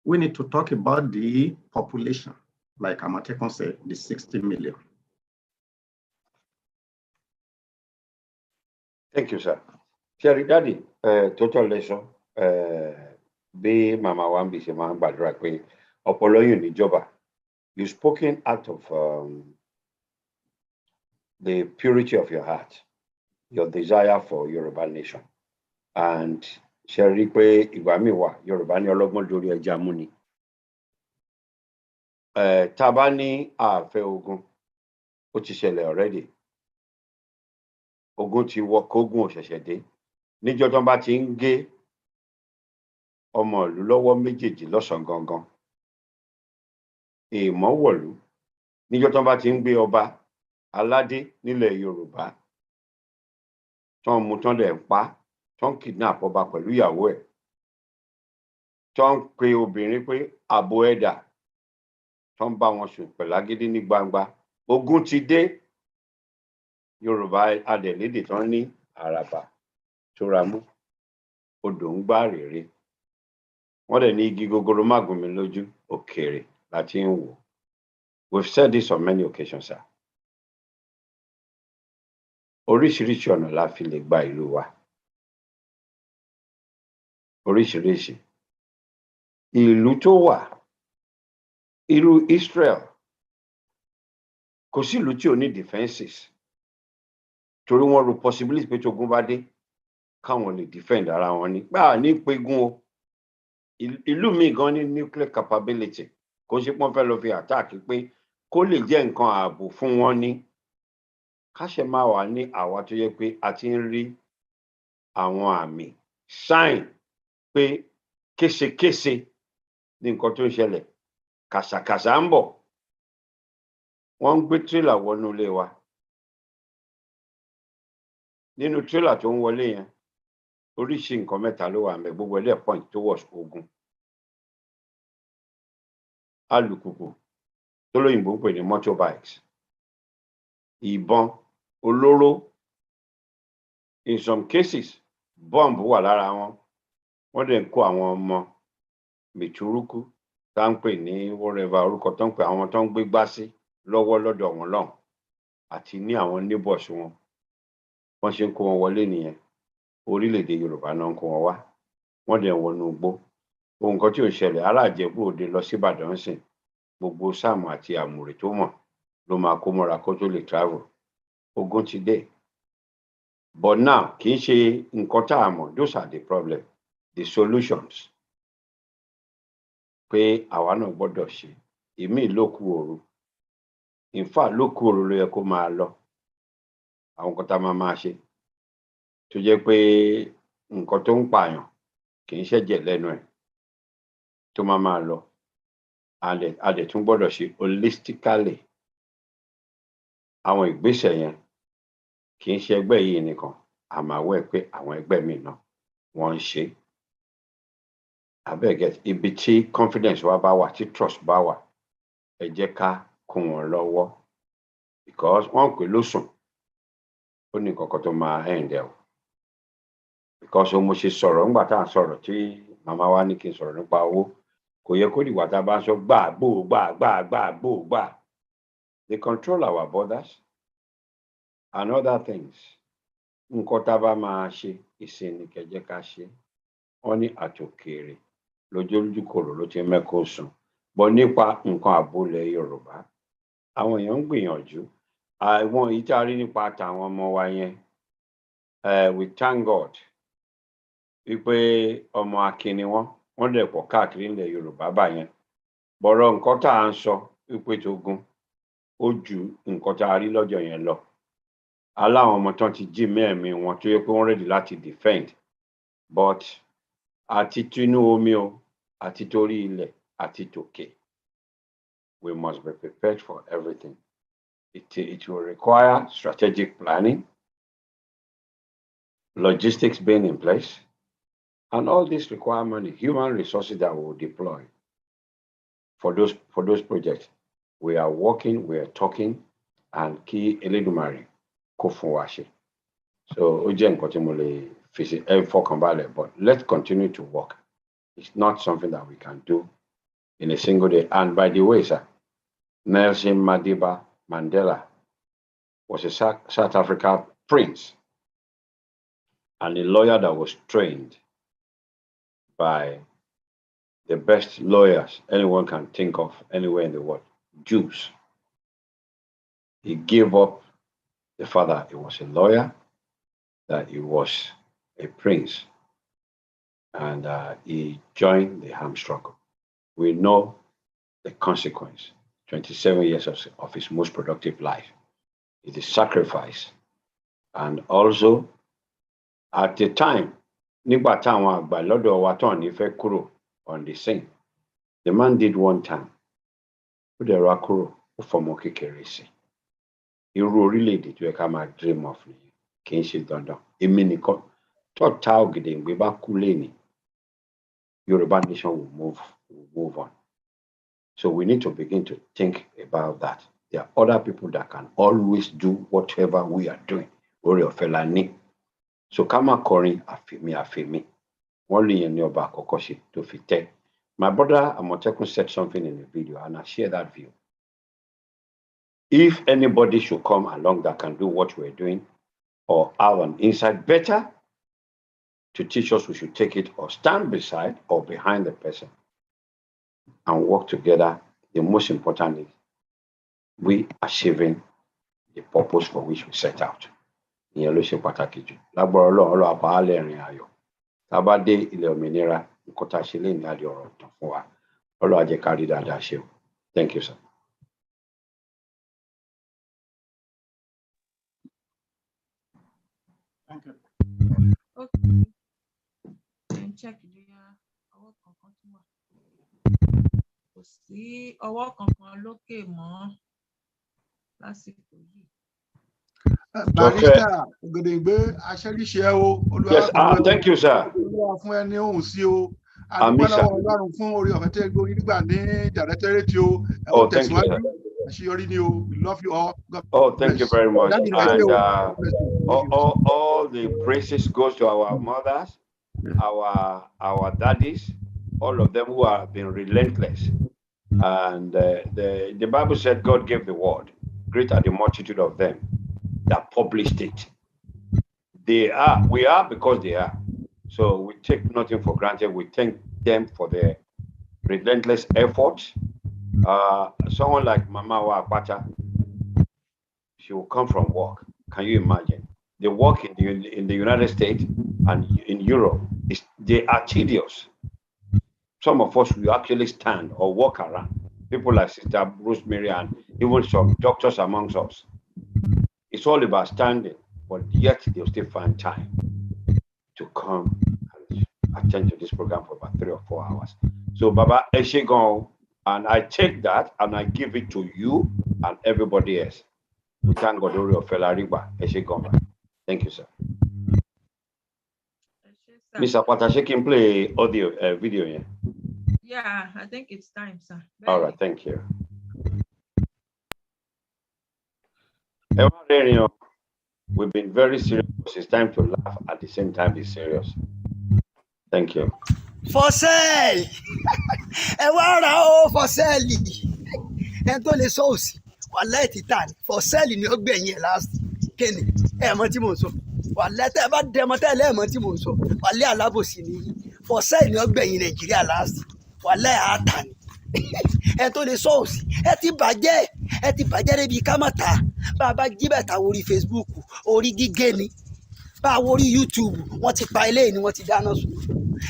we need to talk about the population, like Amatekon said, the 60 million. Thank you, sir. Sherry Daddy, total lesson. Be Mama Wambi Seman Badrakwe, Opoloyun Nijoba. You've spoken out of the purity of your heart, your desire for Yoruba nation. And Sherry Kwe Igwamiwa, Yoruba ni Ologmo Jori Ejamuni. Tabani Afe Ogun, which is already. Ogun ti wọ kógun òṣèṣẹ dé níjọ́ tó bá ti ń gé ọmọ ìlú lọ́wọ́ méjèèjì lọ́sàn gangan èèmọ̀ wọ̀lú níjọ́ tó bá ti ń gbé ọba aládé nílẹ̀ Yorùbá tó ń mú tán dẹ̀ ń pa tó ń kidnap ọba pẹ̀lú ìyàwó ẹ̀ tó ń pe obìnrin pé àbò ẹ̀dà tó ń bá wọn sùn pẹ̀lágídí ní gbangba ogun ti dé. Yorùbá adẹ̀lédè tán ní àràbà tó ra mú odò ń gbá rèrè wọ́n dẹ̀ ní igi gogoro má gún mi lójú òkèèrè láti ń wò. We've said this on many occasions, sir. Oríṣiríṣi ọ̀nà la fi lè gba ìlú wa. Oríṣiríṣi. ìlú tó wà irú Israel kò sí ìlú tí ò ní defences torí wọ́n ro possibility pé tógun bá dé káwọn lè defend ara wọn ní gbà ní pégun o ìlú míì gan ní nuclear capability kò sí pọ́n fẹ́ lọ fi attack pé kó lè jẹ́ nǹkan ààbò fún wọn ní káṣẹ máa wà ní àwa tó yẹ pé a ti ń rí àwọn àmì sign pé késekése ní nǹkan tó ń ṣẹlẹ̀ kàṣàkàṣà ń bọ̀ wọ́n ń gbé tírélà wọnú ilé wa nínú tírélà tó ń wọlé yẹn oríṣi nǹkan mẹ́ta ló wà ńbẹ̀ gbogbo ẹlẹ́ point towards ogun alùpùpù tó lóyìnbó ń pè ní motorbikes ìbọn olóró in some cases bomb wà lára wọn wọ́n dẹ̀ ń kó àwọn ọmọ mìtúrúkú tá ń pè ní whatever orúkọ tó ń pè àwọn tó ń gbé gbá sí lọ́wọ́ lọ́dọ̀ wọn lọ́hùn àti ní àwọn neighbors wọn wọ́n ṣe ń kó wọn wọlé nìyẹn orílẹ̀-èdè Yorùbá náà ń kó wọn wá wọ́n dẹ̀ wọnú igbó ohun kan tí ò ń ṣẹlẹ̀ ará Ìjẹ̀bú Òde lọ sí Ìbàdàn sìn gbogbo Sáàmù àti Àmùrè tó mọ̀ ló máa kó mọ́ra kó tó lè travel ogun ti dé but now kì í ṣe nǹkan tá a mọ̀ those are the problem the solutions pé àwa náà gbọ́dọ̀ ṣe èmi lókù òru in fact lókù òru ló yẹ kó máa lọ àwọn nǹkan tá a máa ṣe tó jẹ́ pé nǹkan tó ń pààyàn kì í ṣẹ̀jẹ̀ lẹ́nu ẹ̀ tó máa lọ a dẹ̀ tún gbọ́dọ̀ ṣe holistically àwọn ìgbésẹ̀ yẹn kì í ṣe ẹgbẹ́ yìí nìkan àmàwọ̀ ẹ̀ pé àwọn ẹgbẹ́ míì náà wọ́n ń ṣe abẹ́gẹ́ ibi tí confidence wa bá wà tí trust bá wà ẹ jẹ́ ká kún wọn lọ́wọ́ because wọ́n pè lósùn ó ní nǹkan kan tó máa end ẹ̀ o because mo ṣe sọ̀rọ̀ nígbà tá à ń sọ̀rọ̀ tí màmá wa ní kí n sọ̀rọ̀ nípa owó kò yẹ kó dìgbà tá a bá ń sọ gbà they control our borders and other things nǹkan tá a bá máa ṣe ìsinmi kẹjẹ ká ṣe wọn ní àtòkèrè lójúkòrò ló ti mẹ́kọ̀ọ́ sùn bọ́ nípa nǹkan àbólẹ̀ Yorùbá àwọn èèyàn ń gbìyànjú àwọn èyí tá a rí nípa tàwọn ọmọ wa yẹn we thank God wípé ọmọ akin ni wọ́n dẹ̀ pọ̀ káàkiri ilẹ̀ Yorùbá báyẹn bọ̀rọ̀ nǹkan tá à ń sọ wípé tógun ó ju nǹkan tá a rí lọ́jọ́ yẹn lọ aláwọn ọmọ tán ti jí mẹ́ẹ̀mí wọn tó yẹ pé wọ́n ready láti defend but àti tinú omi o àti torí ilẹ̀ àti tòkè we must be prepared for everything it will require strategic planning logistics being in place and all this require money human resources that we will deploy for those projects we are working we are talking and kí Elédùmarè kó fún wa ṣe so ó jẹ́ nǹkan tí mo lè fi ṣe ẹ fọkànbalẹ̀ but let's continue to work it's not something that we can do in a single day and by the way sir Nelson Madiba Mandela was a South African prince and a lawyer that was trained by the best lawyers anyone can think of anywhere in the world Jews. He gave up the fact that he was a lawyer, that he was a prince, and he joined the armed struggle. We know the consequence, 27 years of his most productive life. It is sacrifice. And also, at the time, nígbà táwọn àgbà lọ́dọ̀ wa tán ní fẹ́ kúrò on the scene, the man did one time. Ó dẹ̀ ra kúrò, ó fọmọ kékeré sí. Irú orílẹ̀-èdè tó yẹ ká máa dream of nìyẹn, kì í ṣe dandan. Èmi nìkan tọ́ta Ògèdèngbé bá kú léni, Yorùbá nation will move on. So we need to begin to think about that. There are other people that can always do whatever we are doing. Orí ọ̀fẹ́ la ní. So ká má kọrin àfèmí. Wọ́n lè yẹn ní ọba àkọ́kọ́ ṣe tó fi tẹ́. My brother Amotekun said something in the video and I share that view. If anybody should come along that can do what we're doing or have an insight better to teach us, we should take it or stand beside or behind the person. and work together, the most important is we achieving the purpose for which we set out. Ìyẹn ló ṣe pàtàkì jù. Lágbára Ọlọ́run àbá alẹ́ rìn ayọ̀. Tá a bá dé ilẹ̀ òmìnira, nǹkan tá a ṣe lè ní adé ọ̀rọ̀ tán fún wa. Ọlọ́run á jẹ́ ká rí dáadáa ṣe o. Thank you, sir. Thank you. Okay. Check ọwọ́ kankan tún wà. Kò sí ọwọ́ kankan lókè mọ́ lásìkò yìí. Barrister Ògèdèngbé aṣẹ́ríṣẹ́ o. Yes, thank you, sir. Olúwa fún ẹni òun sí o. Àmín, sir. Àdúgbò Ọlọ́run fún orí ọ̀fẹ́ tẹ́ gbórí nígbà ní Directorate o. Oh, thank you, sir. Àṣeyọrí ni o. We love you all. God Oh, bless. thank you very much. Daddy, And God bless you. all the praises goes to our mothers, our daddies, all of them who have been relentless. And the Bible said God gave the word. Great are the multitude of them that published it. We are because they are. So we take nothing for granted. We thank them for their relentless effort. Someone like Mama Wakwacha, she will come from work. Can you imagine? The work in the United States and in Europe, they are tedious. Some of us will actually stand or walk around. People like Sister Rosemary and even some doctors amongst us. It's all about standing, but yet they'll still find time to come and attend to this program for about 3 or 4 hours. So Baba Eshegon, and I take that and I give it to you and everybody else. We thank God Ori of Felariba Eshegon. Thank you, sir. Mr. Patashe can play audio video here. Yeah, I think it's time, sir. All right, thank you. We've been very serious. It's time to laugh at the same time be serious. Thank you. For sale. Ẹ wá ra o for sale. Ẹ tó lè sọ òsì. Wàláhì títà ni. For sale ni ó gbẹ̀yìn ẹ̀ last. Kéni ẹ mọ̀ tí mò ń sọ. Wàláhì tẹ́ ẹ bá dẹmọ tẹ́lẹ̀ ẹ mọ̀ tí mò ń sọ. Wàláhì alábòsí ni. For sale ni ó gbẹ̀yìn Nàìjíríà last. Wàláhì àtà ni. Ẹ tó lè sọ òsì. Ẹ ti bàjẹ́ débi ká má ta. Bá a bá jí bẹ̀ta orí Facebook, orí gígé ni. Bá a wo orí YouTube, wọ́n ti pa eléyìí ni wọ́n ti dáná sun.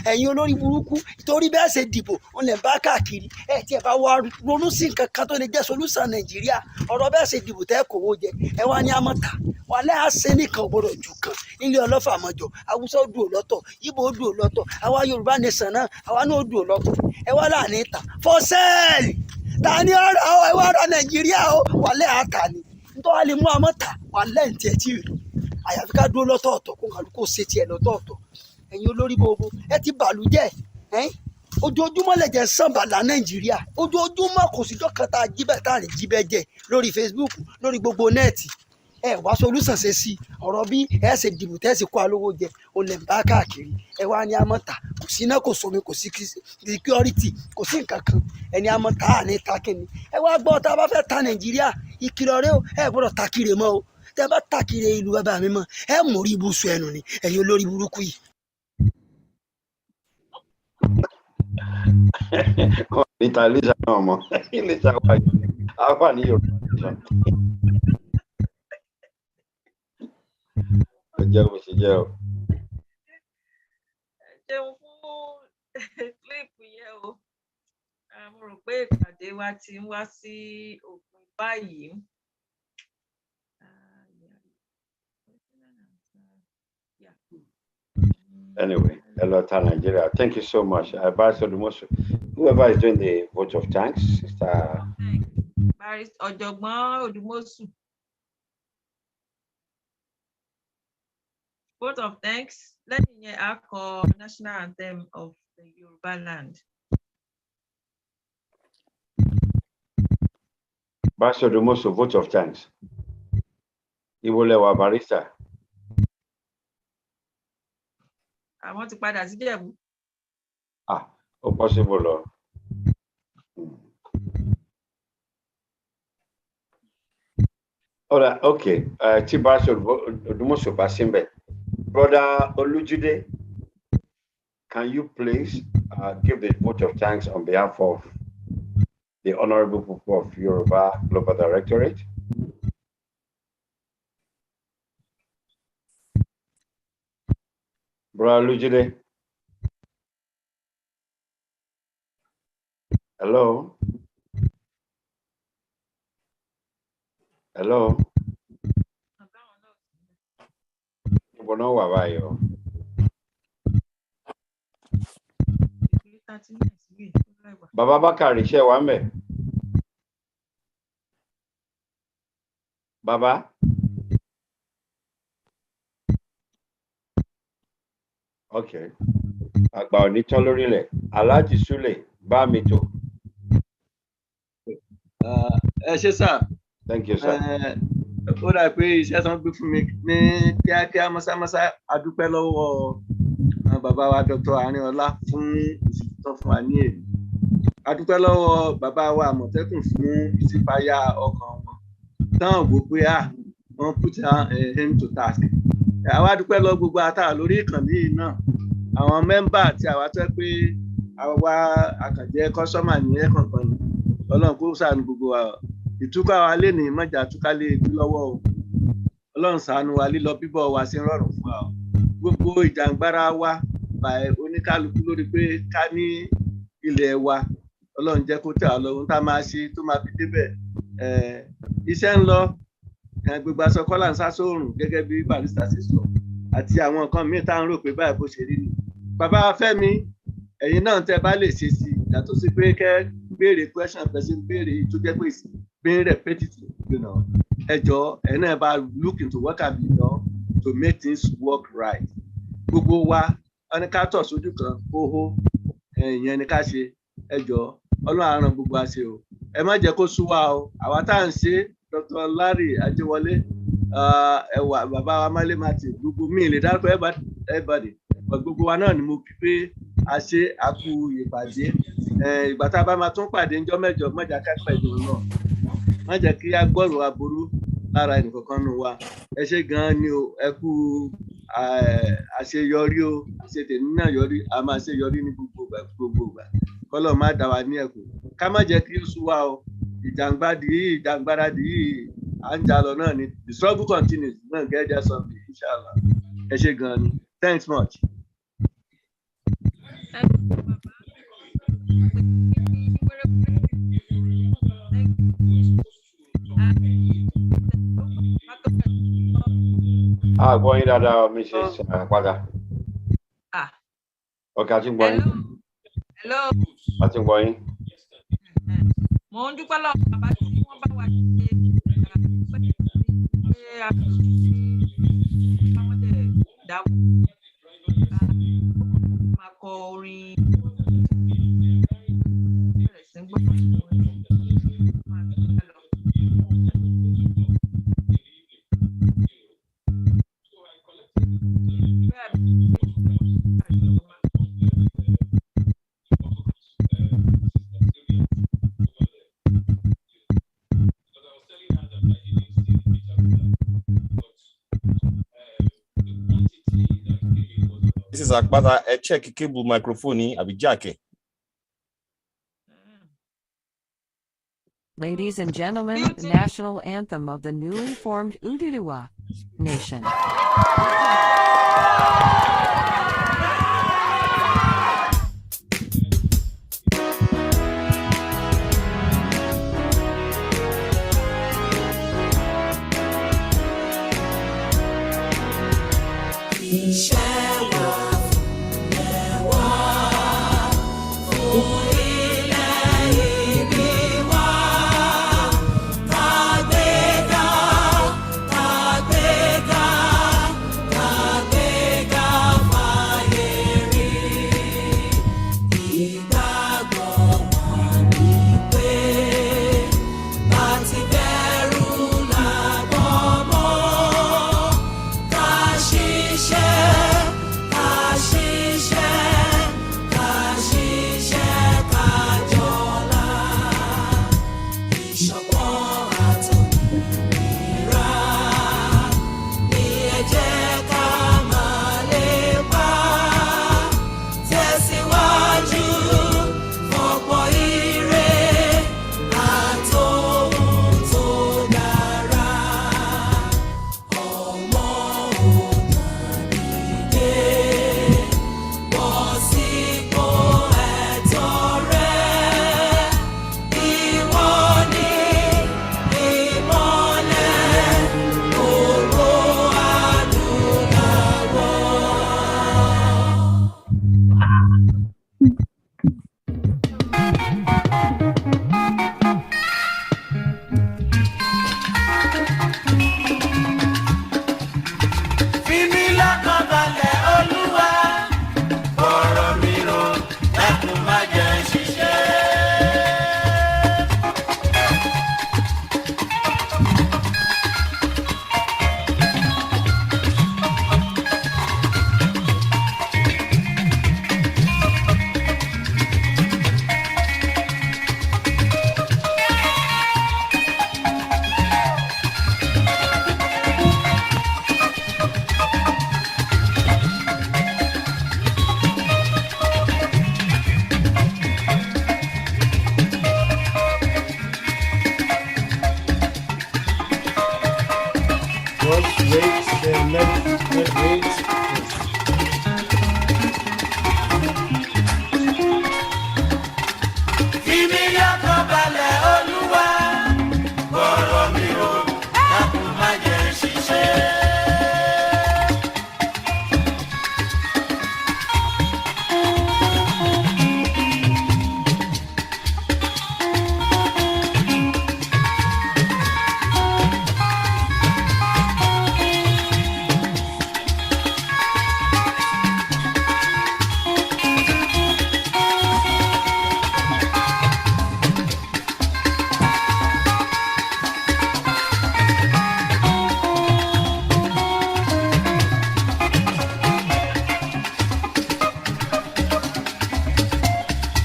Ẹ̀yin olórí burúkú torí bẹ́ẹ̀ ṣe dìbò ó lè bá káàkiri ẹ̀ tí ẹ bá wá ronú sí nǹkan kan tó lè jẹ́ solúsàn Nàìjíríà ọ̀rọ̀ bẹ́ẹ̀ ṣe dìbò tẹ́ kò wó jẹ ẹ wá ní àmọ́ta wà lẹ́ àṣẹ nìkan gbọ́dọ̀ jù kan nílé ọlọ́fà àmọ́jọ Haúsá ó dùn lọ́tọ̀ Ìgbò ó dùn lọ́tọ̀ àwa Yorùbá nation náà àwa náà ó dùn lọ́tọ̀ ẹ wá láàánú ìta for sale ta ni ọ̀rọ̀ ẹ wá ra Nàìjíríà ó wà lẹ́ àtà ni nítorí wà lè mú àmọ́ta wà lẹ́ ntí ẹ tí rí àyàfi ká dúró lọ́tọ̀ọ̀tọ̀ kó kálukú ṣe tiẹ̀ lọ́tọ̀ọ̀tọ̀ ẹ̀yin olórí gbogbo ẹ ti bàlújẹ́ ojoojúmọ́ lẹ̀jẹ̀ sàn bàlá Nàìjíríà ojoojúmọ́ kò síjọ́ kan tá a jíbẹ̀ tá a lè jíbẹ̀ jẹ lórí Facebook lórí gbogbo nẹ́ẹ̀tì ẹ wá solúsàn ṣe sí ọ̀rọ̀ bí ẹ ṣe dìbò tẹ́ ẹ sì kó alówó jẹ o lè bá káàkiri ẹ wá ní amọ́ta kò sí iná kò sómi kò sí security kò sí nǹkan kan ẹni amọ́ta à ní takínni ẹ wá gbọ́ tá a bá fẹ́ ta Nàìjíríà ìkìlọ̀ rẹ o ẹ gbọ́dọ̀ takire mọ́ o tẹ́ bá takire ìlú bàbá mi mọ́ ẹ mórí ibùsùn ẹnu ni ẹ̀yin olórí burúkú yìí. Lisa náà mọ Lisa wà ní Yorùbá ọjọ́ bó ṣe jẹ́ o. Jẹun fún kílípù yẹn o mo rò pé ìpàdé wa ti ń wá sí òpin báyìí. Anyway, hello, Nigeria. Thank you so much. Whoever is doing the vote of thanks, Sister Ọ̀jọ̀gbọ́n Odùmọ̀ṣù. Vote of thanks. Lẹ́yìn yẹn a kọ national anthem of the Yoruba land. Pastor Odùmọ̀ṣù, vote of thanks. Iwolewa Barrister. Àwọn ti padà sí Jẹ̀bú. Ó possible lọ. All right, okay. Tí Pastor Odùmọ̀ṣù bá síbẹ̀. Brother Olujude, can you please give the vote of thanks on behalf of the honorable people of Yoruba Global Directorate. Bro Lujide. Hello. Hello. Bono wa bayo. Baba Bakari ṣé wà ńbẹ̀? Baba. Okay. Àgbà ò ní tán lórílẹ̀. Alhaji Sule bá mi tò. Ẹ ṣé sir. Thank you, sir. Ó dà pé iṣẹ́ tán gbé fún mi ní kíákíá mọ́sámọ́sá adúpẹ́ lọ́wọ́ bàbá wa Dr. Arinola fún ìṣètò fún wa ní èyí. Adúpẹ́ lọ́wọ́ bàbá wa Àmọ̀tẹ́kùn fún ìṣípayá ọkàn wọn. Tán wò pé wọ́n put him to task. Àwa dúpẹ́ lọ gbogbo àtàrà lórí ìkànnì yìí náà. Àwọn mẹ́mbà tí àwa tẹ́ pé àwa àkànjẹ́ kọ́sọ́mà ní ẹ̀kọ̀ọ̀kan ni. Ọlọ́run kó ṣàánú gbogbo wa. Ìtúkọ̀ àwa lè ní mọ́jà túká lè bí lọ́wọ́ o. Ọlọ́run ṣàánú wa lílọ bíbọ̀ wa sí rọrùn fún wa o. Gbogbo ìjàngbara wa oníkálukú lórí pé ká ní ilẹ̀ wa. Ọlọ́run jẹ́ kó tẹ̀ wá lọ́wọ́ tá a máa ṣe tó máa fi débẹ̀. Iṣẹ́ ń lọ. Gbogbo aṣọ kọ́là ń sá sóòrùn gẹ́gẹ́ bí barista ṣe sọ. Àti àwọn nǹkan míì tá à ń rò pé báyìí bó ṣe rí ni. Bàbá Fẹ́mi, ẹ̀yin náà tẹ́ bá lè ṣe sí yàtọ̀ sí pé kẹ́ béèrè question person béèrè tó jẹ́ pé being repetitive, ẹ jọ̀ọ́ ẹ náà bá look into what can be done to make things work right. Gbogbo wa wọn ní ká tọ̀ sójú kan hóhó ìyẹn ni ká ṣe, ẹ jọ̀ọ́ Ọlọ́run á ràn gbogbo wa ṣe o. Ẹ má jẹ́ kó sú wa o. Àwa tá à ń ṣe Dr. Larry Ajewole, ẹwà bàbá wa Málé Martin, gbogbo mi lè dárúkọ everybody, gbogbo wa náà ni mo kí pé a ṣe àkú ìpàdé. Ìgbà tá a bá máa tún pàdé ńjọ́ mẹ́jọ mọ́jà ká pẹ̀lú náà. Má jẹ́ kí a gbọ́rọ̀ aburú lára ẹnìkankan nù wa. Ẹ ṣé gan-an ni o, ẹ kú àṣeyọrí o, àṣetẹ̀ní náà yọrí, a máa ṣe yọrí ní gbogbo ìgbà. Kọ́lọ̀ má dá wa ní ẹ̀kọ́. Ká má jẹ́ kí ó sú wa o. Ìjàngbáradì yìí à ń jà lọ náà ni. The struggle continues. Náà get there someday, inshallah. Ẹ ṣé gan-an ni. Thanks much. Gbọ́ yín dáadáa, Mrs. Àpága. Okay, a ti ń gbọ́ yín. Hello. A ti ń gbọ́ yín. Mo ń dúpẹ́ lọ́wọ́ bàbá tí wọ́n bá wà ṣe àwọn tẹ̀ dáwọ́ máa kọ orin bẹ̀rẹ̀ sí gbọ́ This is Akpata. Check cable microphone àbí jack. Ladies and gentlemen, the national anthem of the newly formed Ududuwa Nation. Share. Just wait, then let's wait. Fimi lọ́kàn balẹ̀ Olúwa, ọ̀rọ̀ mi ò dákun má jẹ́ ṣiṣẹ́.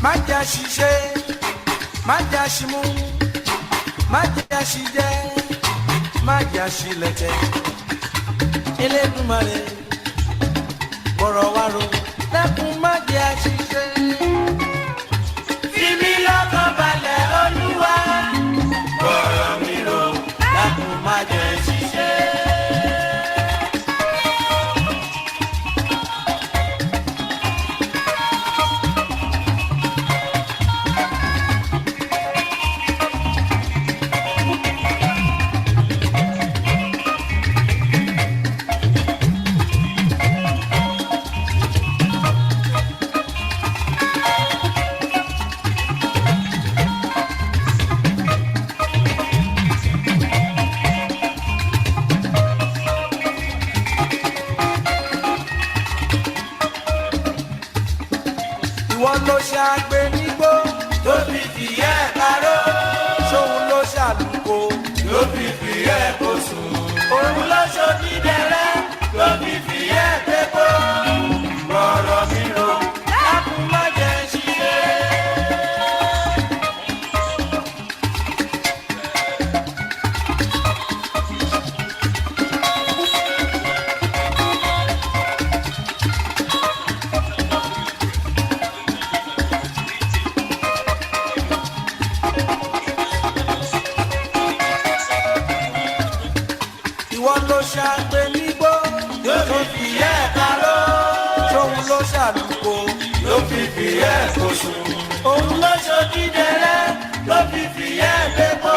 Má jẹ́ ṣiṣẹ́, má jẹ́ ṣimú, má jẹ́ ṣijẹ́, má jẹ́ ṣilẹ̀tẹ̀. Elédùmarè bọ̀rọ̀ wá ro, dákun má jẹ́ ṣiṣẹ́. Fimi lọ́kàn balẹ̀ Olúwa, bọ̀rọ̀ mi ro, dákun má jẹ́ ṣiṣẹ́. Ìwọ ló ṣàgbé nígbó ló fi fìyẹ́ parọ́. Ṣòun ló ṣàlùkò ló fi fìyẹ́ kó sùn. Òun ló ṣòdìdẹrẹ́ ló fi fìyẹ́ pépó. Bọ̀rọ̀ mi ro, dákun má jẹ́ ṣiṣẹ́. Ìwọ ló ṣàgbé nígbó ló fi fìyẹ́ parọ́. Ṣòun ló ṣàlùkò ló fi fìyẹ́ kó sùn. Òun ló ṣòdìdẹrẹ́ ló fi fìyẹ́ pépó.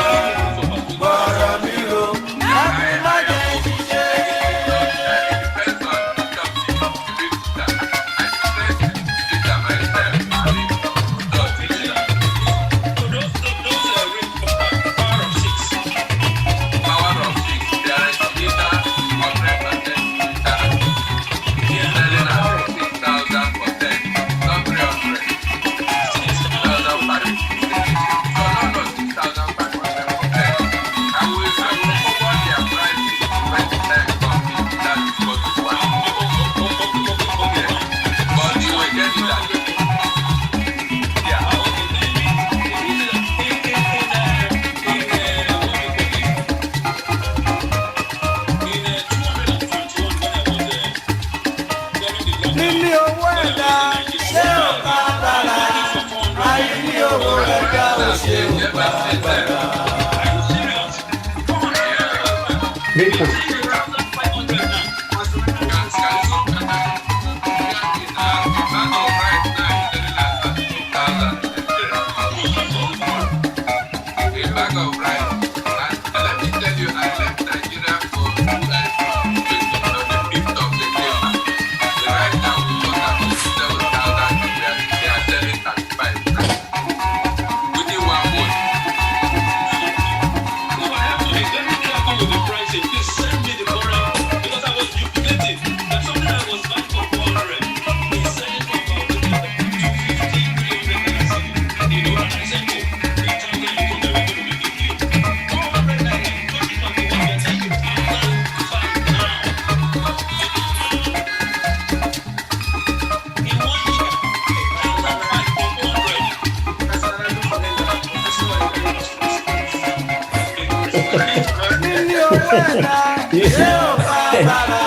Bọ̀rọ̀ mi ro, dákun má jẹ́ ṣiṣẹ́. Níní owó ẹ̀dá ṣé ò bá bàrà? Àìní owó ẹ̀dá ò ṣe ò bá bàrà. ẹ̀dá ṣé ò bá bàrà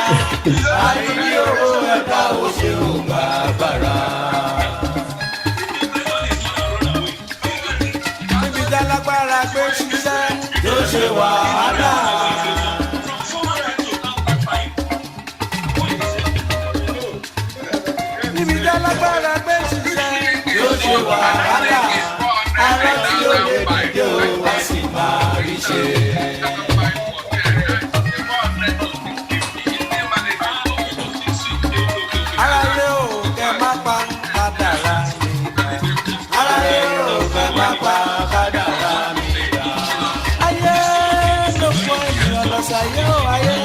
àìní owó ẹ̀dá ò ṣe ò bá bàrà. níbi tálágbára gbé ṣiṣẹ́ ló ṣe wàhálà. alágbára gbé ṣiṣẹ́ yóò ṣe wàhálà ara tí ó lè dìde ó wá sí máa rí ṣe. aráyé ò kẹ́ má pa kádàrá mi dà aráyé ò kẹ́ má pa kádàrá mi dà ayé ló fún ènìyàn lọ́sàáyé ò ayé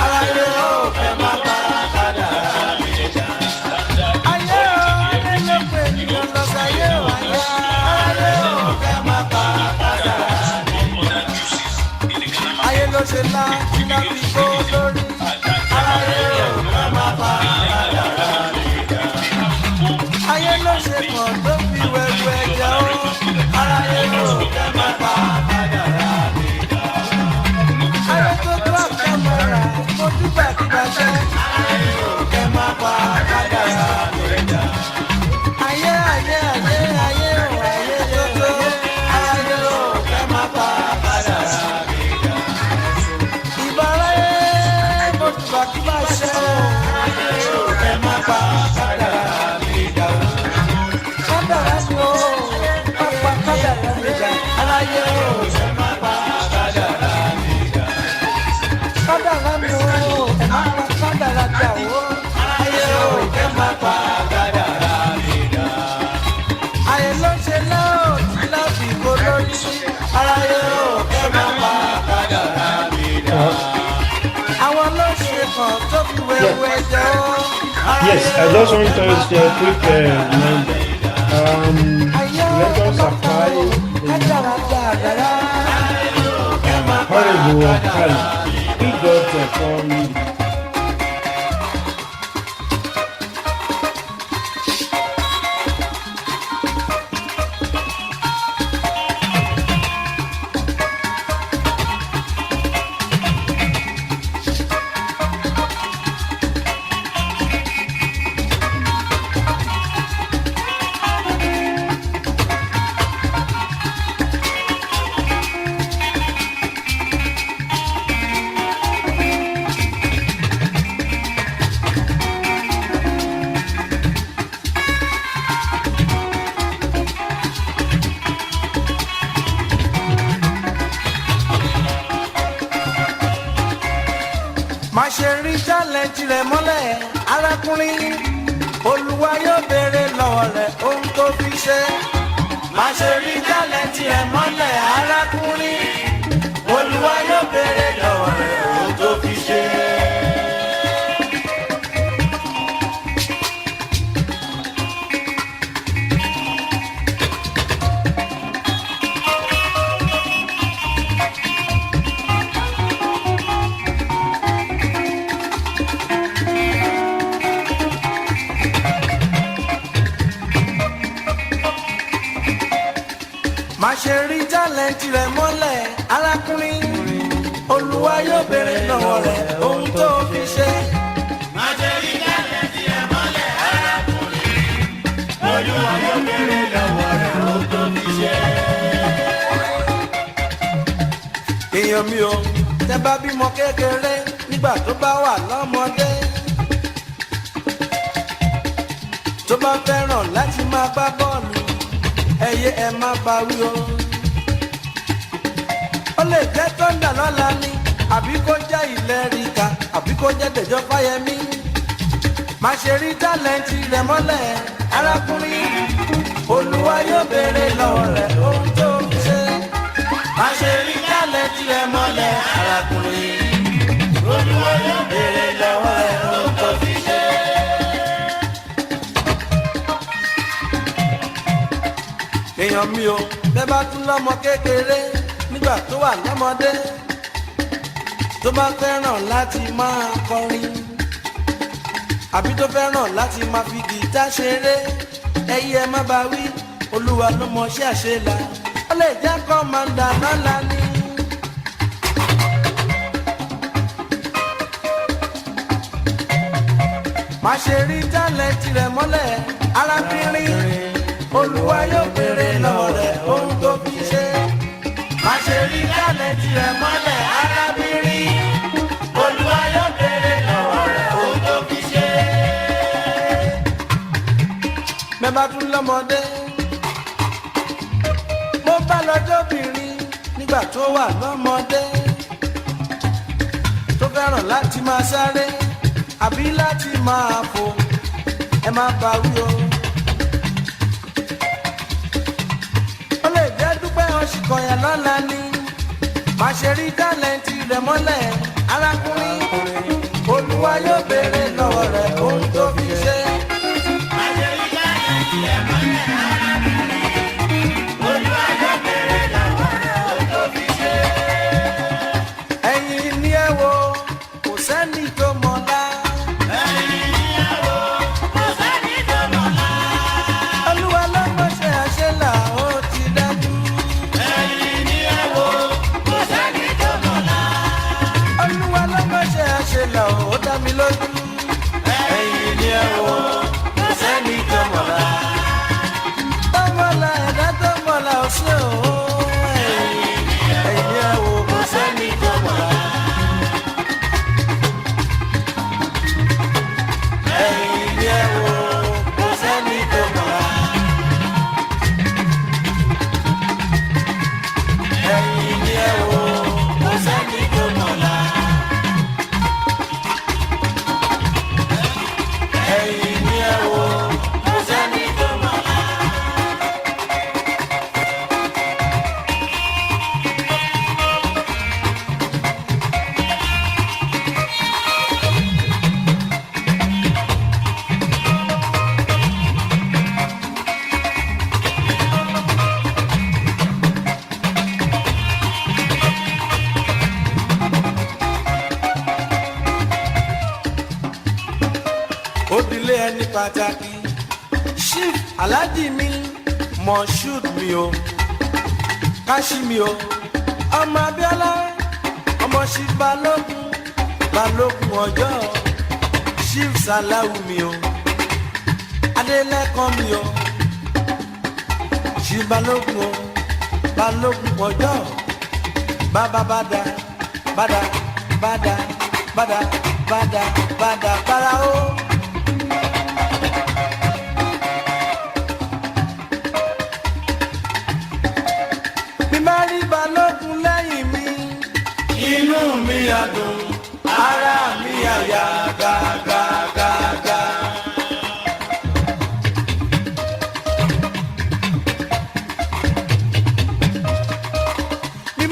aráyé ò kẹ́ má pa kádàrá mi dà ayé ò ló fún ènìyàn lọ́sàáyé ò ayé aráyé ò kẹ́ má pa kádàrá mi dà ayé ló ṣe lá kí lá fi kó lórí aráyé ò kẹ́ má pa kádàrá mi dà ayé ló ṣe kàn tó fi wẹ̀wù ẹ̀jẹ̀ ó aráyé ò kẹ́ má pa kádàrá mi dà ayé tó tó àkàmọ́ra mo dúpẹ́ kí bá ṣe aráyé ò kẹ́ má pa kádàrá mi dà ayé ayé ayé ayé ò ayé tó tó aráyé ò kẹ́ má pa kádàrá mi dà ìbáráyé mo dúpẹ́ kí bá ṣe aráyé ò kẹ́ má pa kádàrá mi dà kádàrá ni ó pápá kádàrá mi dà aráyé ò kẹ́ má pa kádàrá mi dà kádàrá ni ó má pa kádàrá dà ó aráyé ò kẹ́ má pa kádàrá mi dà ayé ló ṣe náà tí láfi kó lórí aráyé ò kẹ́ má pa kádàrá mi dà àwọn ló ṣe kàn tó fi wẹ̀wù ẹ̀jẹ̀ ó. Yes, I just want to quick reminder. Let us apply horrible Kali. He got a phone. má ṣe rí challenge rẹ mọ́lẹ̀ arákùnrin olúwa yóò béèrè lọ́wọ́ rẹ̀ ohun tó fi ṣe. má ṣe rí challenge rẹ mọ́lẹ̀ arákùnrin olúwa yóò béèrè lọ́wọ́ rẹ̀ ohun tó fi ṣe. má ṣe rí challenge rẹ mọ́lẹ̀ arákùnrin olúwa yóò béèrè lọ́wọ́ rẹ̀ ohun tó fi ṣe. má ṣe rí challenge rẹ mọ́lẹ̀ arákùnrin olúwa yóò béèrè lọ́wọ́ rẹ̀ ohun tó fi ṣe. èèyàn mi ò tẹ́ bá bímọ kékeré nígbà tó bá wà lọ́mọdé tó bá fẹ́ràn láti máa gbá bọ́ọ̀lù ẹyẹ ẹ má bá wí o. ó lè jẹ́ tọ́ndà lọ́la ni àbí kó jẹ́ ìlẹ́rìíkà àbí kó jẹ́ Dẹ̀jọ́ Fáyẹmí. má ṣe rí tálẹ́ǹtì rẹ mọ́lẹ̀ arákùnrin olúwa yóò béèrè lọ́wọ́ rẹ̀ ohun tó fi ṣe. má ṣe rí tálẹ́ǹtì rẹ mọ́lẹ̀ arákùnrin olúwa yóò béèrè lọ́wọ́ rẹ̀ ohun tó fi ṣe. èèyàn mi ò tẹ́ bá tún lọ́mọ kékeré nígbà tó wà lọ́mọdé tó bá fẹ́ràn láti máa kọrin àbí tó fẹ́ràn láti máa fi gìtá ṣeré ẹyẹ má bá wí olúwa ló mọ ṣé àṣelà ó lè jẹ́ kọ́mándà lọ́la ni. má ṣe rí tálẹ́ǹtì rẹ̀ mọ́lẹ̀ arábìnrin olúwa yóò béèrè lọ́wọ́ rẹ̀ ohun tó fi ṣe. má ṣe rí tálẹ́ǹtì rẹ̀ mọ́lẹ̀ arábìnrin olúwa yóò béèrè lọ́wọ́ rẹ̀ ohun tó fi ṣe. bá tún lọ́mọdé mo bá lọ́jọ́bìnrin nígbà tó wà lọ́mọdé tó fẹ́ràn láti máa sáré àbí láti máa fò ẹ má bá wí o. ó lè jẹ́ dúpẹ́ ọ̀ṣìkọ̀yà lọ́la ni má ṣe rí tálẹ́ǹtì rẹ̀ mọ́lẹ̀ arákùnrin olúwa yóò béèrè lọ́wọ́ rẹ̀ ohun tó fi ṣe. má ṣe rí tálẹ́ǹtì rẹ̀ mọ́lẹ̀ arákùnrin olúwa yóò béèrè lọ́wọ́ rẹ̀ ohun tó fi ṣe. ẹ̀yin ni ẹ wo kò sẹ́ni tó mọ̀lá. ẹ̀yin ni ẹ wo kò sẹ́ni tó mọ̀lá. olúwa ló mọ̀ ṣe àṣelà ó ti dájú. ẹ̀yin ni ẹ wo kò sẹ́ni tó mọ̀lá. olúwa ló mọ̀ ṣe àṣelà ó dá mi lójú. ẹ̀yin ni ẹ wo kò sẹ́ni tó mọ̀lá. tó mọ̀lá ẹ̀dá tó mọ̀lá ò ṣe o. ẹ̀yin ni ẹ wo kò sẹ́ni tó mọ̀lá. ẹ̀yin ni ẹ wo kò sẹ́ni tó mọ̀lá. ẹ̀yin ni ẹ wo kò sẹ́ni tó mọ̀lá. ẹ̀yin ni ẹ wo kò sẹ́ni tó mọ̀lá. Odile ẹni pàtàkì chief alhaji mi moshood mi o kashi mi o ọmọ abiola ọmọ chief balógun ọjọ́ chief salahu mi o adelẹkan mi o chief balógun ọjọ́ bàbá bàdà para o. Mari balógun lẹ́yìn mi. Inú mi á dùn, ara mi á yá gágágágá.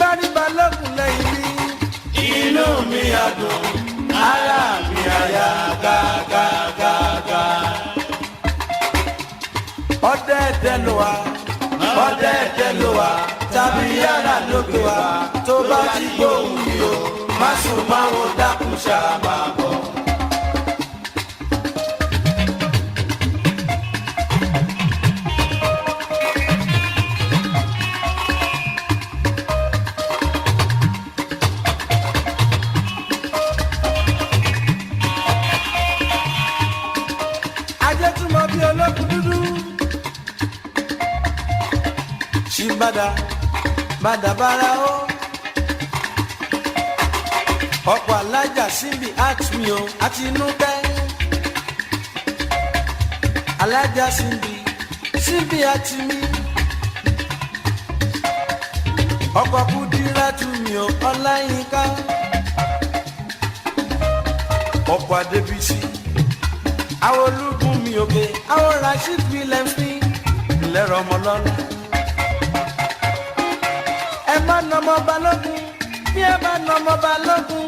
Mari balógun lẹ́yìn mi. Inú mi á dùn, ara mi á yá gágágágá. Ọdẹ ẹ̀dẹ̀ ló wà, ọdẹ ẹ̀dẹ̀ ló wà. Tàbí yàrá ló gbé wa tó bá ti gbóhùn mi o má sùn máa wo dákun ṣáà máa bọ̀. ajé túmọ̀ bí olókùn dúdú ṣì bàdàbàrà ó ọ̀pọ̀ alájà síbi àtúnyẹ o àti inú tẹ́ alájà síbi àti mi ọ̀pọ̀ kúdírà túmí o ọláyínká ọ̀pọ̀ adébísí àwọn olúgun mi òkè àwọn rasheed williams ní ìlẹ́rọ̀ ọmọlọ́lá. ẹ má nà ọmọ balógun bí ẹ bá nà ọmọ balógun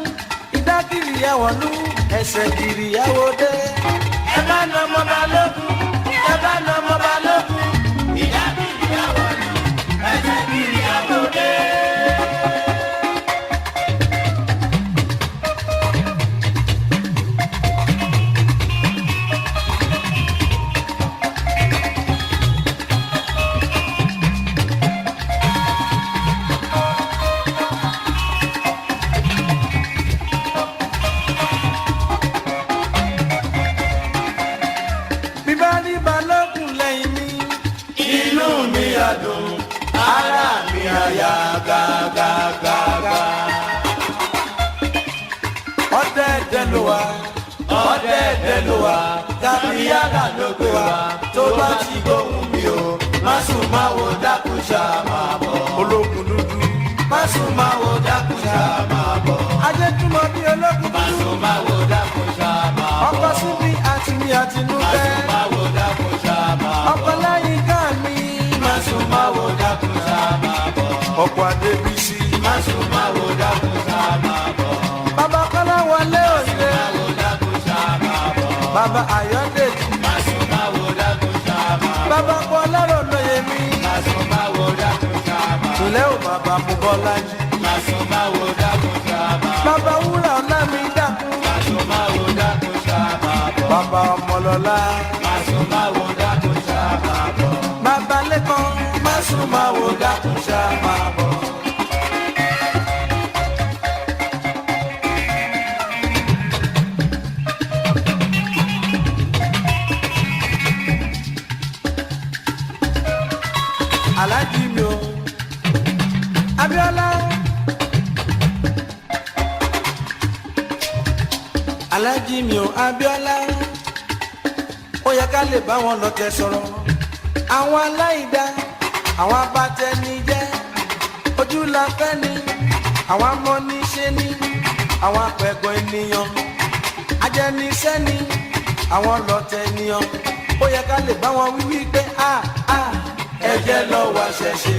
ìdákìrì yàwọ̀ lú ẹsẹ̀ kiri yàwọ̀ dé. ẹ má nà ọmọ balógun ẹ bá nà ọmọ balógun ìdákìrì yàwọ̀ lú ẹsẹ̀ kiri yàwọ̀ dé. Ara mi àyà gàgàgàgà. Ọdẹ ẹdẹ ló wà, ọ̀dẹ̀dẹ̀ ló wà kábíyàrá ló gbé wa tó bá ti gbóhùn mi o má sùn má wo dákúṣà máa bọ̀ ológun dúdú má sùn má wo dákúṣà máa bọ̀ ajẹ́túmọ̀ bí ológun dúdú má sùn má wo dákúṣà máa bọ̀ ọkọ̀ síbi àti mi àtinúkẹ́ má sùn má wo dákúṣà máa bọ̀ ọkọ̀ lẹ́yìn ká mi má sùn má wo dákúṣà máa bọ̀ ọkọ̀ adébísí má sùn má wo dákúṣà máa bọ̀ bàbá kọ́lá wọlé òye má wo dákúṣà máa bọ̀ bàbá ayọ̀dèjì má sùn má wo dákúṣà máa bọ̀ bàbá kọ́lá ròlóye mi má sùn má wo dákúṣà máa bọ̀ tùlẹ̀ ò bàbá mú bọ́lá jí má sùn má wo dákúṣà máa bọ̀ bàbá wúrà ọ̀la mi dákú má sùn má wo dákúṣà máa bọ̀ bàbá ọmọlọ́lá má sùn má wo dákúṣà máa bọ̀ bàbá lẹ́kọ̀ọ́ má sùn má wo dákúṣà máa bọ̀. Aláàjì mi o Abíọ́lá Aláàjì mi o Abíọ́lá ó yẹ ká lè bá wọn lọ tẹ sọ̀rọ̀ àwọn aláìdá àwọn abatẹnijẹ́ ojú la fẹ́ ni àwọn amọ́niṣe ni àwọn apẹ̀gàn ènìyàn ajẹniṣẹ́ ni àwọn lọ́tẹ̀ ènìyàn ó yẹ ká lè bá wọn wíwí pé ẹ̀jẹ̀ lọ wá ṣẹ̀ṣẹ̀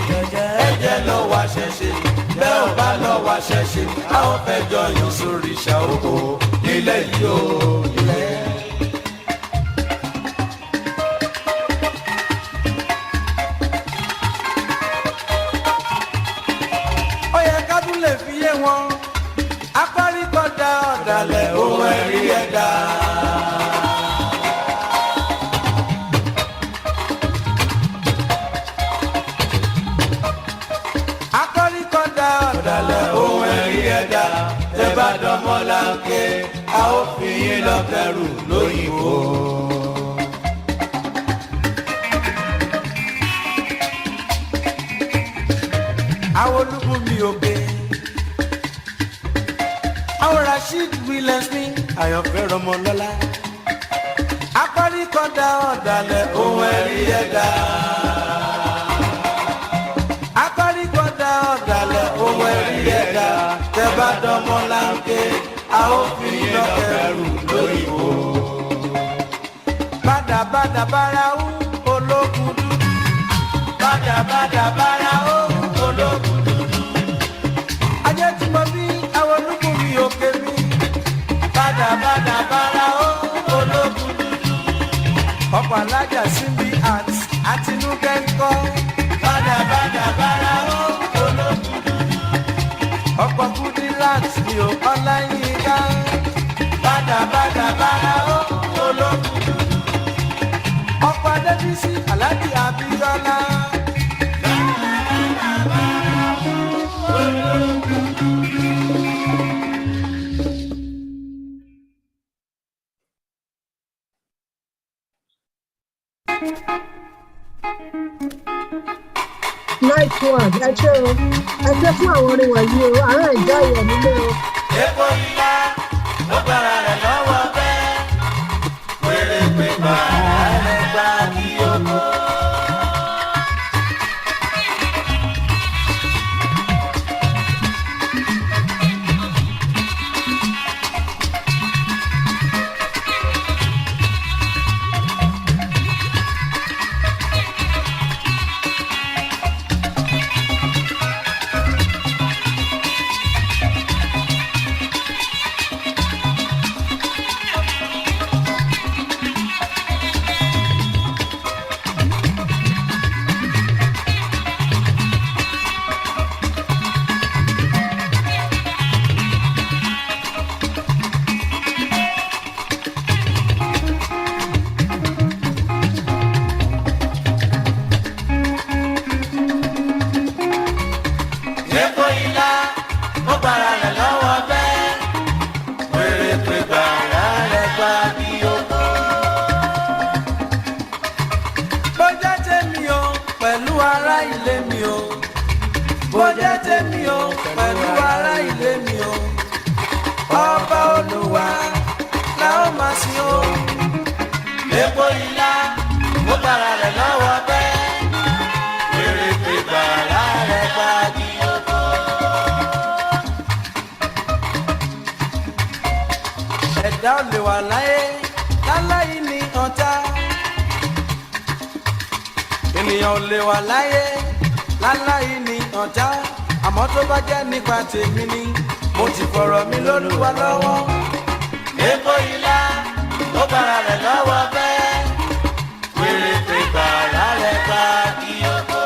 ẹ̀jẹ̀ lọ wá ṣẹ̀ṣẹ̀ bẹ́ẹ̀ ò bá lọ wá ṣẹ̀ṣẹ̀ a ó fẹ́ jọyàn sórí ṣàwòkò nílẹ̀ yìí ó nílẹ̀. ó yẹ ká tún lè fi yé wọn apáríkọ̀dá ọ̀dàlẹ̀ ohun ẹ̀rí ẹ̀dá. ohun ẹ̀rí ẹ̀dá tẹ́ bá dánmọ́láńké a ó fi yín lọ kẹrù lóyìnbó. àwọn olúkún mi ò gbé àwọn Rasheed Williams ní àyànfẹ́ rọmọlọ́lá apáríkọ̀dá ọ̀dàlẹ̀ ohun ẹ̀rí ẹ̀dá. ohun ẹ̀rí ẹ̀dá tẹ́ bá dánmọ́láńké a ó fi lọ́kẹ̀rù lóyìnbó. bàdàbàdà báraú ológun dúdú bàdàbàdà báraú ológun dúdú. ajé tí mo bí àwọn olúkún mi òkè mi bàdàbàdà báraú ológun dúdú. ọ̀pọ̀ alájà síbi àtinúkẹ́ ń kọ́ bàdàbàdà báraú ológun dúdú. ọ̀pọ̀ kúdí láti mi ò ọláyínká bàdàbàdà báraú ológun dúdú. ọ̀pọ̀ adébísí aláàjì Abíọ́lá. Nice one, ẹ ṣé o, ẹ ṣé fún àwọn orin wọ̀nyí o, àwọn ìjà ìwọ̀ nílé o. Epo ńlá ló gbára rẹ̀ lọ́wọ́ bẹ́ẹ̀, wèrè pé bàrà rẹ̀ gbá kí o kó. Ọba Olúwa la ó máa epo ilá ó bára rẹ̀ lọ́wọ́ bẹ́ẹ̀ wèrè pé bàrà rẹ̀ bá di oko. ẹ̀dá ò lè wà láyé láláì ní ọ̀tá ènìyàn ò lè wà láyé láláì ní ọ̀tá àmọ́ tó bá jẹ́ nípa tèmi ni mo ti fọ̀rọ̀ mi lÓlúwa lọ́wọ́. epo ilá ó bára rẹ̀ lọ́wọ́ bẹ́ẹ̀ wèrè pé bàrà rẹ̀ bá di oko.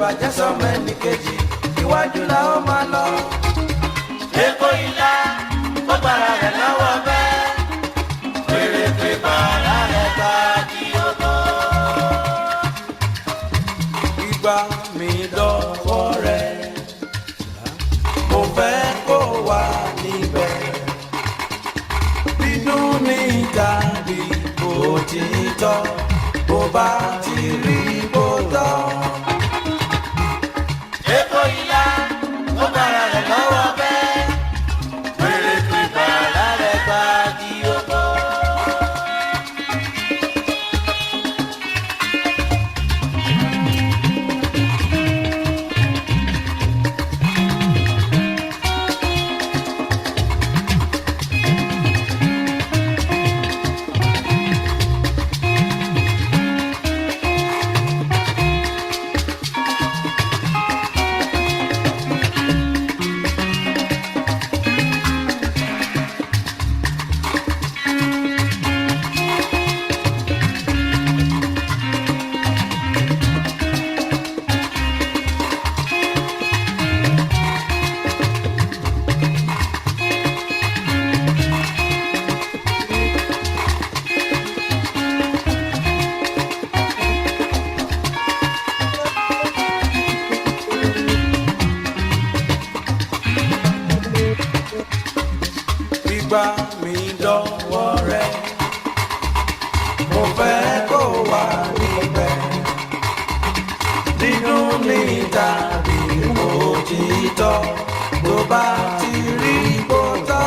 Bàjẹ́ sọmọ ẹnì kejì iwájú la ó máa lọ. epo ilá ó bára rẹ̀ lọ́wọ́ bẹ́ẹ̀ wèrè pé bàrà rẹ̀ bá di oko. ìgbà mi dọ́wọ́ rẹ̀ mo fẹ́ kó wà níbẹ̀ bínú ní tàbí òtítọ́ bó bá ti rí bó tọ́. epo ilá ó bára rẹ̀ lọ́wọ́ bẹ́ẹ̀ wèrè pé bàrà rẹ̀ bá di oko. Ìgbà mi dọ́wọ́ rẹ̀ mo fẹ́ kó wà níbẹ̀ nínú ní tàbí òtítọ́ tó bá ti rí bó tọ́.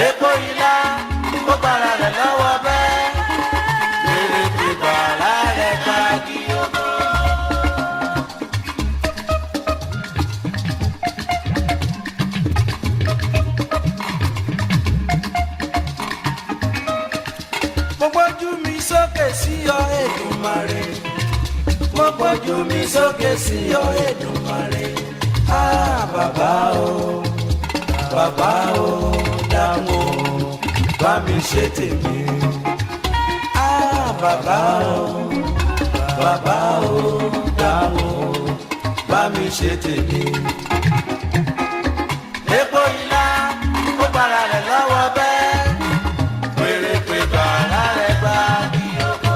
epo ilá ó bára rẹ̀ lọ́wọ́ bẹ́ẹ̀ wèrè pé bàrà rẹ̀ bá di oko. mo gbójú mi sókè sí ọ Èdùmàrè mo gbójú mi sókè sí ọ Èdùmàrè bàbá o dáhùn o bá mi ṣe tèmi bàbá o dáhùn o bá mi ṣe tèmi. epo ilá ó bára rẹ̀ lọ́wọ́ bẹ́ẹ̀ wèrè pé bàrà rẹ̀ bá di oko.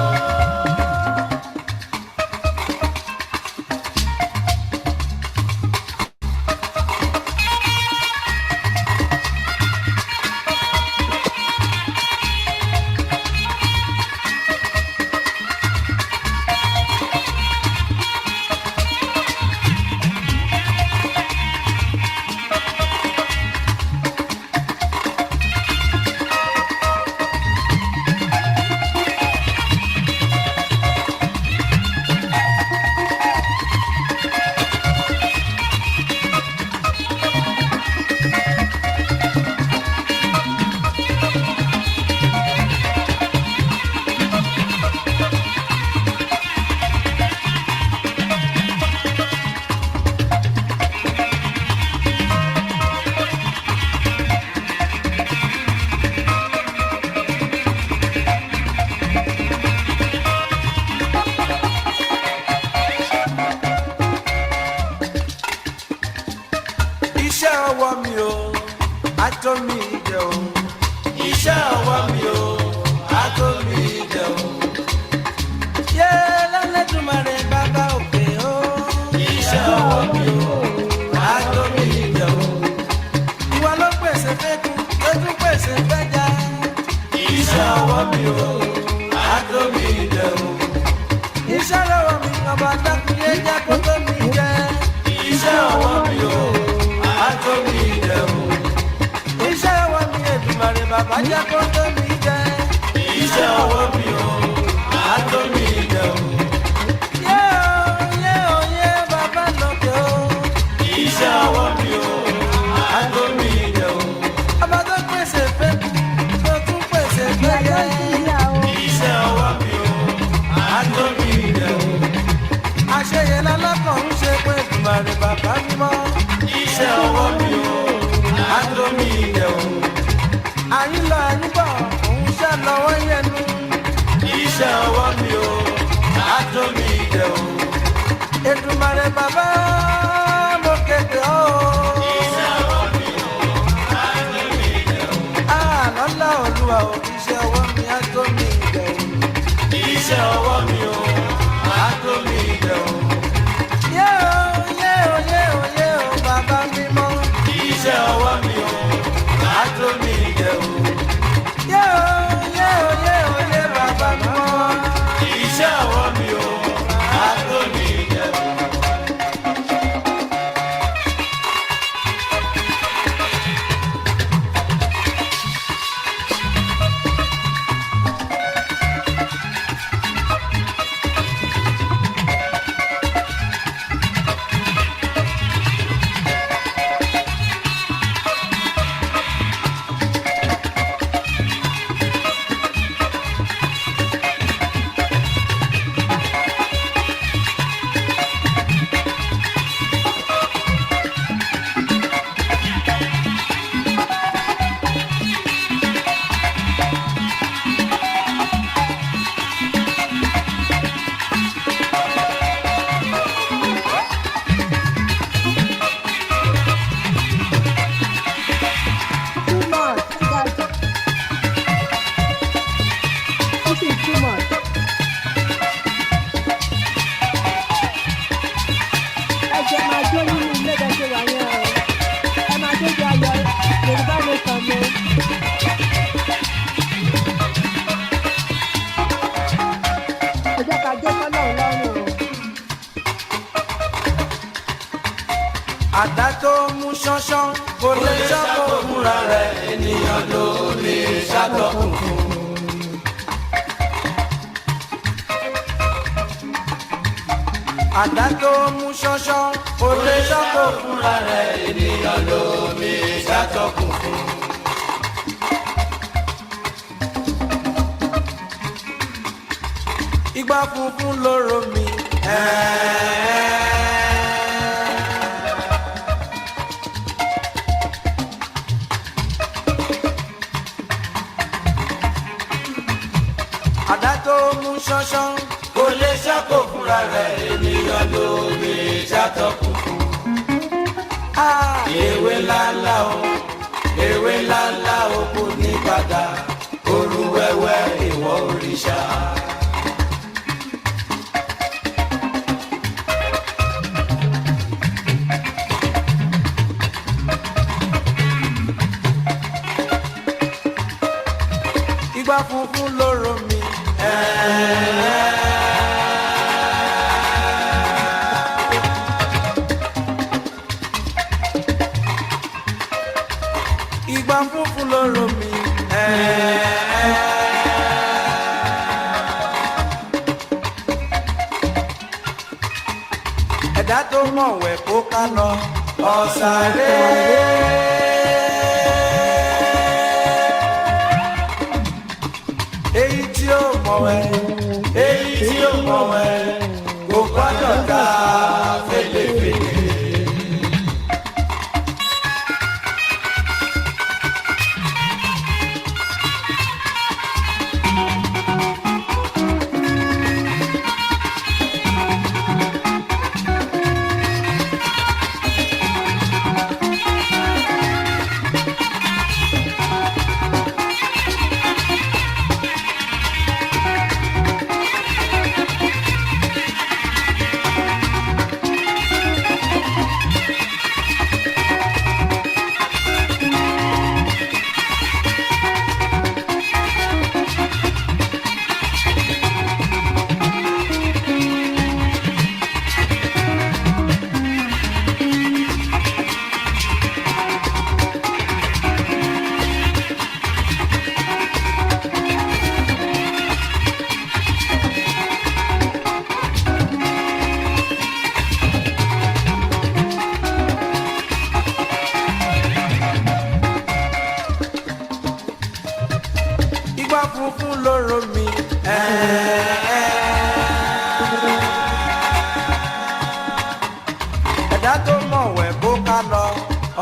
iṣẹ́ ọwọ́ mi o àtó mi dẹ̀rùn. Iṣẹ́ lọ́wọ́ mi ọba dákúnyé jẹ́ kó tó mi jẹ́. Iṣẹ́ ọwọ́ mi o àtó mi dẹ̀rùn. Iṣẹ́ ọwọ́ mi Èdùmàrè bàbá jẹ́ kó tó mi jẹ́. Iṣẹ́ ọwọ́ mi o àtó mi dẹ̀rùn. Bàbá lókè o. Iṣẹ́ ọwọ́ mi o àtó mi dẹ̀rùn. Ọba tó pèsè fẹ́ tó tún pèsè fẹ́ yẹ. Iṣẹ́ ọwọ́ mi o àtó mi dẹ̀rùn. Àṣeyẹ lọ́lọ́kàn ń ṣe pé Èdùmàrè bàbá mímọ́. Iṣẹ́ ọwọ́ mi o àtó mi dẹ̀rùn. Àyínlọ àyínbọ̀ òun ṣẹ́ lọ́wọ́ yẹnu. Iṣẹ́ ọwọ́ mi o àtó mi dẹ̀rùn. Èdùmàrè bàbá mo kéde ọ́. Iṣẹ́ ọwọ́ mi o àtó mi dẹ̀rùn. Lọ́lá Olúwa o iṣẹ́ ọwọ́ mi àtó mi dẹ̀rùn. Iṣẹ́ ọwọ́ mi o àtó mi dẹ̀rùn. Yé o bàbá mímọ́. Iṣẹ́ ọwọ́ mi o àtó mi dẹ̀rùn. Yé o bàbá mímọ́. Iṣẹ́ ọwọ́ mi o àtó mi dẹ̀rùn. Àdá tó mú ṣánṣán kò lè ṣàkó fúnra rẹ̀ ènìyàn ló lè ṣàtọkùn fún. Àdá tó mú ṣánṣán kò lè ṣàkó fúnra rẹ̀ ènìyàn ló lè ṣàtọkùn fún. Igbá funfun lóró mi. Àdá tó mú ṣánṣán kò lè ṣàkó fúnra rẹ̀ ènìyàn ló lè ṣàtọkùn fún. Ewé ńláńlá o kò ní padà òru wẹ́wẹ́ ìwọ òrìṣà. Igbá funfun lóró mi. Igbá funfun lóró mi. Ẹ̀dá tó mọ̀wẹ̀ kó ká lọ ọ̀sàré. Èyí tí ó mọ̀wẹ̀ kò gbọ́dọ̀ dá fèlèfèlè. pupa funfun lóró mi. Ẹ̀dá tó mọ̀wẹ̀ kó ká lọ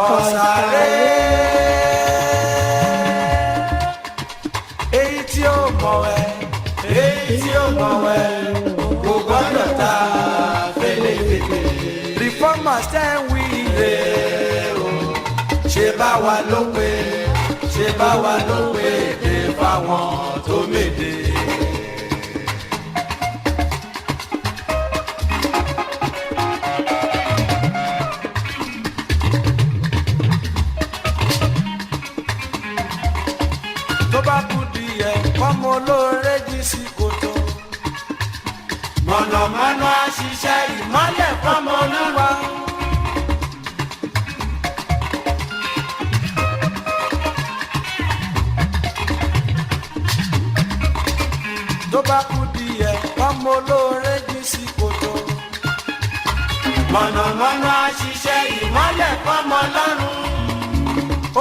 ọ̀sàré. Èyí tí ó mọ̀wẹ̀, èyí tí ó mọ̀wẹ̀, kò gbọ́dọ̀ ta fèlèfèlè. Reformers tẹ́ ń wí ire o, ṣe bá wa ló pé, ṣe bá wa ló pé èdè fáwọn tó méde. Tó bá kú díẹ̀ fọ́mọ olóore jí sí kòtò. Mọ̀nàmọ́ná á ṣiṣẹ́ ìmọ́lẹ̀ fọ́mọ olúwa. Tó bá kú díẹ̀ fọ́mọ olóore jí sí kòtò. Mọ̀nàmọ́ná á ṣiṣẹ́ ìmọ́lẹ̀ fọ́mọ ọlọ́run.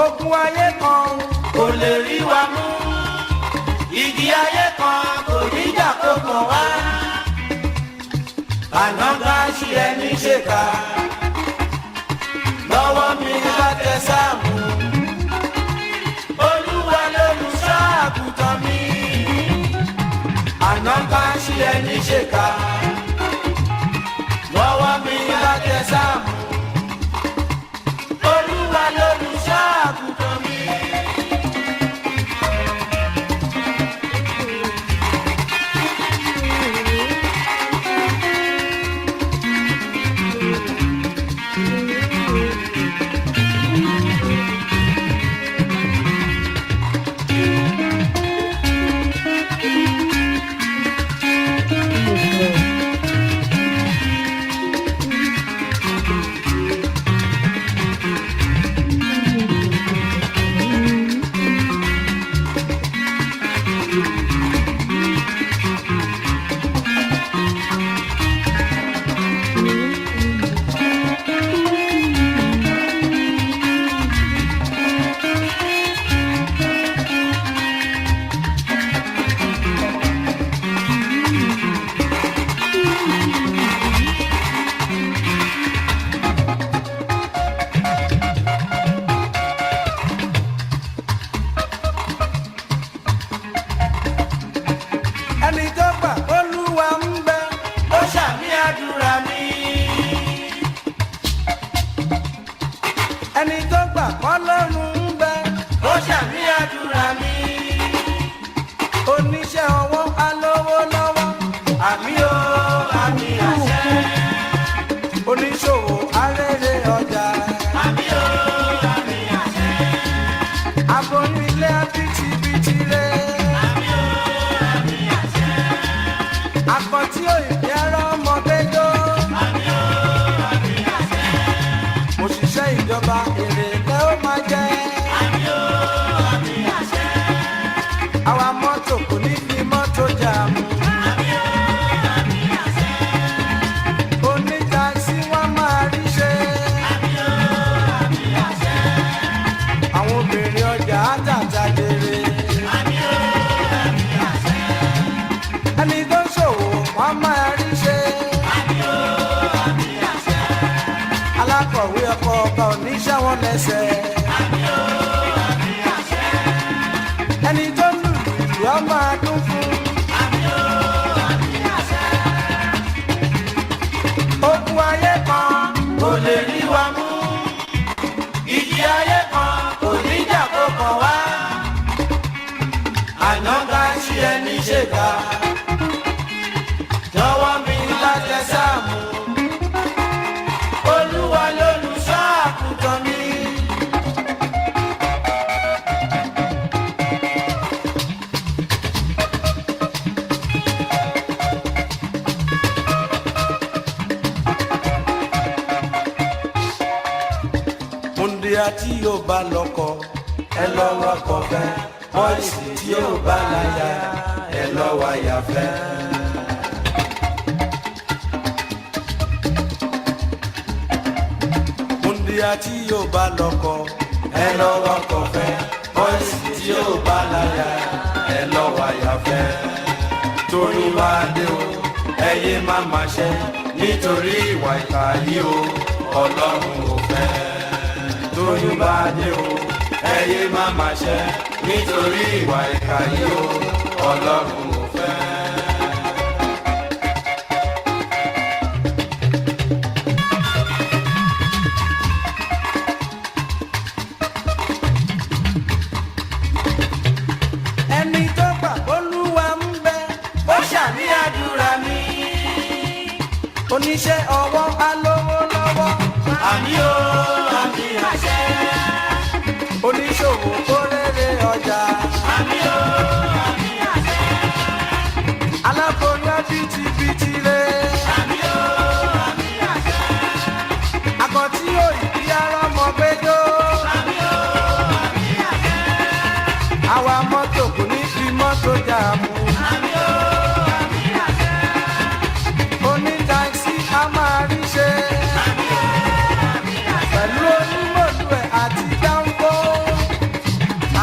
Ogun ayé kan kò lè rí wa mú. Igi ayé kan kò ní jà kó kàn wá. Àná bá ṣe ẹni ṣèkà. Lọ́wọ́ mi bá tẹ sáàmù. Olúwa lolùṣọ́ àgùntàn mi. Àná bá ṣe ẹni ṣèkà. Lọ́wọ́ mi bá tẹ sáàmù. Olúwa lolùṣọ́ àgùntàn mi. Ẹni tó gbà Olúwa ń bẹ, ó ṣàmì àdúrà mi. Ẹni tó gbà Ọlọ́run ń bẹ, ó ṣàmì àdúrà mi. Oníṣẹ́ ọwọ́ alówó lọ́wọ́, àmì o, àmì àṣẹ. Oníṣòwò arére ọjà, àmì o, àmì àṣẹ. Aboyún ilé abitibiti rẹ̀. Àkọ́tí òyìnbí ẹ̀rọ ọmọdé-jọ́. Òṣìṣẹ́ ìjọba èrè lẹ́ ó máa jẹ́. Àwa mọ́tò kò ní fi mọ́tò jàmù. Onítaxi wọ́n máa rí ṣe. Àwọn obìnrin ọjà á tàtà jèrè. Ẹni tó ṣòwò wọ́n máa rí ṣe. Alákọ̀wé ọkọ̀ ọba oníṣẹ́ wọn lẹ́sẹ̀. Ẹni tó lùlù ìlú á máa dún fún. Ogun ayé kan kò lè rí wa mú. Ìjì ayé kan kò ní jà kó kàn wá. Àná bá ṣe ẹni ṣèkà. Lọ́wọ́ mi lájẹ sáàmù. Olúwa lolùṣọ́ àgùntàn mi. Múndíá tí yóò bá lọ́kọ, ẹ lọ́wọ́ kọfẹ́. Bọ́ìsì tí yóò bá láyà, ẹ lọ́wọ́ àyàfẹ́. Múndíá tí yóò bá lọ́kọ, ẹ lọ́wọ́ kọfẹ́. Bọ́ìsì tí yóò bá láyà, ẹ lọ́wọ́ ọ̀fẹ́ tóyún bá dé o ẹyẹ má má ṣe nítorí ìwà ìkà yìí o ọlọ́run ò fẹ́ tóyún bá dé o ẹyẹ má má ṣe nítorí ìwà ìkà yìí o ọlọ́run ò fẹ́. ẹni tó gbà Olúwa ń bẹ ó ṣàmì àdúrà mi oníṣẹ́ ọwọ́ alówó lọ́wọ́ àmì ó àmì àṣẹ oníṣòwò tó rere ọjà àmì ó àmì àṣẹ aláboyún bìtìbìtì rẹ àmì ó àmì àṣẹ àkọ́tí òyìnbí arọ́mọ gbẹjọ́ àmì ó àmì àṣẹ àwa mọ́tò kò ní fi mọ́tò jà mú àmì ó àmì àṣẹ onítaxi a máa rí ṣe àmì ó àmì àṣẹ pẹ̀lú onímọ̀lú ẹ̀ àti dáńgó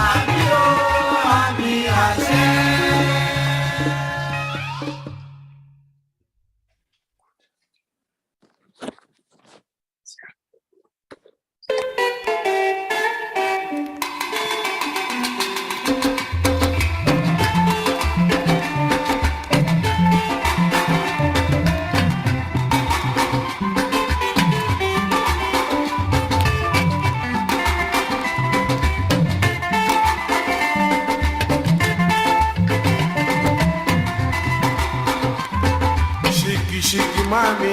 àmì ó àmì àṣẹ. ṣìkìṣìkì máa mi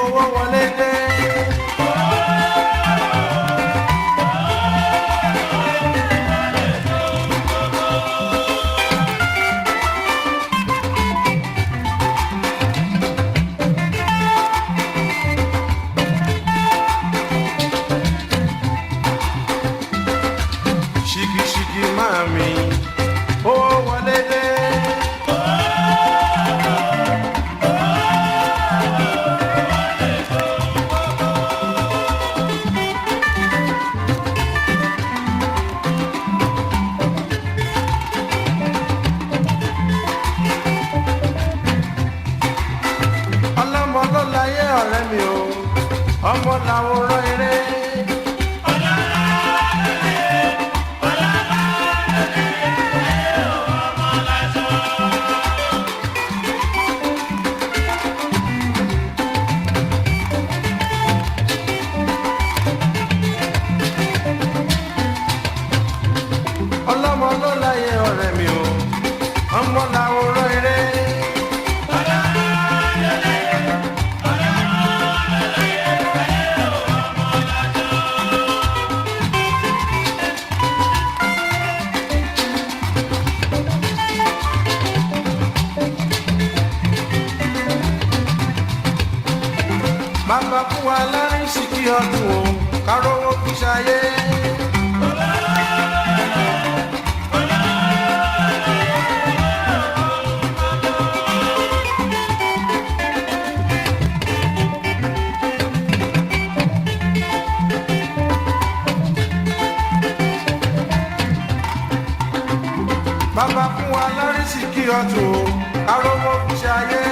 owó wọlé dé. ṣìkìṣìkì máa mi owó wọlé dé. ọlọ́mọ ló láyé ọ̀rẹ́ mi o ọmọ làwòrán eré. ọlọ́mọ ló láyé ọ̀rẹ́ mi o ọmọ làwòrán eré. bàbá fún wa lárin ṣìkì ọdún o kárówó fi ṣayé. bàbá fún wa lárin ṣìkì ọdún o kárówó fi ṣayé.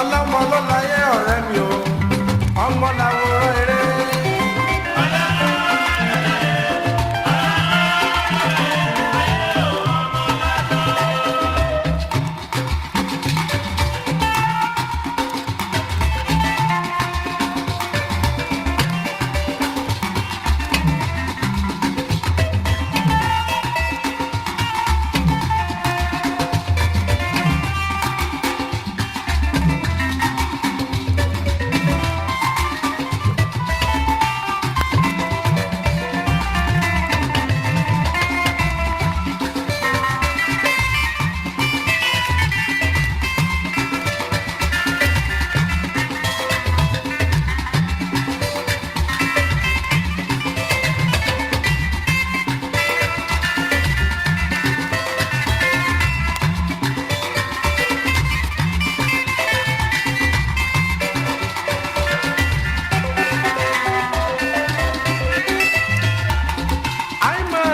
ọlọ́mọ ló láyé ọ̀rẹ́ mi o ọmọ làwòrán eré.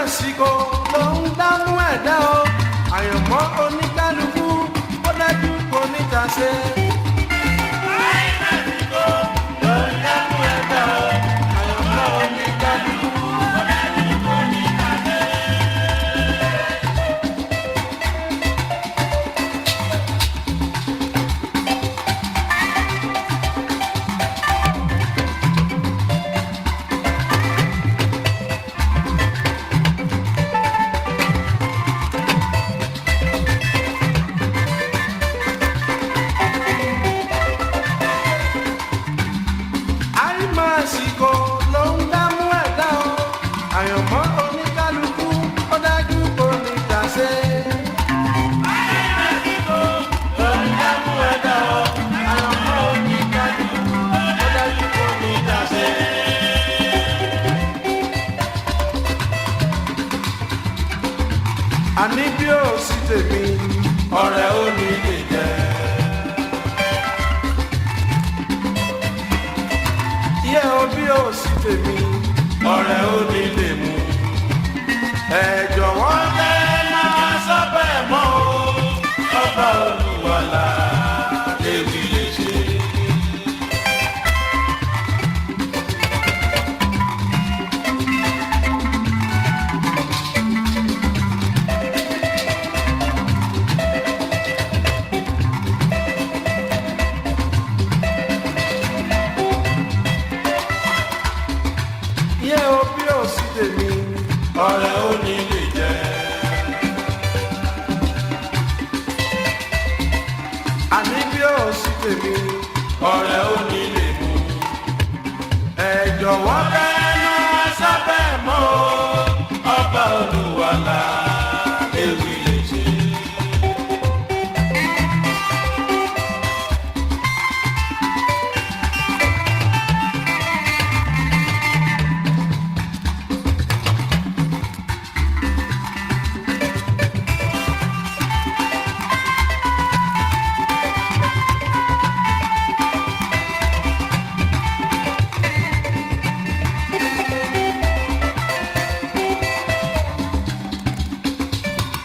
àìmásìkò ló ń dámú ẹ̀dá o àyànmọ́ oníkálukú ó dájú kò níta ṣe. àìmásìkò ló ń dámú ẹ̀dá o àyànmọ́ oníkálukú ó dájú kò níta ṣe. àìmásìkò ló ń dámú ẹ̀dá o àyànmọ́ oníkálukú ó dájú kò níta ṣe. àìmásìkò ló ń dámú ẹ̀dá o àyànmọ́ oníkálukú ó dájú kò níta ṣe. àní bí ó sì tèmi ọ̀rẹ́ ò ní lè jẹ́. iye òbí ò sí tèmi ọ̀rẹ́ ò ní lè mú. ẹ jọ̀wọ́ ẹ máa sọ bẹ́ẹ̀ mọ́ o ọba olúwalà lébi lè ṣe. iye òbí ò sí tèmi ọ̀rẹ́ ò ní lè jẹ́. àní bí ò sí tèmi ọ̀rẹ́ ò ní lè mú. ẹ jọ̀wọ́ kẹ́nu sábẹ́ mọ́ o ọba olúwalà lébi lè ṣe.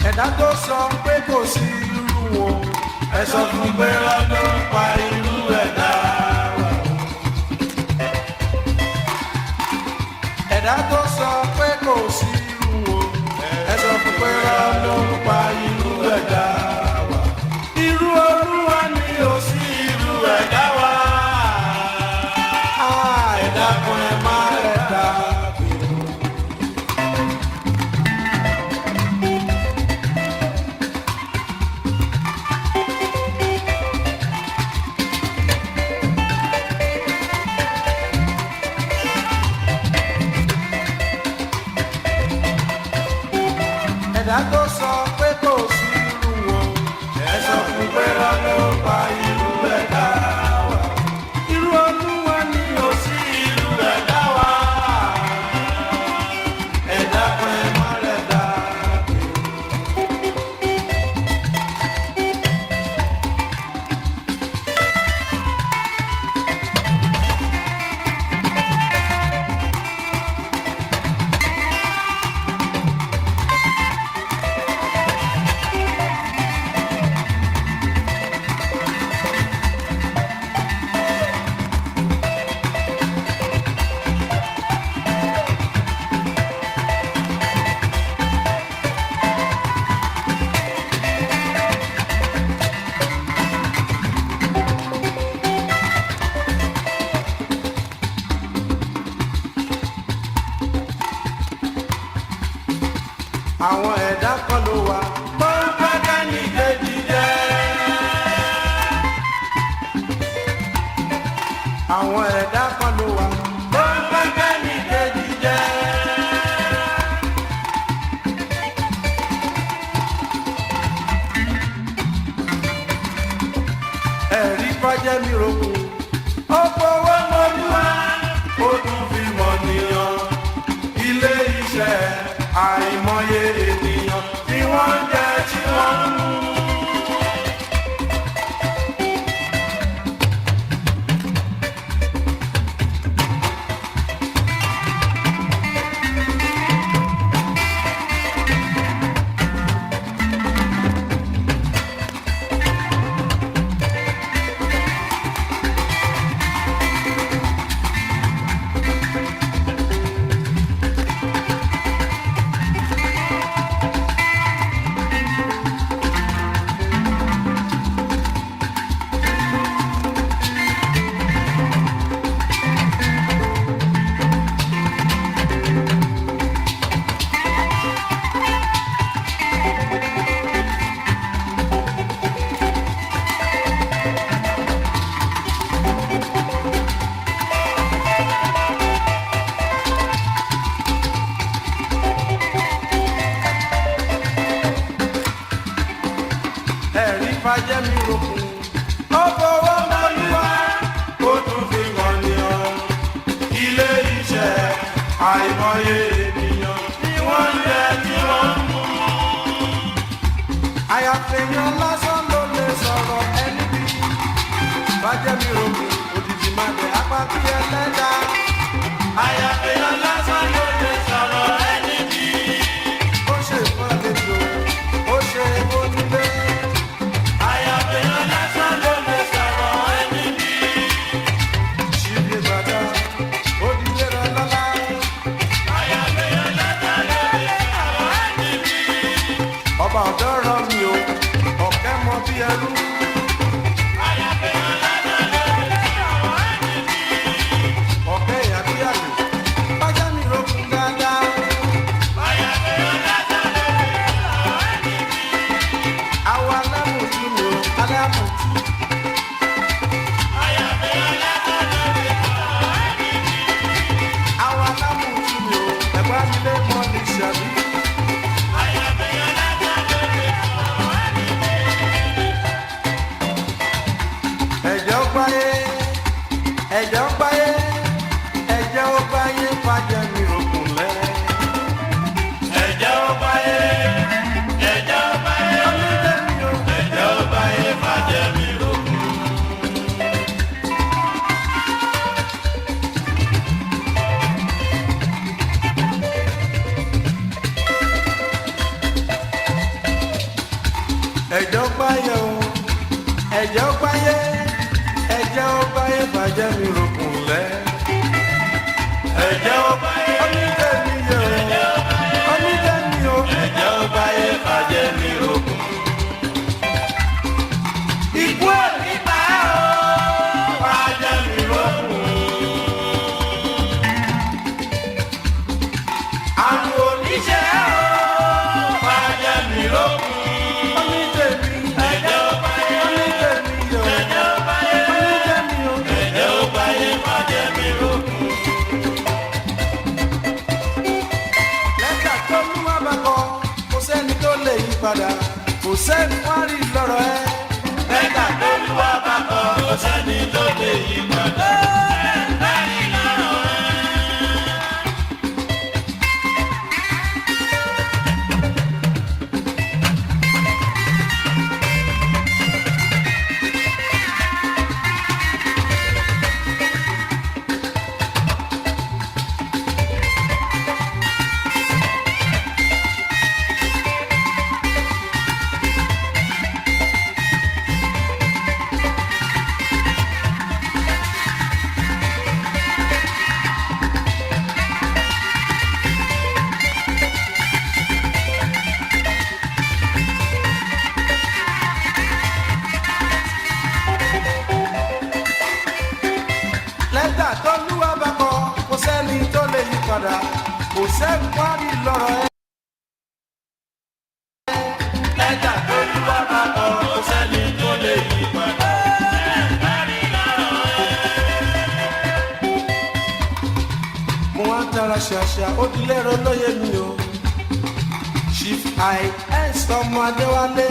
ẹ̀dá tó sọ pé kò sí irú wọn ẹ sọ fún pé lọ́dún pa irú ẹ̀dá wa. ẹ̀dá tó sọ pé kò sí irú wọn ẹ sọ fún pé lọ́dún pa irú ẹ̀dá wa. irú olúwa ni ò sí irú ẹ̀dá wa. ẹ̀dá kan ẹ̀ má ẹ̀dá. ẹ̀dá tó sọ pé kò sí irú wọn ẹ sọ fún pé lọ́dún pa irú ẹ̀dá wa. irú olúwa ni ò sí irú ẹ̀dá wa. ẹ̀dá kan ẹ̀ má lẹ̀dá. àwọn ẹ̀dá kan ló wà tó ń fẹ́ kẹ́ni kejì jẹ́. àwọn ẹ̀dá kan ló wà tó ń fẹ́ kẹ́ni kejì jẹ́. ẹ̀rí kọjá mi rògbò ó fowó mọ́lúwa ó tún fi mọ̀ nìyàn ilé iṣẹ́ àìmọye ènìyàn tí wọ́n jẹ́ tí wọ́n mú. àìmọye ènìyàn tí wọ́n ń jẹ tí wọ́n ń mú. àyàfẹ́yàn lásán ló lè sọ̀rọ̀ ẹni bí bàjẹ́ mi rògbò òjijì máa bẹ̀ apá bí ẹlẹ́dà. àyàfẹ́yàn lásán ló lè sọ̀rọ̀ ẹni bí ó ṣe ìfọ̀lẹ́jọ ó ṣe onílé. àyàfẹ́yàn lásán ló lè sọ̀rọ̀ ẹni bí ṣíbi gbàdá ó di lérò lọ́la. àyàfẹ́yàn lásán ló lè sọ̀rọ̀ ẹni bí ọba ọ̀dọ́ rọ mi o ọ̀kẹ́ mọ bí ẹrú. kò sẹ́ni wá rí lọ́rọ̀ ẹ. Mẹ́ta tó lù wá bá kọ́, kò sẹ́ni tó lè yí padà. Lẹ́tà tó lù wá bá kọ́, kò sẹ́ni tó lè yí padà. Kò sẹ́ni wá rí lọ́rọ̀ ẹ. Lẹ́tà tó lù wá bá kọ́, kò sẹ́ni tó lè yí padà. Mo wá ń tara ṣàṣà, ó di lẹ́rọ lóye mi o. Chief I.S. ọmọ Adéwálé.